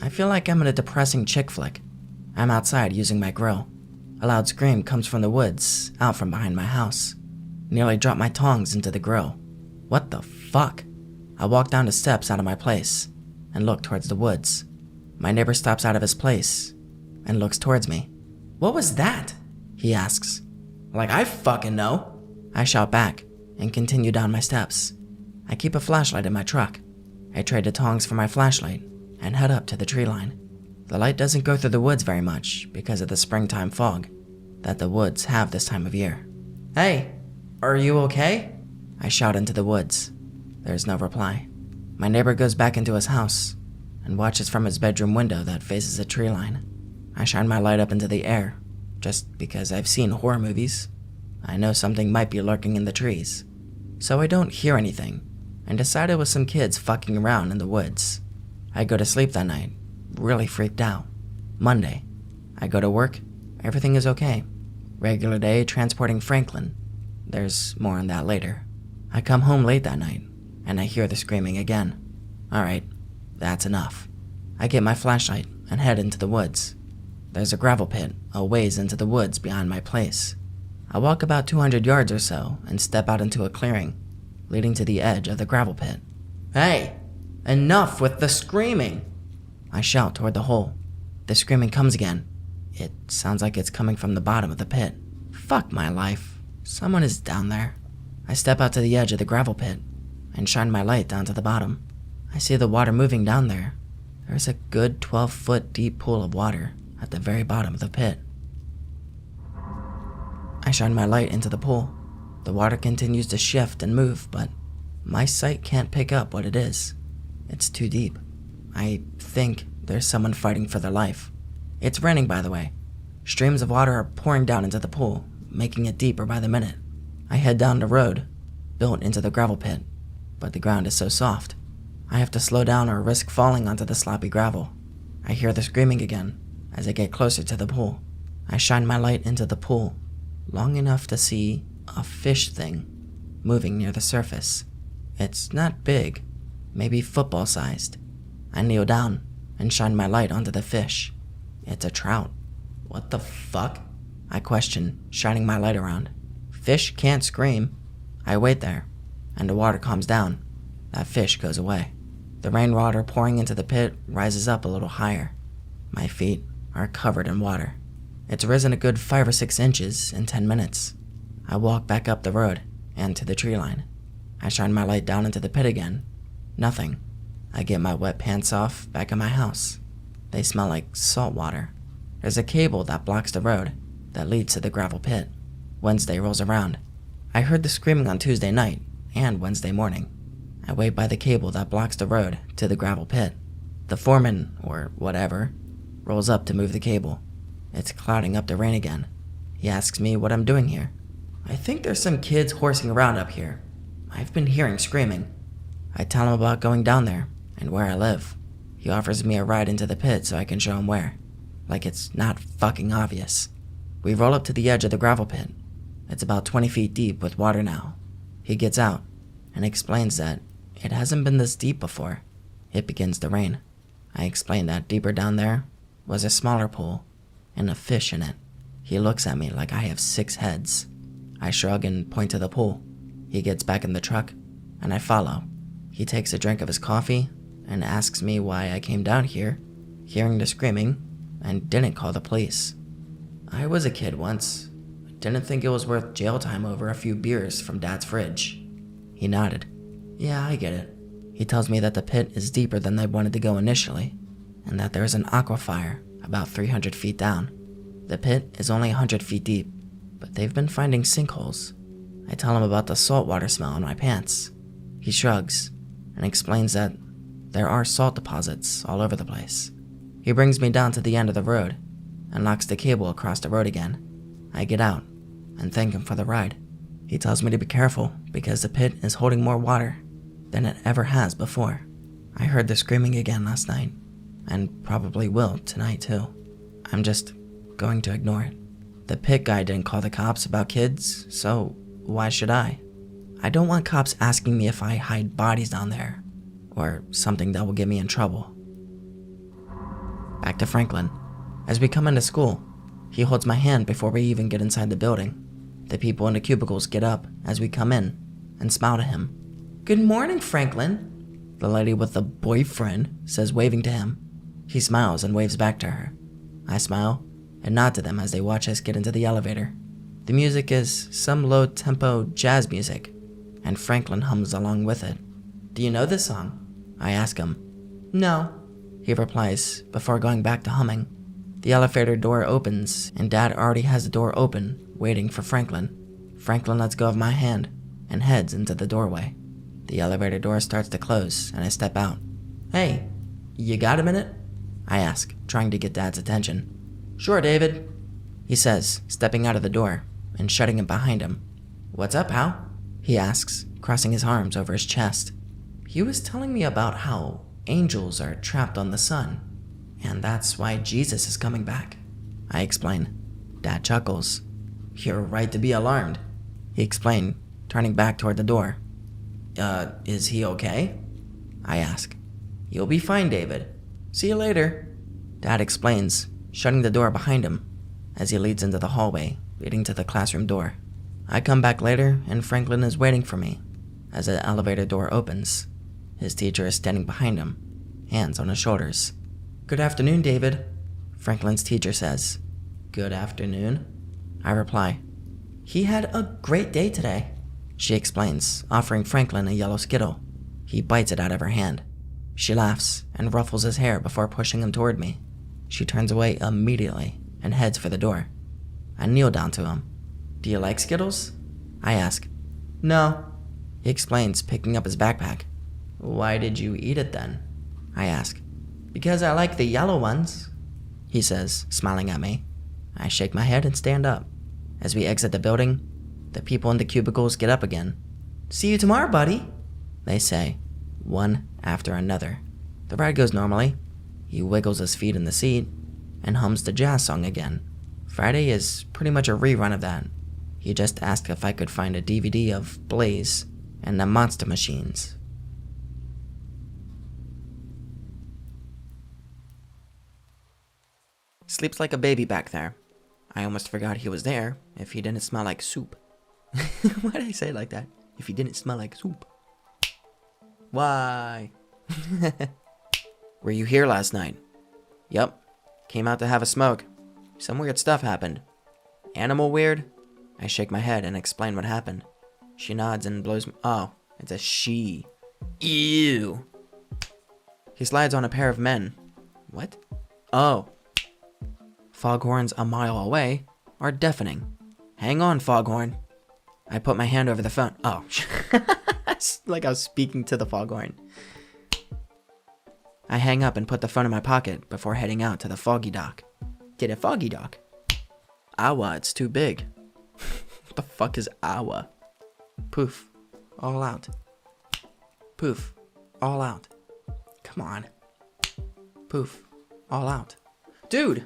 I feel like I'm in a depressing chick flick. I'm outside using my grill. A loud scream comes from the woods, out from behind my house. Nearly dropped my tongs into the grill. What the fuck? I walk down the steps out of my place and look towards the woods. My neighbor stops out of his place and looks towards me. "What was that?" he asks. Like I fucking know. I shout back and continue down my steps. I keep a flashlight in my truck. I trade the tongs for my flashlight and head up to the tree line. The light doesn't go through the woods very much because of the springtime fog that the woods have this time of year. "Hey, are you okay?" I shout into the woods. There's no reply. My neighbor goes back into his house and watches from his bedroom window that faces a tree line. I shine my light up into the air just because I've seen horror movies. I know something might be lurking in the trees. So I don't hear anything and decide it was some kids fucking around in the woods. I go to sleep that night, really freaked out. Monday, I go to work, everything is okay. Regular day transporting Franklin. There's more on that later. I come home late that night, and I hear the screaming again. Alright, that's enough. I get my flashlight and head into the woods. There's a gravel pit a ways into the woods behind my place. I walk about 200 yards or so and step out into a clearing, leading to the edge of the gravel pit. "Hey, enough with the screaming!" I shout toward the hole. The screaming comes again. It sounds like it's coming from the bottom of the pit. Fuck my life. Someone is down there. I step out to the edge of the gravel pit and shine my light down to the bottom. I see the water moving down there. There's a good 12-foot deep pool of water at the very bottom of the pit. I shine my light into the pool. The water continues to shift and move, but my sight can't pick up what it is. It's too deep. I think there's someone fighting for their life. It's raining, by the way. Streams of water are pouring down into the pool, making it deeper by the minute. I head down the road, built into the gravel pit, but the ground is so soft. I have to slow down or risk falling onto the sloppy gravel. I hear the screaming again as I get closer to the pool. I shine my light into the pool, long enough to see a fish thing moving near the surface. It's not big, maybe football-sized. I kneel down and shine my light onto the fish. It's a trout. What the fuck? I question, shining my light around. Fish can't scream. I wait there, and the water calms down. That fish goes away. The rainwater pouring into the pit rises up a little higher. My feet are covered in water. It's risen a good 5 or 6 inches in 10 minutes. I walk back up the road and to the tree line. I shine my light down into the pit again. Nothing. I get my wet pants off back in my house. They smell like salt water. There's a cable that blocks the road that leads to the gravel pit. Wednesday rolls around. I heard the screaming on Tuesday night and Wednesday morning. I wait by the cable that blocks the road to the gravel pit. The foreman, or whatever, rolls up to move the cable. It's clouding up the rain again. He asks me what I'm doing here. I think there's some kids horsing around up here. I've been hearing screaming. I tell him about going down there and where I live. He offers me a ride into the pit so I can show him where. Like it's not fucking obvious. We roll up to the edge of the gravel pit. It's about 20 feet deep with water now. He gets out and explains that it hasn't been this deep before. It begins to rain. I explain that deeper down there was a smaller pool and a fish in it. He looks at me like I have 6 heads. I shrug and point to the pool. He gets back in the truck and I follow. He takes a drink of his coffee and asks me why I came down here, hearing the screaming, and didn't call the police. I was a kid once. Didn't think it was worth jail time over a few beers from Dad's fridge. He nodded. Yeah, I get it. He tells me that the pit is deeper than they wanted to go initially, and that there is an aquifer about 300 feet down. The pit is only 100 feet deep, but they've been finding sinkholes. I tell him about the saltwater smell in my pants. He shrugs and explains that there are salt deposits all over the place. He brings me down to the end of the road and locks the cable across the road again. I get out and thank him for the ride. He tells me to be careful because the pit is holding more water than it ever has before. I heard the screaming again last night, and probably will tonight too. I'm just going to ignore it. The pit guy didn't call the cops about kids, so why should I? I don't want cops asking me if I hide bodies down there, or something that will get me in trouble. Back to Franklin. As we come into school, he holds my hand before we even get inside the building. The people in the cubicles get up as we come in and smile to him. "Good morning, Franklin," the lady with the boyfriend says, waving to him. He smiles and waves back to her. I smile and nod to them as they watch us get into the elevator. The music is some low-tempo jazz music, and Franklin hums along with it. "Do you know this song?" I ask him. "No," he replies before going back to humming. The elevator door opens, and Dad already has the door open, waiting for Franklin. Franklin lets go of my hand and heads into the doorway. The elevator door starts to close, and I step out. "Hey, you got a minute?" I ask, trying to get Dad's attention. "Sure, David," he says, stepping out of the door and shutting it behind him. "What's up, Hal?" he asks, crossing his arms over his chest. "He was telling me about how angels are trapped on the sun, and that's why Jesus is coming back," I explain. Dad chuckles. "You're right to be alarmed," he explained, turning back toward the door. Is he okay?" I ask. "You'll be fine, David. See you later," Dad explains, shutting the door behind him as he leads into the hallway leading to the classroom door. I come back later, and Franklin is waiting for me as the elevator door opens. His teacher is standing behind him, hands on his shoulders. "Good afternoon, David," Franklin's teacher says. "Good afternoon," I reply. "He had a great day today," she explains, offering Franklin a yellow Skittle. He bites it out of her hand. She laughs and ruffles his hair before pushing him toward me. She turns away immediately and heads for the door. I kneel down to him. "Do you like Skittles?" I ask. "No," he explains, picking up his backpack. "Why did you eat it then?" I ask. "Because I like the yellow ones," he says, smiling at me. I shake my head and stand up. As we exit the building, the people in the cubicles get up again. "See you tomorrow, buddy," they say, one after another. The ride goes normally. He wiggles his feet in the seat and hums the jazz song again. Friday is pretty much a rerun of that. He just asked if I could find a DVD of Blaze and the Monster Machines. Sleeps like a baby back there. I almost forgot he was there if he didn't smell like soup. Why did I say it like that? If he didn't smell like soup. Why? Were you here last night? Yup. Came out to have a smoke. Some weird stuff happened. Animal weird? I shake my head and explain what happened. She nods and blows me. Oh, it's a she. Ew. He slides on a pair of men. What? Oh. Foghorns a mile away are deafening. Hang on, Foghorn. I put my hand over the phone. Oh. Like I was speaking to the foghorn. I hang up and put the phone in my pocket before heading out to the foggy dock. Get a foggy dock? Awa, it's too big. What the fuck is Awa? Poof. All out. Poof. All out. Come on. Poof. All out. Dude!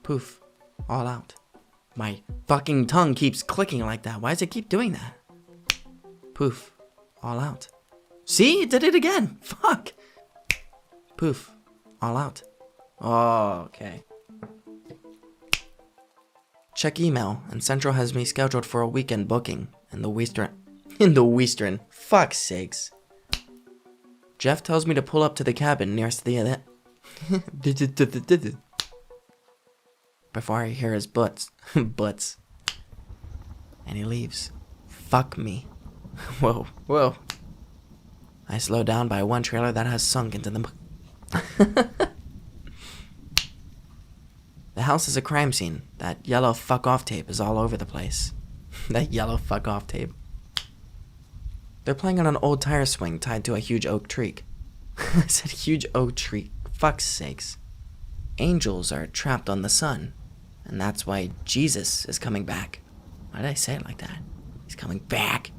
Poof. All out. My fucking tongue keeps clicking like that. Why does it keep doing that? Poof. All out. See? It did it again. Fuck. Poof. All out. Oh, okay. Check email, and Central has me scheduled for a weekend booking in the Western. Fuck's sakes. Jeff tells me to pull up to the cabin nearest the before I hear his butts. And he leaves. Fuck me. Whoa. I slow down by one trailer that has sunk into the The house is a crime scene. That yellow fuck off tape is all over the place. That yellow fuck off tape. They're playing on an old tire swing tied to a huge oak tree. I said huge oak tree. Fuck's sakes. Angels are trapped on the sun, and that's why Jesus is coming back. Why did I say it like that? He's coming back.